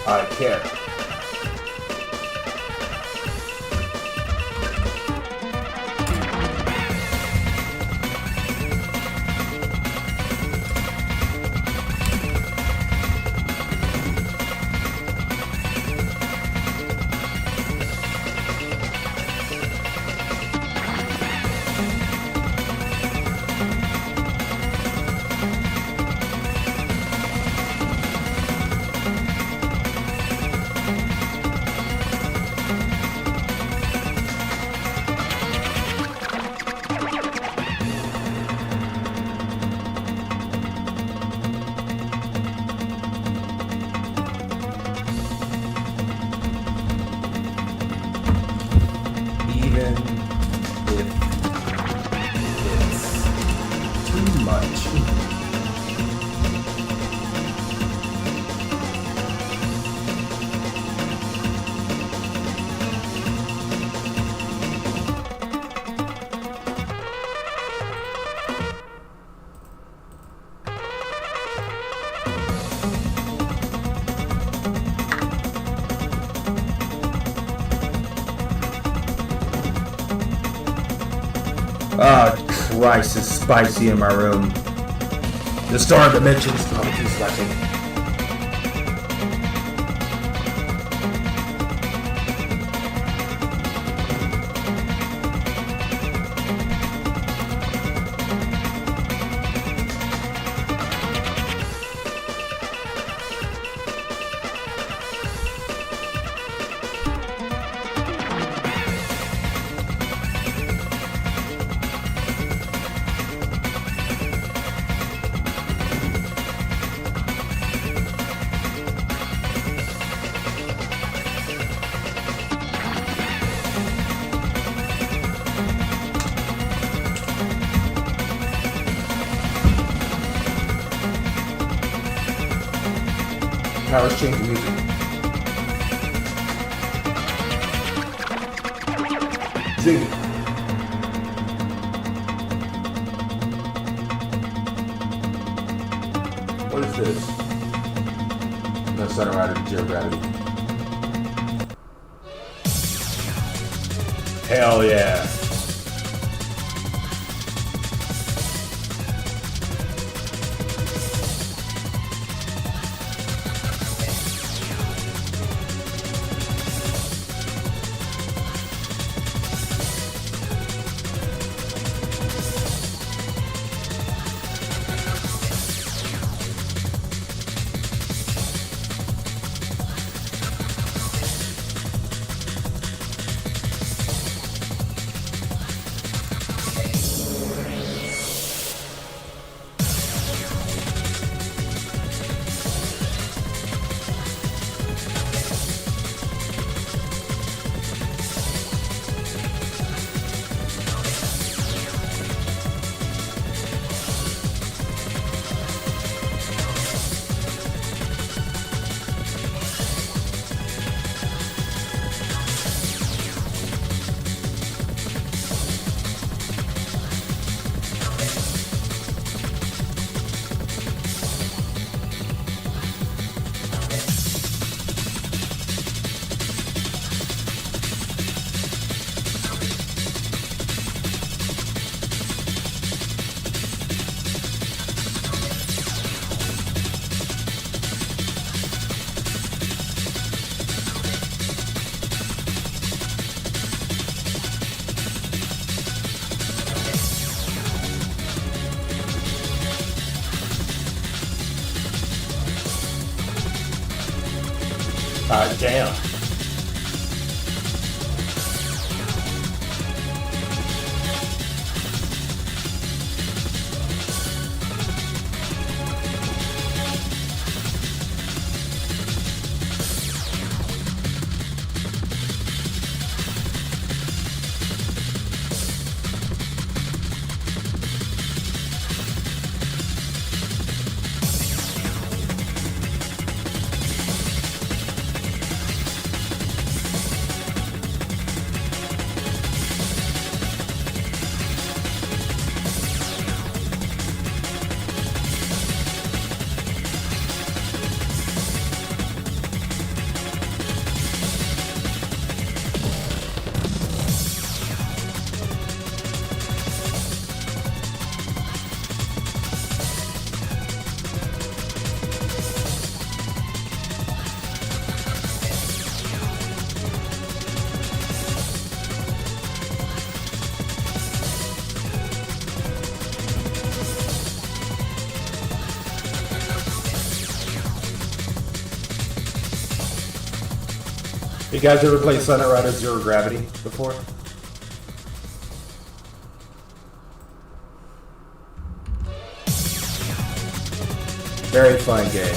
I care. Even if it's too much. Oh, Christ, it's spicy in my room. The Star Dimensions. Oh, too spicy. Powers change the music. Zing. What is this? No, Skyrider Zero Gravity. Hell yeah. Damn. You guys ever played Skyrider Zero Gravity before? Very fun game.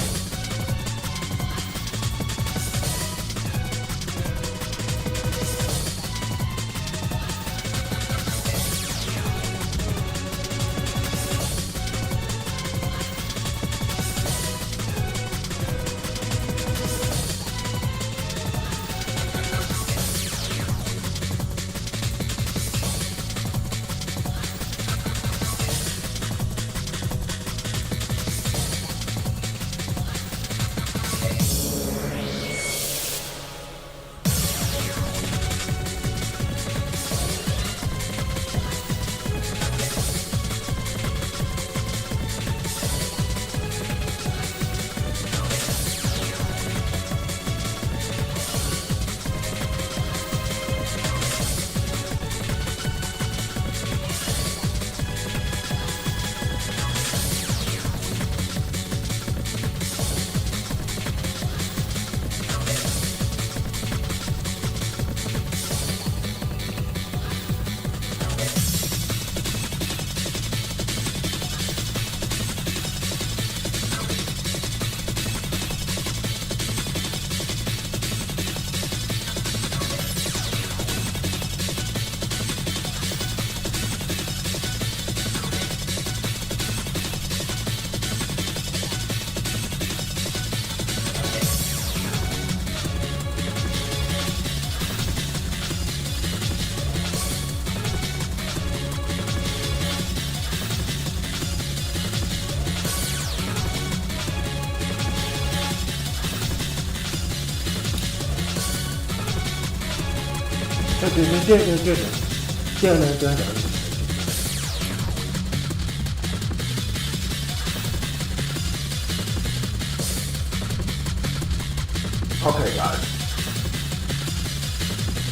Okay, guys.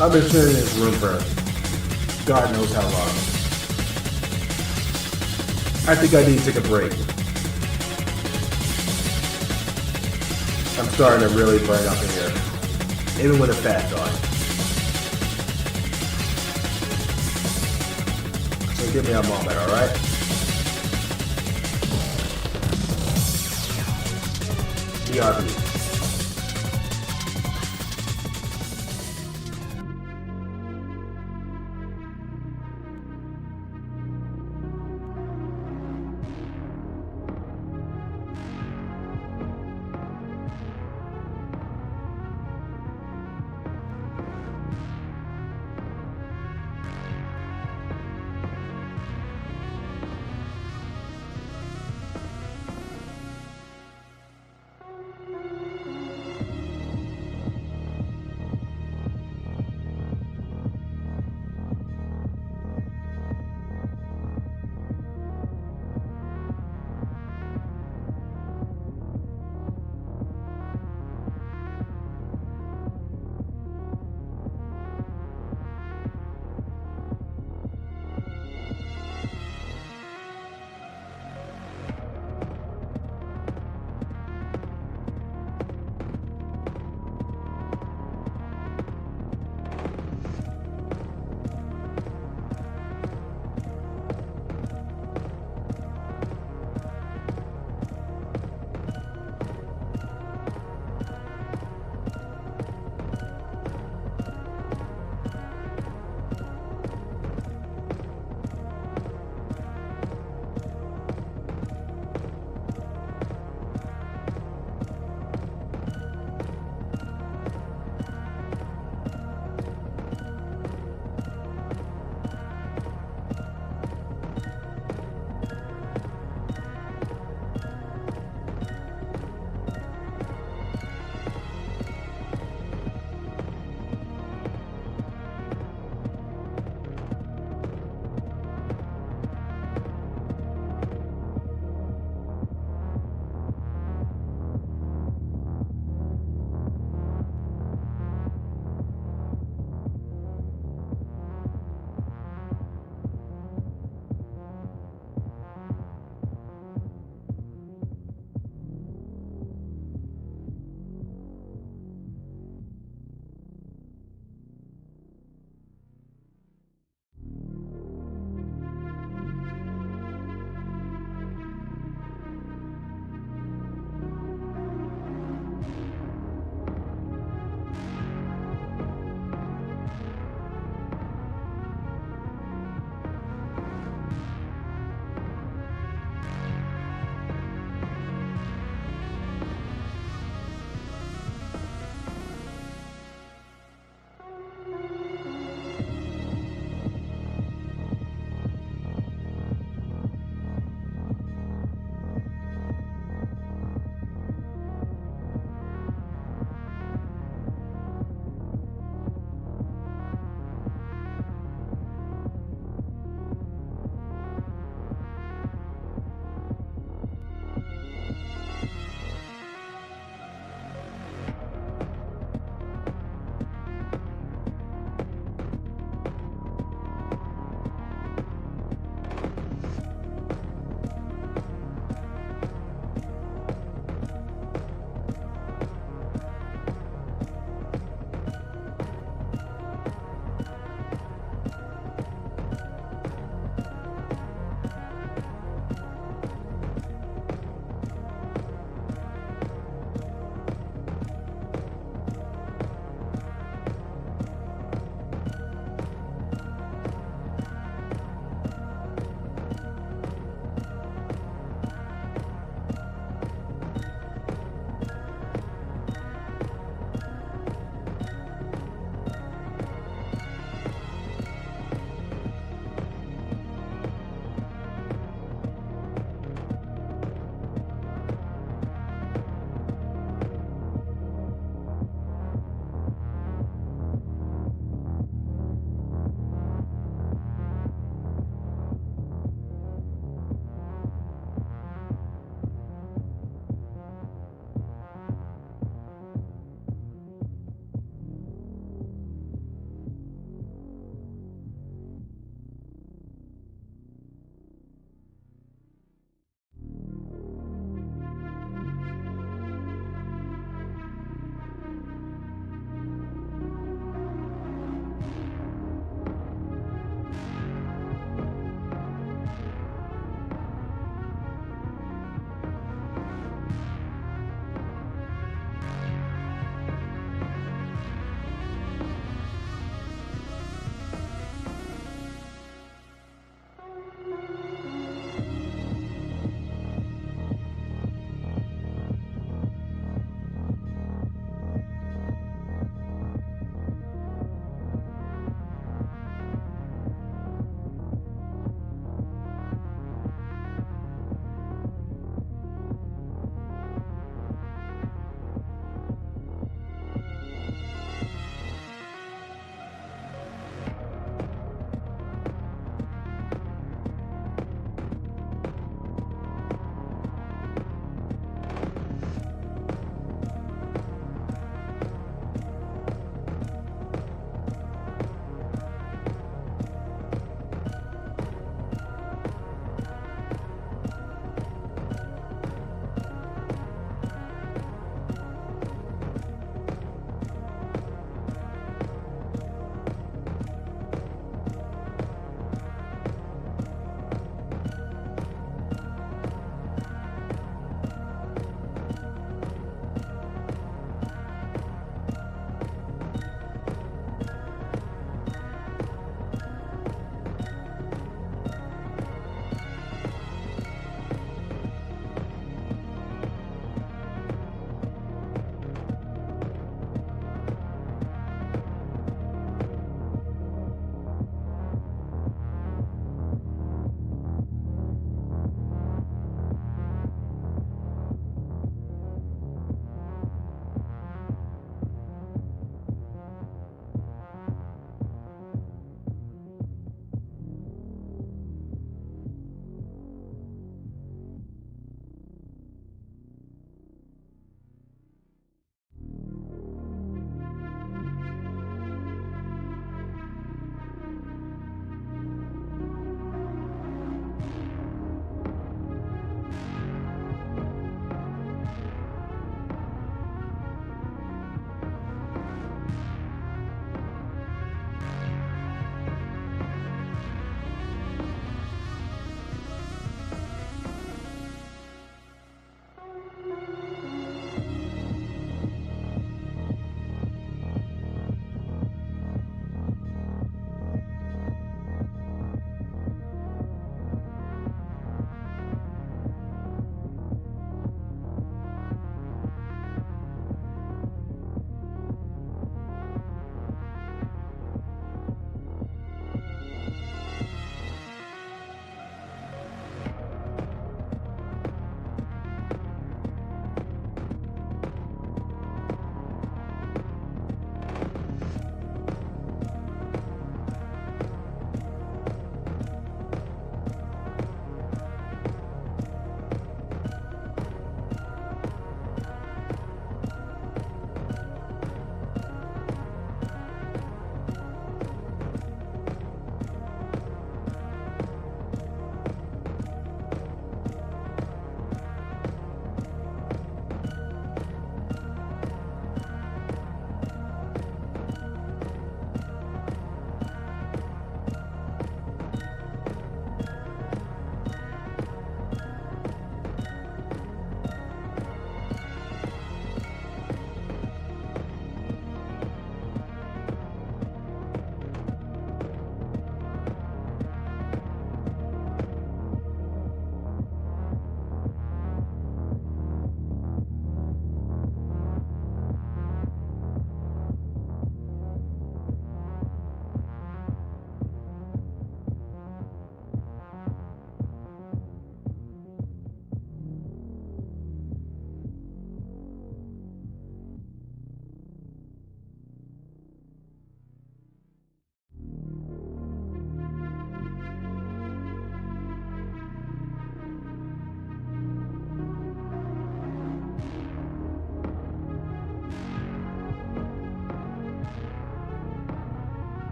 I've been sitting in this room for God knows how long. I think I need to take a break. I'm starting to really burn up in here, even with a fat thought. So give me a moment, alright? BRB.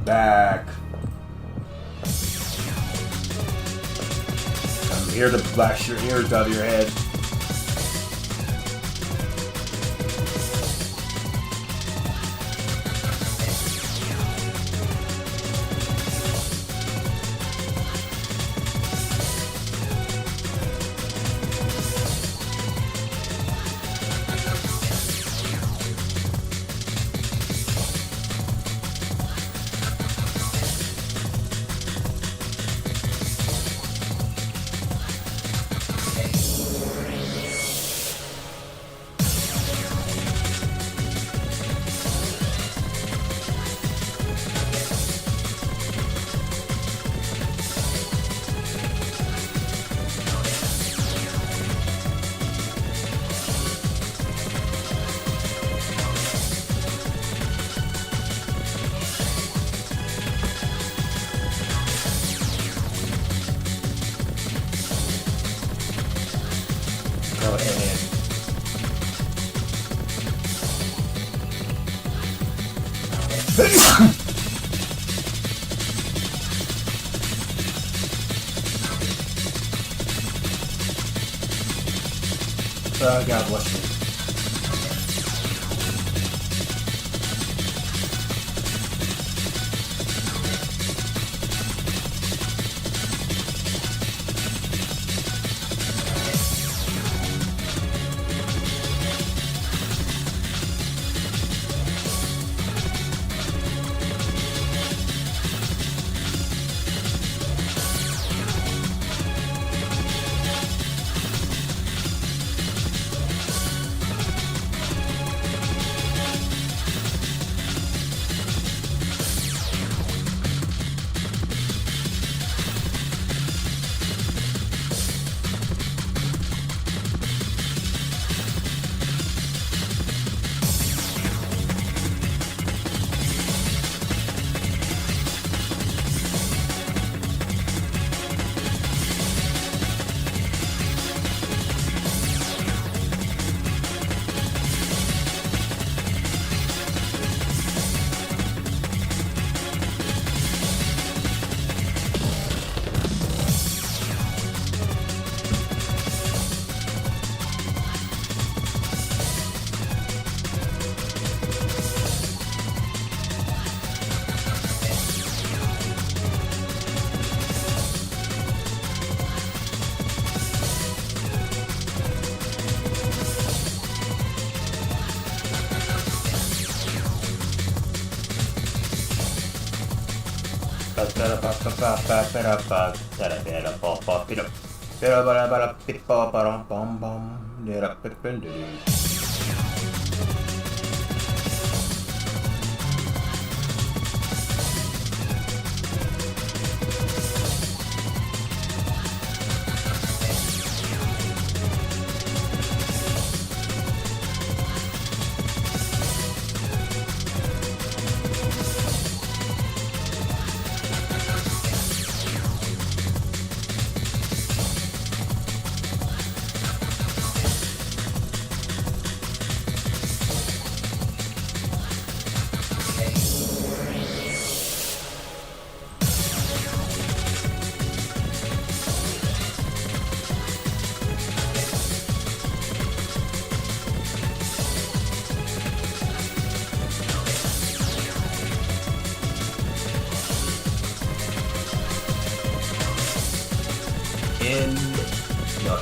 back. I'm here to blast your ears out of your head. Go ahead. God bless you.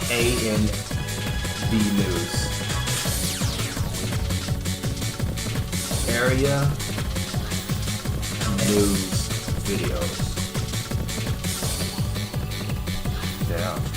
ANV News. Area News Videos. Yeah.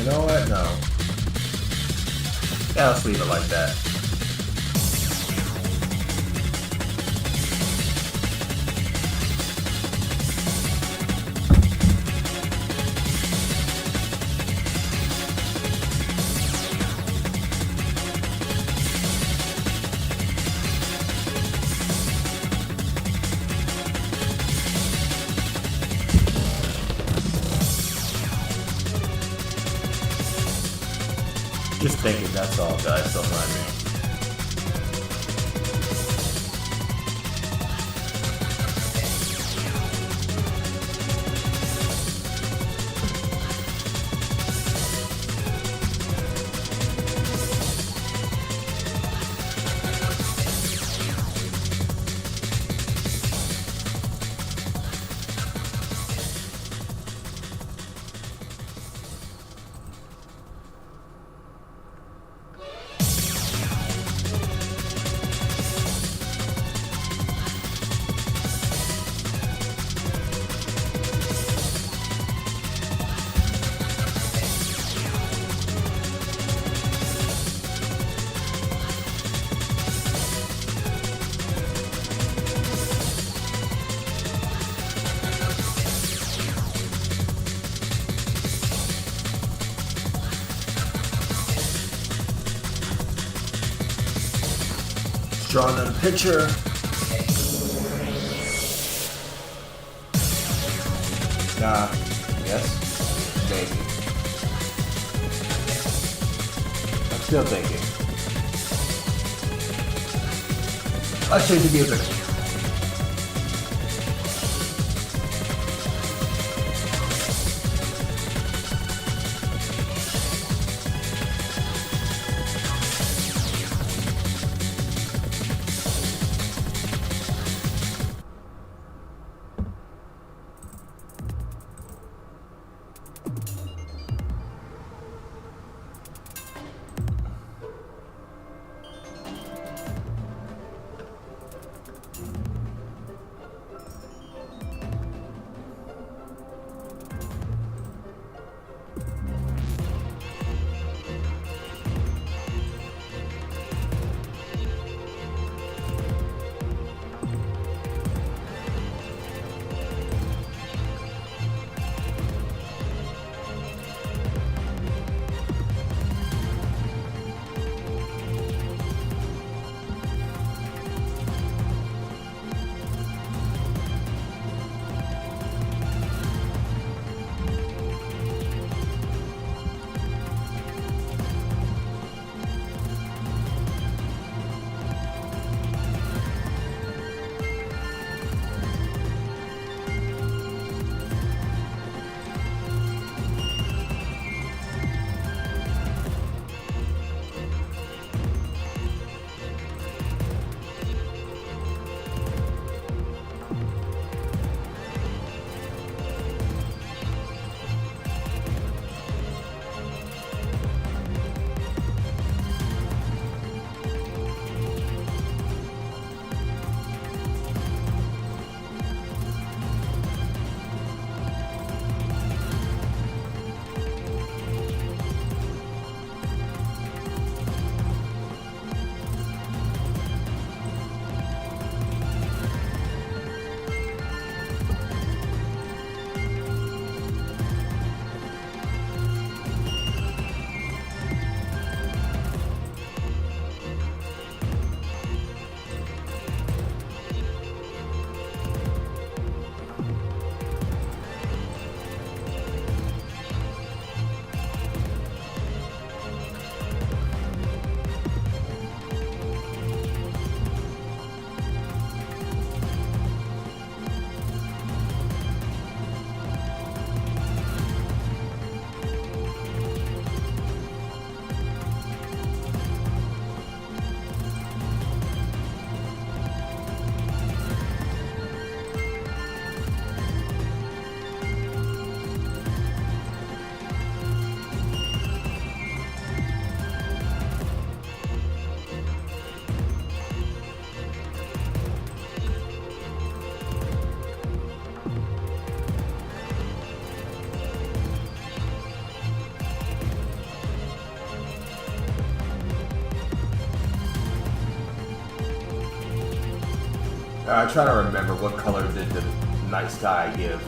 know what? No. Yeah, let's leave it like that. Just thinking, that's all, guys. Don't mind me. Drawn on picture. Nah. Yes. Maybe. I'm still thinking. Let's change the music. I try to remember what color did the night sky give.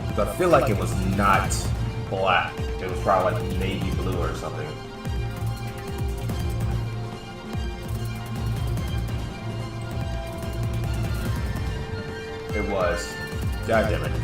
Because I feel like it was not black. It was probably like navy blue or something. It was. God damn it.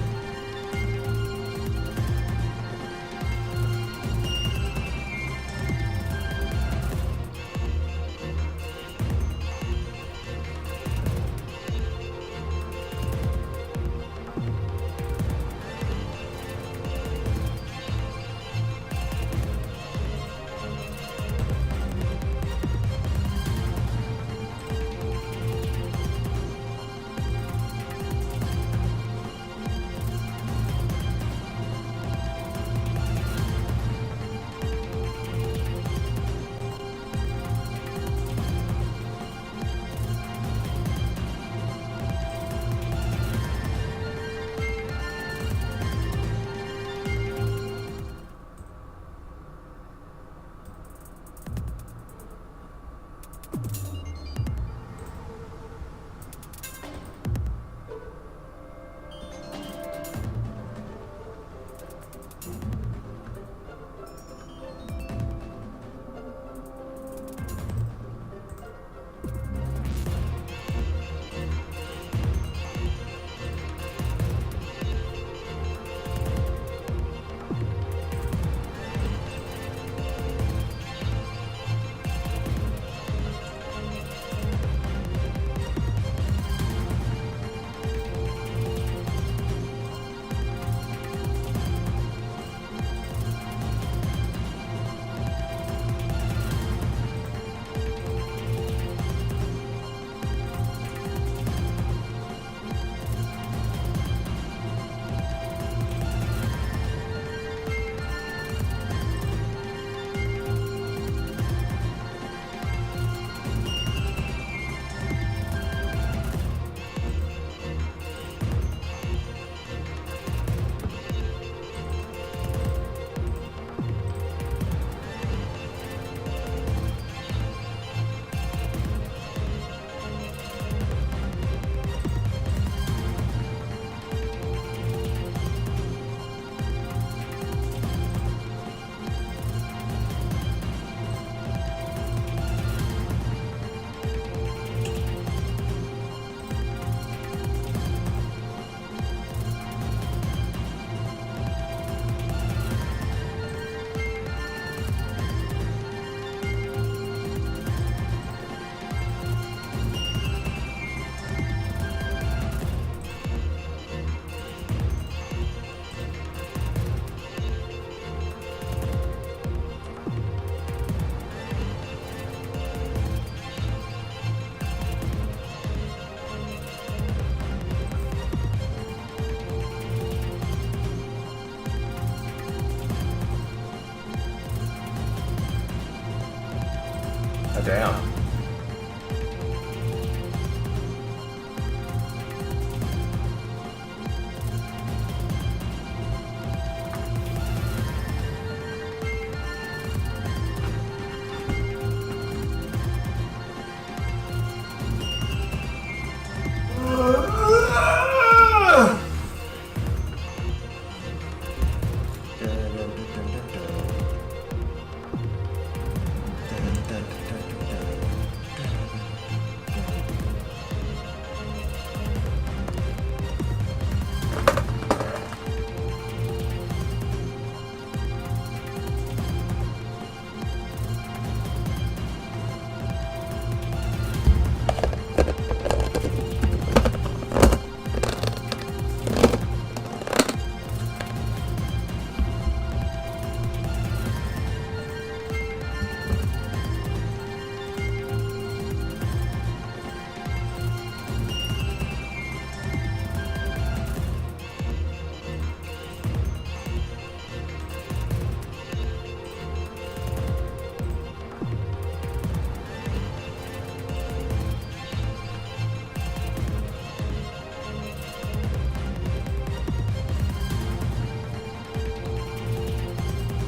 Oh, damn.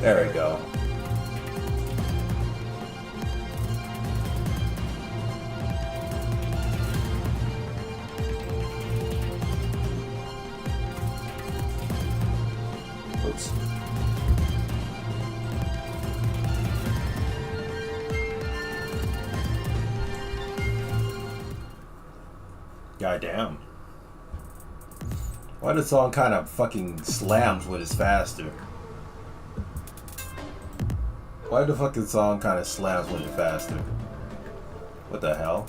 There we go. episodes. Goddamn. Why the song kind of fucking slams when it's faster? Why the fucking song kind of slams when it's faster? What the hell?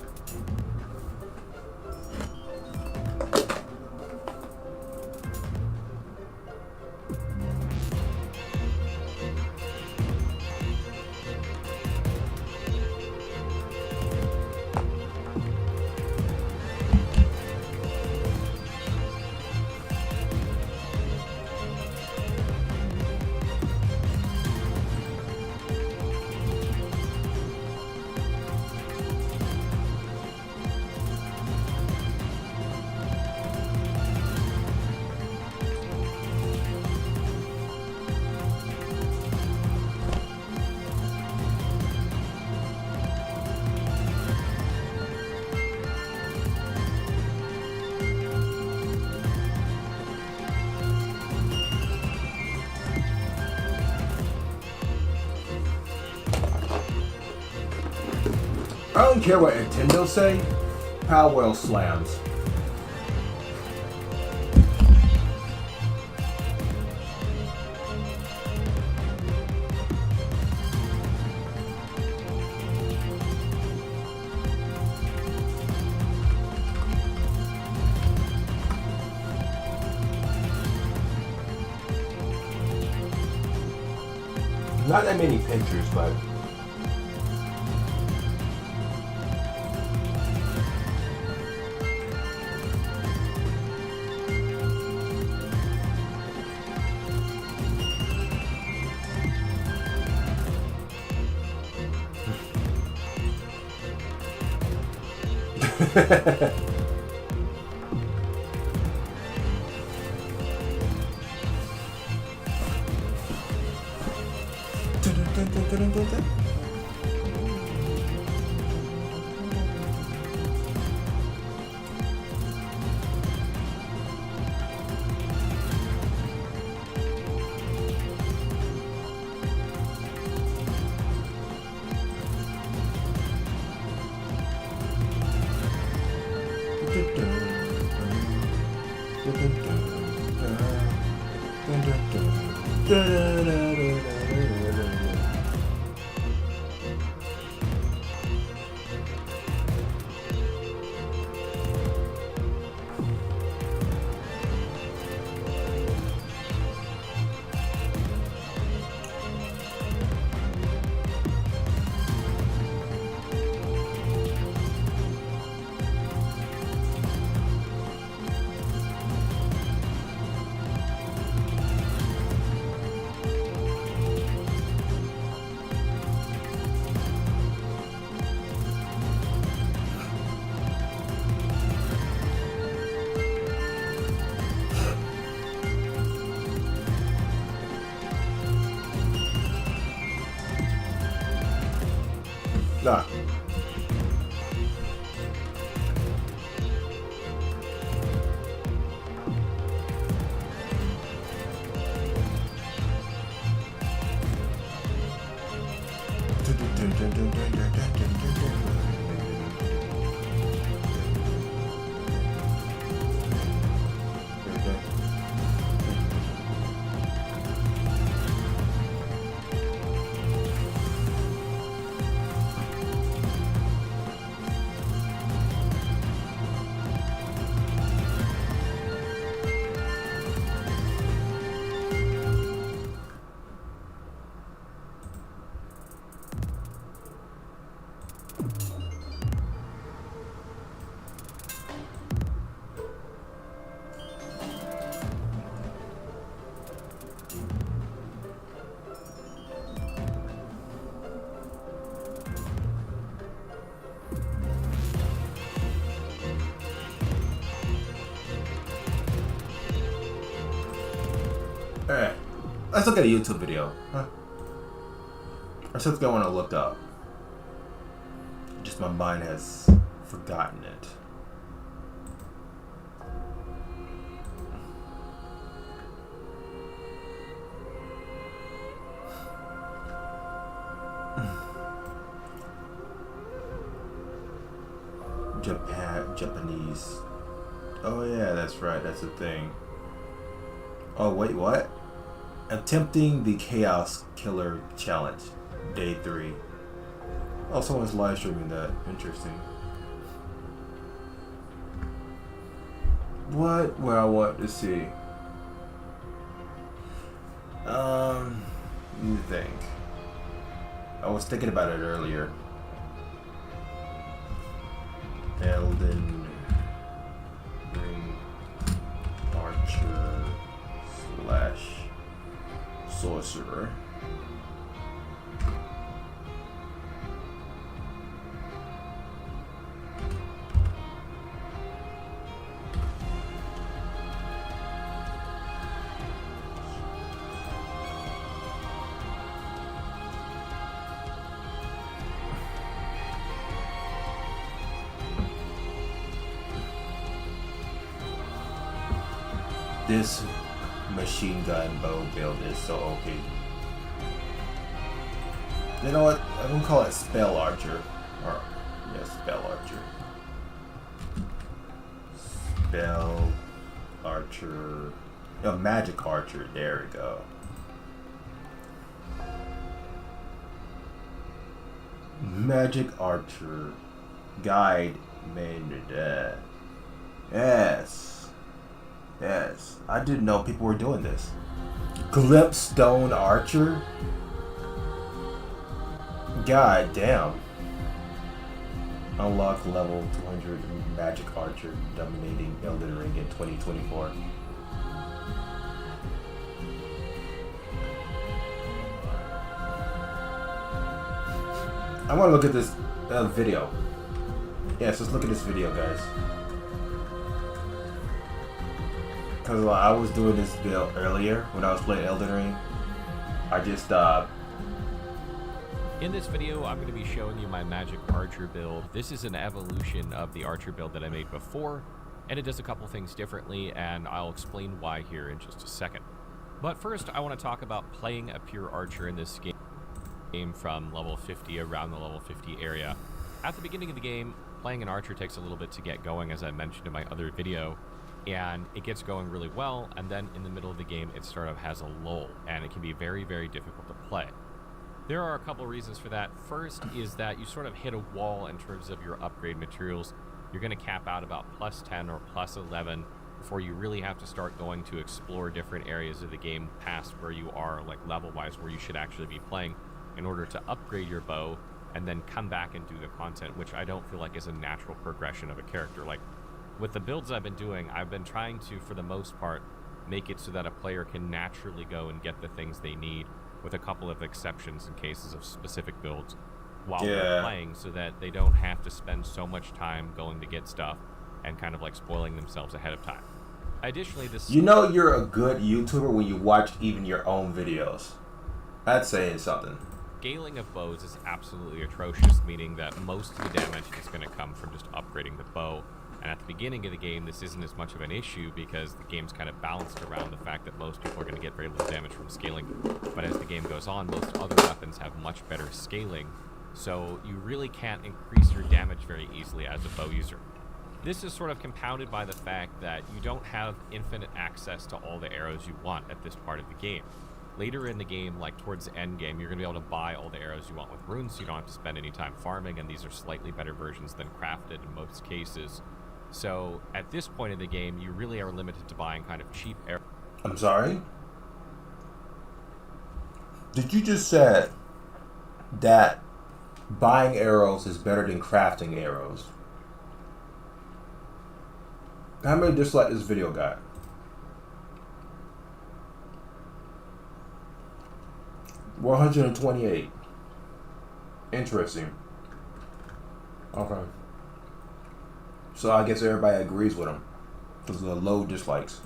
I don't care what Nintendo say. Power slams. Not that many pictures, but. Nah. Alright, let's look at a YouTube video. Huh? Or something I want to look up. Just my mind has forgotten it. Japanese. Oh yeah, that's right. That's a thing. Oh wait, what? Attempting the Chaos Killer Challenge, Day 3. Oh, someone's live streaming that. Interesting. What would I want to see? Let me think. I was thinking about it earlier. Elden Ring Archer / Sorcerer. This machine gun bow build is so OP. You know what? I'm gonna call it Spell Archer. Or, yeah, Spell Archer. Spell Archer. No, Magic Archer. There we go. Magic Archer. Guide main. Yes. Yes, I didn't know people were doing this. Glipstone Archer? God damn. Unlock level 200 Magic Archer dominating Elden Ring in 2024. I want to look at this video. Yes, let's look at this video, guys. Because I was doing this build earlier when I was playing Elden Ring. I just In this video, I'm going to be showing you my Magic Archer build. This is an evolution of the Archer build that I made before, and it does a couple things differently, and I'll explain why here in just a second. But first, I want to talk about playing a pure Archer in this game from level 50 around the level 50 area. At the beginning of the game, playing an Archer takes a little bit to get going, as I mentioned in my other video. And it gets going really well, and then in the middle of the game it sort of has a lull, and it can be very, very difficult to play. There are a couple reasons for that. First is that you sort of hit a wall in terms of your upgrade materials. You're going to cap out about plus 10 or plus 11 before you really have to start going to explore different areas of the game past where you are, like level-wise, where you should actually be playing in order to upgrade your bow and then come back and do the content, which I don't feel like is a natural progression of a character. Like, with the builds I've been doing, I've been trying to, for the most part, make it so that a player can naturally go and get the things they need, with a couple of exceptions in cases of specific builds, while they're playing, so that they don't have to spend so much time going to get stuff and kind of like spoiling themselves ahead of time. Additionally, this... You know you're a good YouTuber when you watch even your own videos. That's saying something. Scaling of bows is absolutely atrocious, meaning that most of the damage is going to come from just upgrading the bow. And at the beginning of the game, this isn't as much of an issue because the game's kind of balanced around the fact that most people are going to get very little damage from scaling. But as the game goes on, most other weapons have much better scaling, so you really can't increase your damage very easily as a bow user. This is sort of compounded by the fact that you don't have infinite access to all the arrows you want at this part of the game. Later in the game, like towards the end game, you're going to be able to buy all the arrows you want with runes, so you don't have to spend any time farming, and these are slightly better versions than crafted in most cases. So at this point in the game, you really are limited to buying kind of cheap arrows. I'm sorry? Did you just say that buying arrows is better than crafting arrows? How many dislikes this video got? $128. Interesting. Okay. So I guess everybody agrees with him because of the low dislikes.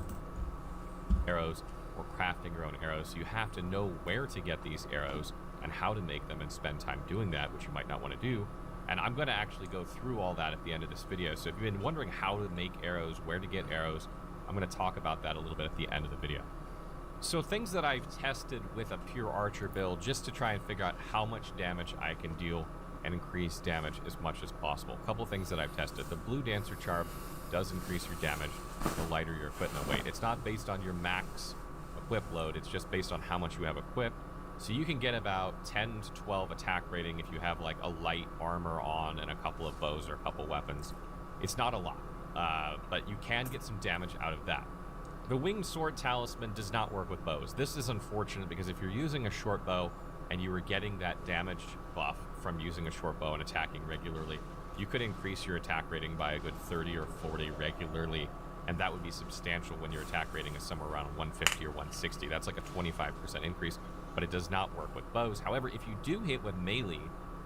Arrows or crafting your own arrows, so you have to know where to get these arrows and how to make them and spend time doing that, which you might not want to do. And I'm going to actually go through all that at the end of this video. So if you've been wondering how to make arrows, where to get arrows, I'm going to talk about that a little bit at the end of the video. So things that I've tested with a pure Archer build just to try and figure out how much damage I can deal and increase damage as much as possible. A couple things that I've tested. The blue Dancer Charm does increase your damage the lighter your equipment weight. It's not based on your max equip load, it's just based on how much you have equipped. So you can get about 10 to 12 attack rating if you have like a light armor on and a couple of bows or a couple weapons. It's not a lot, but you can get some damage out of that. The Winged Sword Talisman does not work with bows. This is unfortunate because if you're using a short bow and you were getting that damage buff from using a short bow and attacking regularly, you could increase your attack rating by a good 30 or 40 regularly, and that would be substantial when your attack rating is somewhere around 150 or 160. That's like a 25% increase, but it does not work with bows. However, if you do hit with melee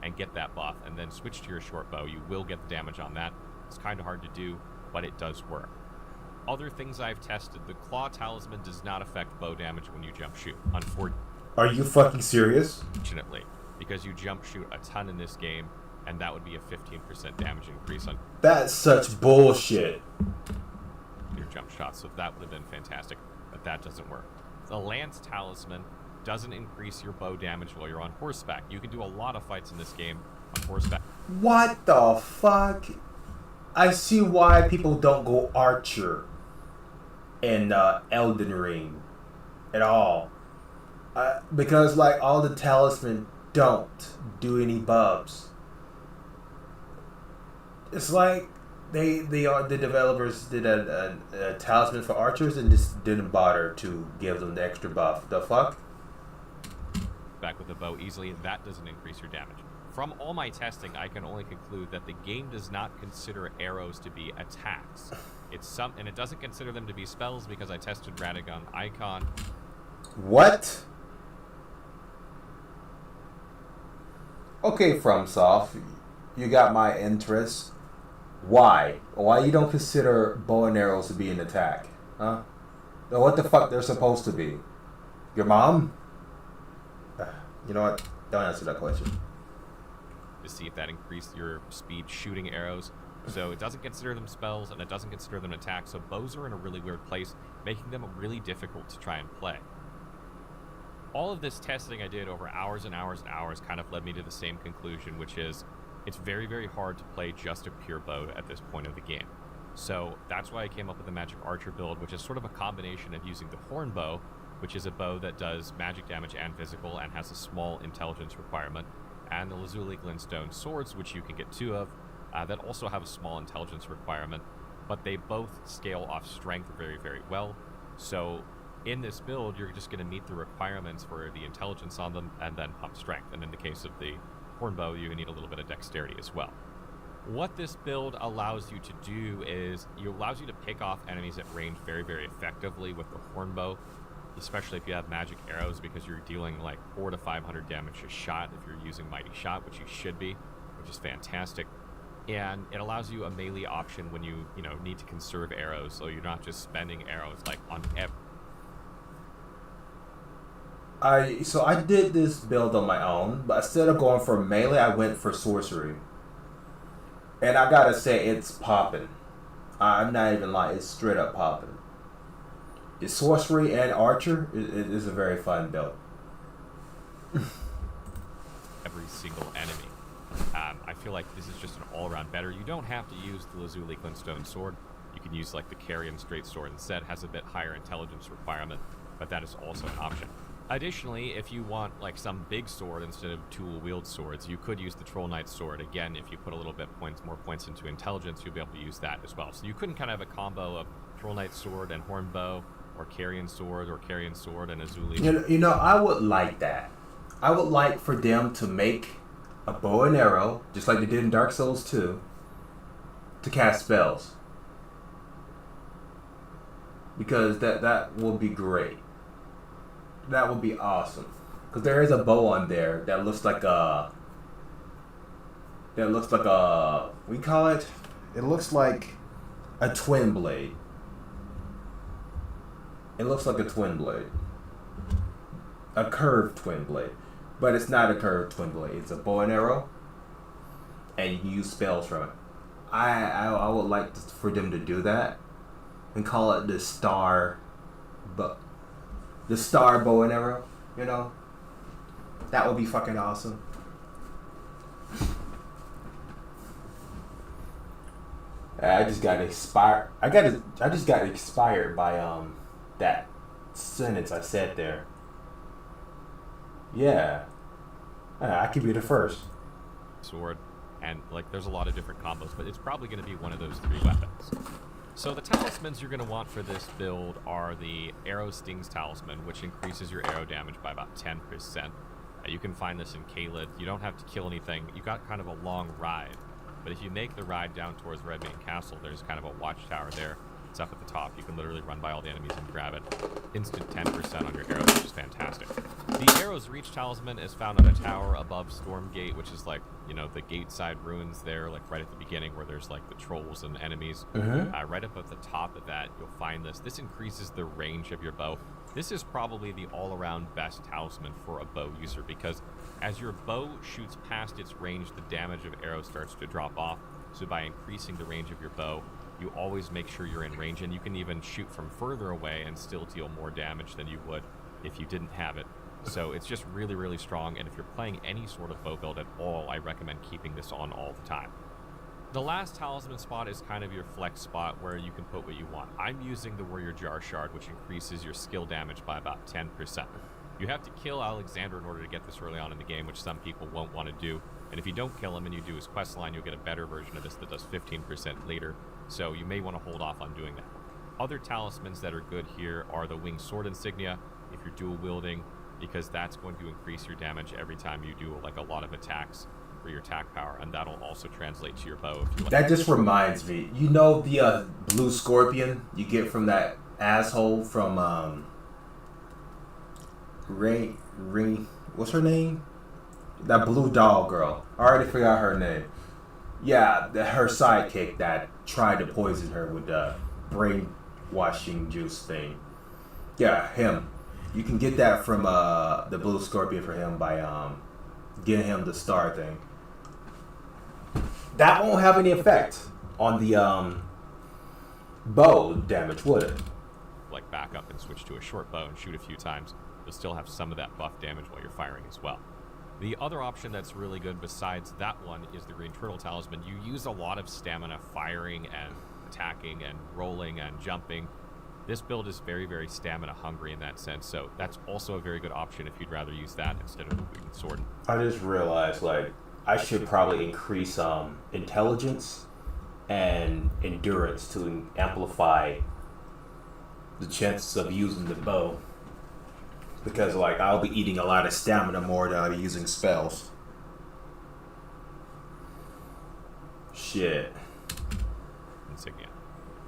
and get that buff and then switch to your short bow, you will get the damage on that. It's kind of hard to do, but it does work. Other things I've tested, the Claw Talisman does not affect bow damage when you jump shoot, Are you fucking serious? unfortunately, because you jump shoot a ton in this game, and that would be a 15% damage increase on That's such bullshit. your jump shots, so that would have been fantastic, but that doesn't work. The Lance Talisman doesn't increase your bow damage while you're on horseback. You can do a lot of fights in this game on horseback. What the fuck? I see why people don't go archer in Elden Ring at all. Because like all the talisman don't do any buffs. It's like the developers did a talisman for archers and just didn't bother to give them the extra buff. The fuck? Back with the bow easily, that doesn't increase your damage. From all my testing, I can only conclude that the game does not consider arrows to be attacks. And it doesn't consider them to be spells because I tested Radagon Icon. What? Okay, FromSoft, you got my interest. Why? Why you don't consider bow and arrows to be an attack? Huh? What the fuck they're supposed to be? Your mom? You know what? Don't answer that question. To see if that increased your speed shooting arrows. So it doesn't consider them spells and it doesn't consider them attacks. So bows are in a really weird place, making them really difficult to try and play. All of this testing I did over hours and hours and hours kind of led me to the same conclusion, which is it's very, very hard to play just a pure bow at this point of the game. So that's why I came up with the Magic Archer build, which is sort of a combination of using the Horn Bow, which is a bow that does magic damage and physical and has a small intelligence requirement, and the Lazuli Glintstone Swords, which you can get 2 of, that also have a small intelligence requirement, but they both scale off strength very, very well. So in this build, you're just going to meet the requirements for the intelligence on them and then pump strength. And in the case of the Horn Bow, you need a little bit of dexterity as well. What this build allows you to do is it allows you to pick off enemies at range very, very effectively with the Horn Bow, especially if you have magic arrows, because you're dealing like 400 to 500 damage a shot if you're using Mighty Shot, which you should be, which is fantastic. And it allows you a melee option when you need to conserve arrows, so you're not just spending arrows like on every. So I did this build on my own, but instead of going for melee, I went for sorcery. And I gotta say, it's popping. I'm not even lying, it's straight up popping. It's sorcery and archer. It is a very fun build. Every single enemy. I feel like this is just an all-around better. You don't have to use the Lazuli Glintstone Sword. You can use like the Carrion Straight Sword instead. Has a bit higher intelligence requirement, but that is also an option. Additionally, if you want like some big sword instead of tool-wield swords, you could use the Troll Knight Sword. Again, if you put a little bit more points into intelligence, you'll be able to use that as well. So you couldn't kind of have a combo of Troll Knight Sword and Horn Bow, or Carrion Sword, or Carrion Sword and Azuli. You know, I would like that. I would like for them to make a bow and arrow, just like they did in Dark Souls 2, to cast spells. Because that will be great. That would be awesome. Because there is a bow on there that looks like a... we call it? It looks like a twin blade. It looks like a twin blade. A curved twin blade. But it's not a curved twin blade. It's a bow and arrow. And you can use spells from it. I would like for them to do that. And call it the star bow and arrow. You know? That would be fucking awesome. I just got inspired. I just got inspired by that sentence I said there. Yeah. I could be the first. Sword, and like there's a lot of different combos, but it's probably going to be one of those 3 weapons. So the talismans you're going to want for this build are the Arrow Stings Talisman, which increases your arrow damage by about 10%. You can find this in Caelid. You don't have to kill anything. You got kind of a long ride, but if you make the ride down towards Redmane Castle, there's kind of a watchtower there. It's up at the top. You can literally run by all the enemies and grab it. Instant 10% on your arrows, which is fantastic. The Arrow's Reach Talisman is found on a tower above Stormgate, which is like, you know, the gate side ruins there, like right at the beginning where there's like the trolls and enemies. Right up at the top of that, you'll find this. This increases the range of your bow. This is probably the all-around best talisman for a bow user because as your bow shoots past its range, the damage of arrow starts to drop off. So by increasing the range of your bow, you always make sure you're in range, and you can even shoot from further away and still deal more damage than you would if you didn't have it. So it's just really, really strong, and if you're playing any sort of bow build at all, I recommend keeping this on all the time. The last talisman spot is kind of your flex spot where you can put what you want. I'm using the Warrior Jar Shard, which increases your skill damage by about 10%. You have to kill Alexander in order to get this early on in the game, which some people won't want to do. And if you don't kill him and you do his quest line, you'll get a better version of this that does 15% later. So you may want to hold off on doing that. Other talismans that are good here are the Winged Sword Insignia, if you're dual wielding, because that's going to increase your damage every time you do like a lot of attacks for your attack power, and that'll also translate to your bow if you like. That just reminds me, you know the blue scorpion you get from that asshole from Ring, what's her name? That blue doll girl. I already forgot her name. Yeah, her sidekick that tried to poison her with the brainwashing juice thing. Yeah, him. You can get that from the blue scorpion for him by getting him the star thing. That won't have any effect on the bow damage, would it? Like back up and switch to a short bow and shoot a few times, you'll still have some of that buff damage while you're firing as well. The other option that's really good besides that one is the Green Turtle Talisman. You use a lot of stamina firing and attacking and rolling and jumping. This build is very, very stamina hungry in that sense, so that's also a very good option if you'd rather use that instead of the Winged Sword. I just realized, like, I should probably increase intelligence and endurance to amplify the chances of using the bow. Because, like, I'll be eating a lot of stamina more than I'll be using spells. Shit. Insignia.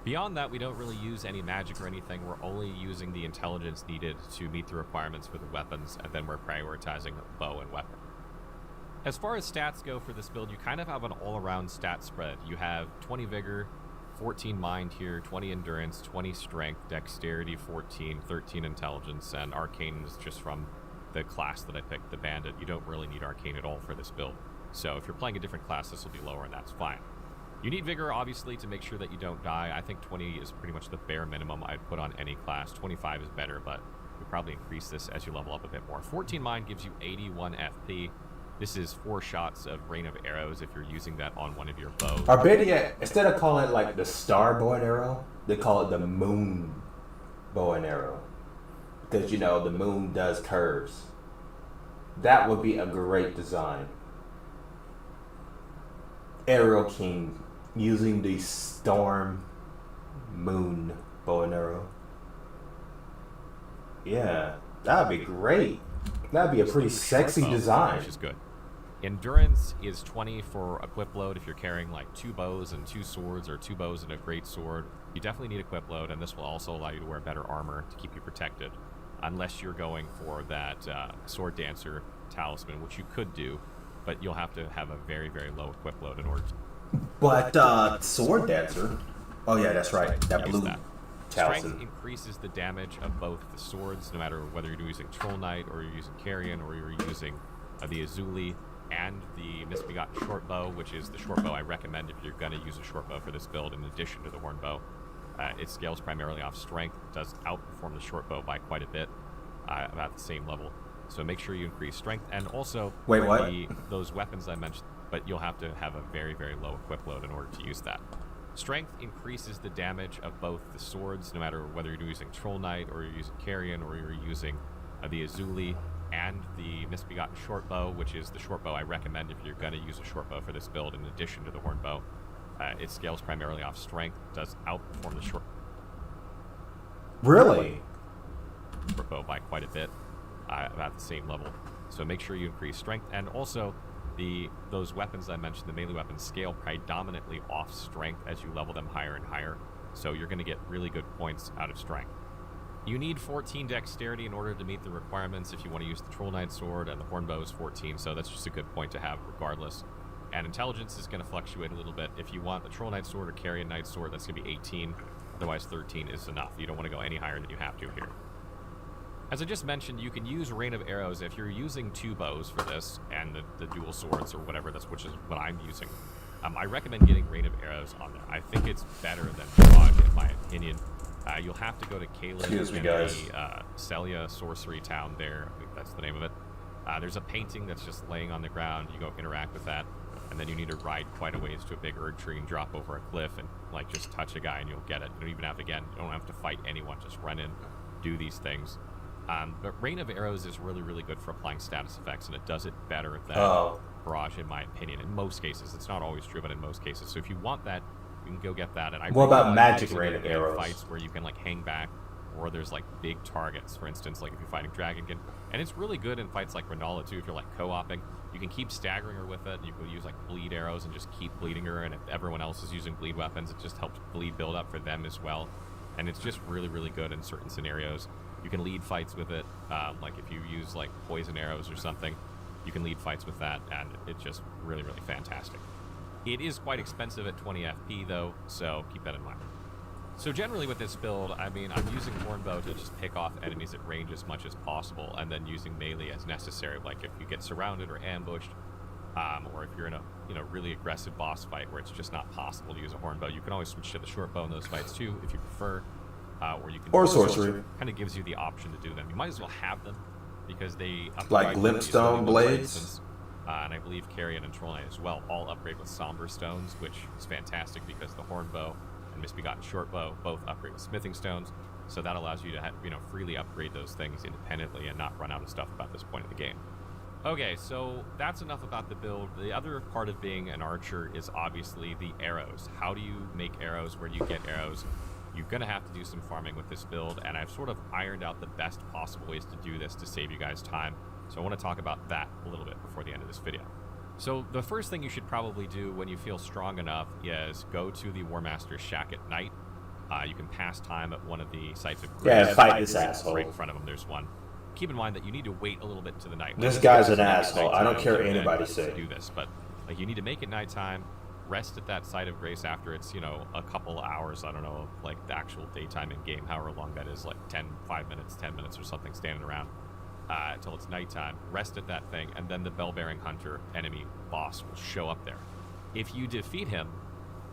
Beyond that, we don't really use any magic or anything. We're only using the intelligence needed to meet the requirements for the weapons, and then we're prioritizing bow and weapon. As far as stats go for this build, you kind of have an all-around stat spread. You have 20 vigor, 14 mind here, 20 endurance, 20 strength, dexterity 14, 13 intelligence, and arcane is just from the class that I picked, the bandit. You don't really need arcane at all for this build. So if you're playing a different class, this will be lower, and that's fine. You need vigor, obviously, to make sure that you don't die. I think 20 is pretty much the bare minimum I'd put on any class. 25 is better, but you'll probably increase this as you level up a bit more. 14 mind gives you 81 FP. This is 4 shots of Rain of Arrows if you're using that on one of your bows. Or better yet, instead of calling it like the star bow and arrow, they call it the moon bow and arrow. Because, you know, the moon does curves. That would be a great design. Arrow King using the storm moon bow and arrow. Yeah, that would be great. That'd be a pretty sexy design. Which is good. Endurance is 20 for equip load if you're carrying like 2 bows and 2 swords or 2 bows and a great sword. You definitely need equip load, and this will also allow you to wear better armor to keep you protected. Unless you're going for that sword dancer talisman, which you could do, but you'll have to have a very, very low equip load in order to... But sword dancer? Oh yeah, that's right. That blue talisman. Strength increases the damage of both the swords, no matter whether you're using Troll Knight or you're using Carrion or you're using the Azuli and the Misbegotten Short Bow, which is the short bow I recommend if you're going to use a short bow for this build in addition to the Horn Bow. It scales primarily off strength, does outperform the short bow by quite a bit, about the same level. So make sure you increase strength, and also what? Those weapons I mentioned, but you'll have to have a very, very low equip load in order to use that. Strength increases the damage of both the swords, no matter whether you're using Troll Knight or you're using Carrion or you're using the Azuli and the Misbegotten Short Bow, which is the short bow I recommend if you're going to use a short bow for this build in addition to the horn bow. It scales primarily off strength, does outperform the short Really? bow by quite a bit, about the same level. So make sure you increase strength, and also those weapons I mentioned, the melee weapons, scale predominantly off strength as you level them higher and higher. So you're going to get really good points out of strength. You need 14 dexterity in order to meet the requirements if you want to use the Troll Knight sword, and the horn bow is 14, so that's just a good point to have regardless. And intelligence is going to fluctuate a little bit. If you want the Troll Knight sword or Carrion Knight sword, that's going to be 18. Otherwise, 13 is enough. You don't want to go any higher than you have to here. As I just mentioned, you can use Rain of Arrows if you're using 2 bows for this and the dual swords or whatever, which is what I'm using. I recommend getting Rain of Arrows on there. I think it's better than Barrage, in my opinion. You'll have to go to Caleb in the Celia Sorcery Town there. I think that's the name of it. There's a painting that's just laying on the ground. You go interact with that, and then you need to ride quite a ways to a big Erd tree and drop over a cliff and like just touch a guy and you'll get it. You don't even have to, you don't have to fight anyone. Just run in, do these things. But Rain of Arrows is really, really good for applying status effects, and it does it better than Barrage, in my opinion. In most cases, it's not always true, but in most cases. So if you want that, you can go get that. And what about magic Rain of Arrows? Fights where you can like hang back, or there's like big targets. For instance, like if you're fighting Dragonkin, and it's really good in fights like Renala too. If you're like co-oping, you can keep staggering her with it. You can use like bleed arrows and just keep bleeding her. And if everyone else is using bleed weapons, it just helps bleed build up for them as well. And it's just really, really good in certain scenarios. You can lead fights with it, like if you use like poison arrows or something, you can lead fights with that, and it's just really, really fantastic. It is quite expensive at 20 FP though, so keep that in mind. So generally with this build, I mean, I'm using Hornbow to just pick off enemies at range as much as possible, and then using melee as necessary. Like if you get surrounded or ambushed, or if you're in a really aggressive boss fight where it's just not possible to use a Hornbow, you can always switch to the short bow in those fights too, if you prefer. Or you can sorcery. Kind of gives you the option to do them. You might as well have them because they upgrade like glintstone blades. And I believe Carrion and Troll Knight as well all upgrade with somber stones, which is fantastic because the horn bow and Misbegotten short bow both upgrade with smithing stones. So that allows you to freely upgrade those things independently and not run out of stuff about this point in the game. Okay, so that's enough about the build. The other part of being an archer is obviously the arrows. How do you make arrows? Where do you get arrows? You're going to have to do some farming with this build, and I've sort of ironed out the best possible ways to do this to save you guys time. So I want to talk about that a little bit before the end of this video. So the first thing you should probably do when you feel strong enough is go to the War Master's shack at night. You can pass time at one of the sites of grace. Yeah, fight this asshole. Right in front of him, there's one. Keep in mind that you need to wait a little bit to the night. This guy's an asshole. I don't care what anybody says. Do this, but like you need to make it nighttime. Rest at that site of grace after it's, a couple hours, I don't know, like the actual daytime in game, however long that is, like 5 minutes, 10 minutes or something, standing around until it's nighttime. Rest at that thing, and then the Bell-Bearing Hunter enemy boss will show up there. If you defeat him,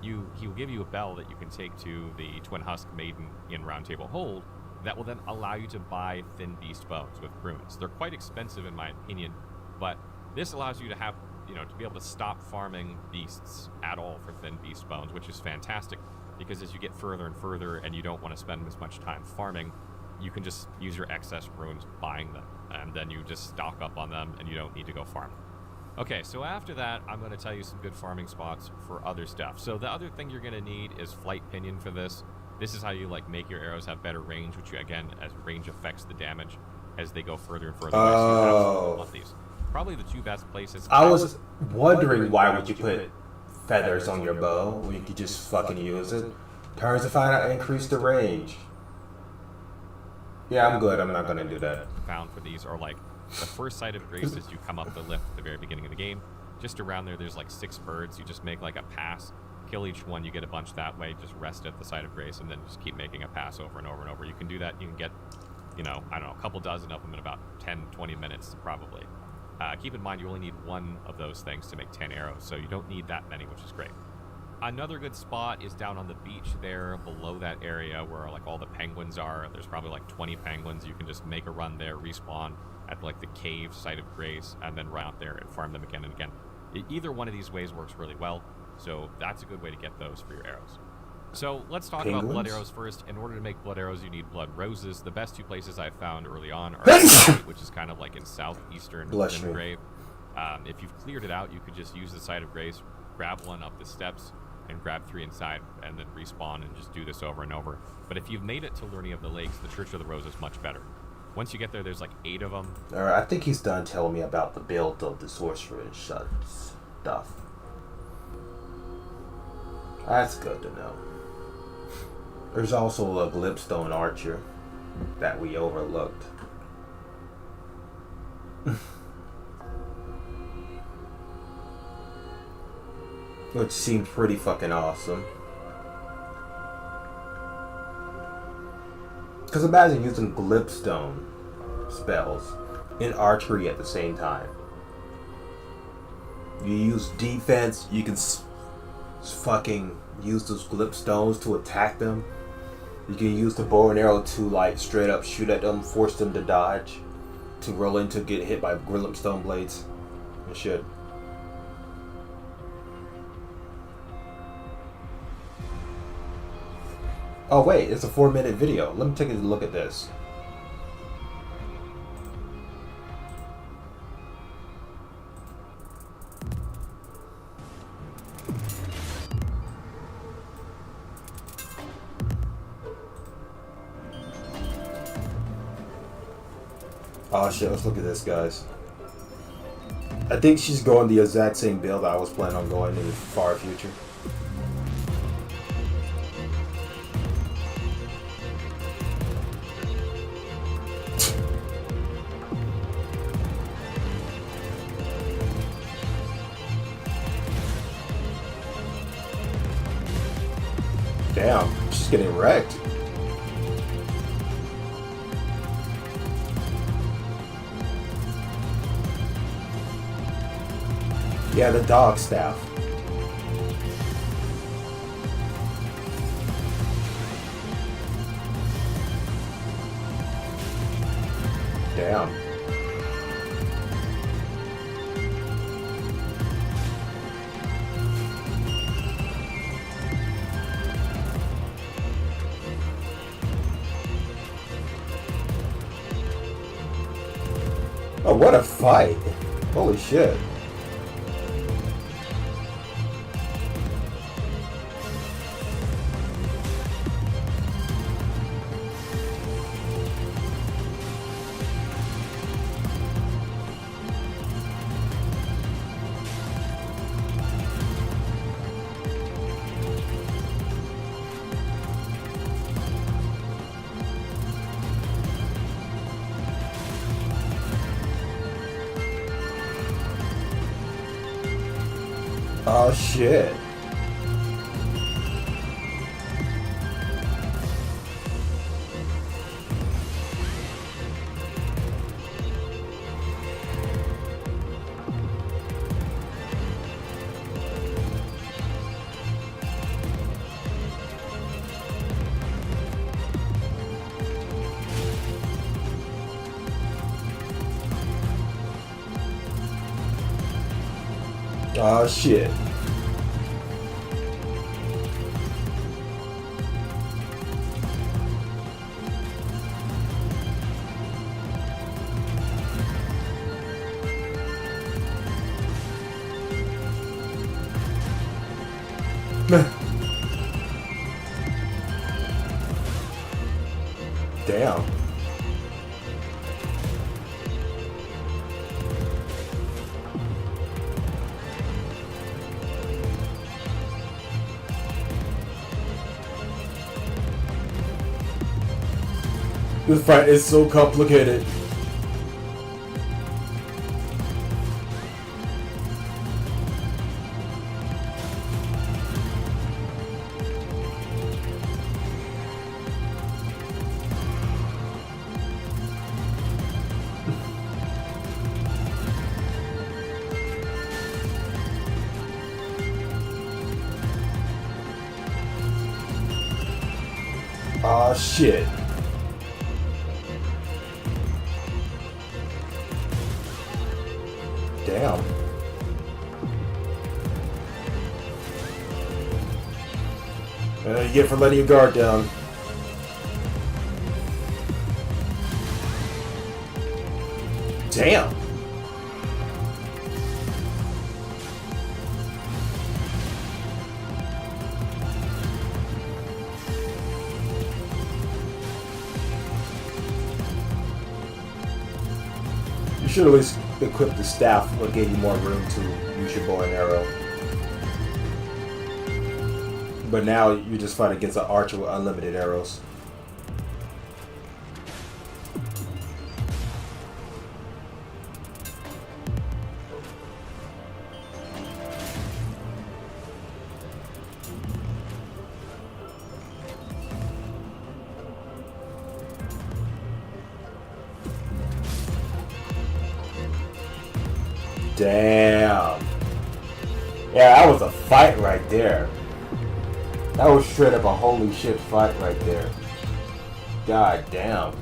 he will give you a bell that you can take to the Twin Husk Maiden in Round Table Hold that will then allow you to buy Thin Beast Bones with runes. They're quite expensive in my opinion, but this allows you to have to be able to stop farming beasts at all for Thin Beast Bones, which is fantastic because as you get further and further and you don't want to spend as much time farming, you can just use your excess runes buying them, and then you just stock up on them and you don't need to go farm. Okay, so after that, I'm going to tell you some good farming spots for other stuff. So the other thing you're going to need is Flight Pinion for this. This is how you make your arrows have better range, which again, as range affects the damage as they go further and further away. So you absolutely want these. Probably the 2 best places. I was wondering why would you put feathers on your bow when you could just fucking use it. Turns to find out increase the range. Yeah, I'm good. I'm not gonna do that. Found for these are like the first site of grace as you come up the lift at the very beginning of the game. Just around there's like 6 birds. You just make like a pass, kill each one. You get a bunch that way. Just rest at the site of grace, and then just keep making a pass over and over and over. You can do that. You can get, I don't know, a couple dozen of them in about 10-20 minutes probably. Keep in mind you only need 1 of those things to make 10 arrows, so you don't need that many, which is great. Another good spot is down on the beach there below that area where like all the penguins are. There's probably like 20 penguins. You can just make a run there, respawn at like the cave site of grace, and then run out there and farm them again and again. Either one of these ways works really well, so that's a good way to get those for your arrows. So let's talk about blood Penguins? arrows first. In order to make blood arrows, you need blood roses. The best two places I've found early on are Limgrave, which is kind of like in southeastern Bless me. Limgrave. If you've cleared it out, you could just use the site of grace, grab one up the steps, and grab 3 inside, and then respawn and just do this over and over. But if you've made it to Learning of the Lakes, the Church of the Rose is much better. Once you get there, there's like 8 of them. Alright, I think he's done telling me about the build of the sorcerer and stuff. That's good to know. There's also a glipstone archer that we overlooked. Which seems pretty fucking awesome. Because imagine using glipstone spells in archery at the same time. You use defense, you can fucking use those glipstones to attack them. You can use the bow and arrow to like straight up shoot at them, force them to dodge, to roll into get hit by glipstone blades and shit. Oh wait, it's a 4-minute video. Let me take a look at this. Oh shit, let's look at this, guys. I think she's going the exact same build I was planning on going in the far future. Damn, she's getting wrecked. Yeah, the dog staff. Damn. Oh, what a fight. Holy shit. Oh shit. Oh shit. Damn. This fight is so complicated. Ah, shit. Damn. You get for letting your guard down. Damn. You should always equip the staff or give you more room to use your bow and arrow. But now you just fight against an archer with unlimited arrows. Damn. Yeah, that was a fight right there. That was straight up a holy shit fight right there. God damn.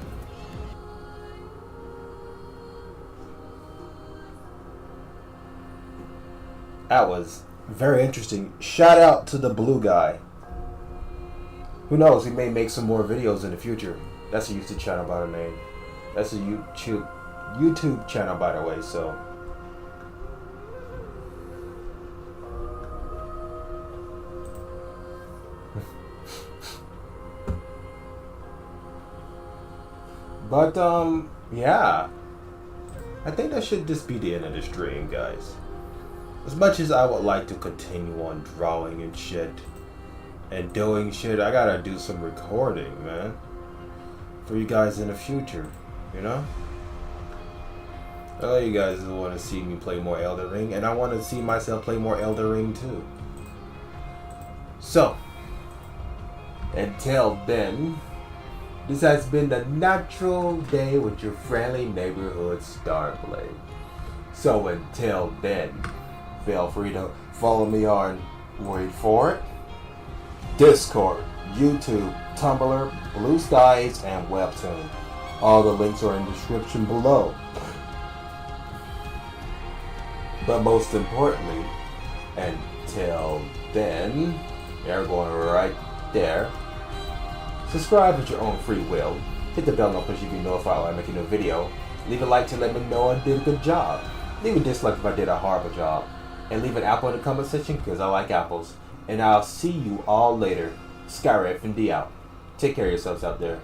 That was very interesting. Shout out to the blue guy. Who knows, he may make some more videos in the future. That's a YouTube channel, by the name. That's a YouTube channel, by the way, so. But, yeah. I think that should just be the end of the stream, guys. As much as I would like to continue on drawing and shit, and doing shit, I gotta do some recording, man. For you guys in the future, you know? I know you guys want to see me play more Elden Ring, and I want to see myself play more Elden Ring too. So, until then, this has been the natural day with your friendly neighborhood Starblade. So until then, feel free to follow me on, wait for it, Discord, YouTube, Tumblr, Blue Skies, and Webtoon. All the links are in the description below. But most importantly, until then, they're going right there. Subscribe at your own free will. Hit the bell notification to be notified when I make a new video. Leave a like to let me know I did a good job. Leave a dislike if I did a horrible job. And leave an apple in the comment section because I like apples. And I'll see you all later. Skyrider Infinity out. Take care of yourselves out there.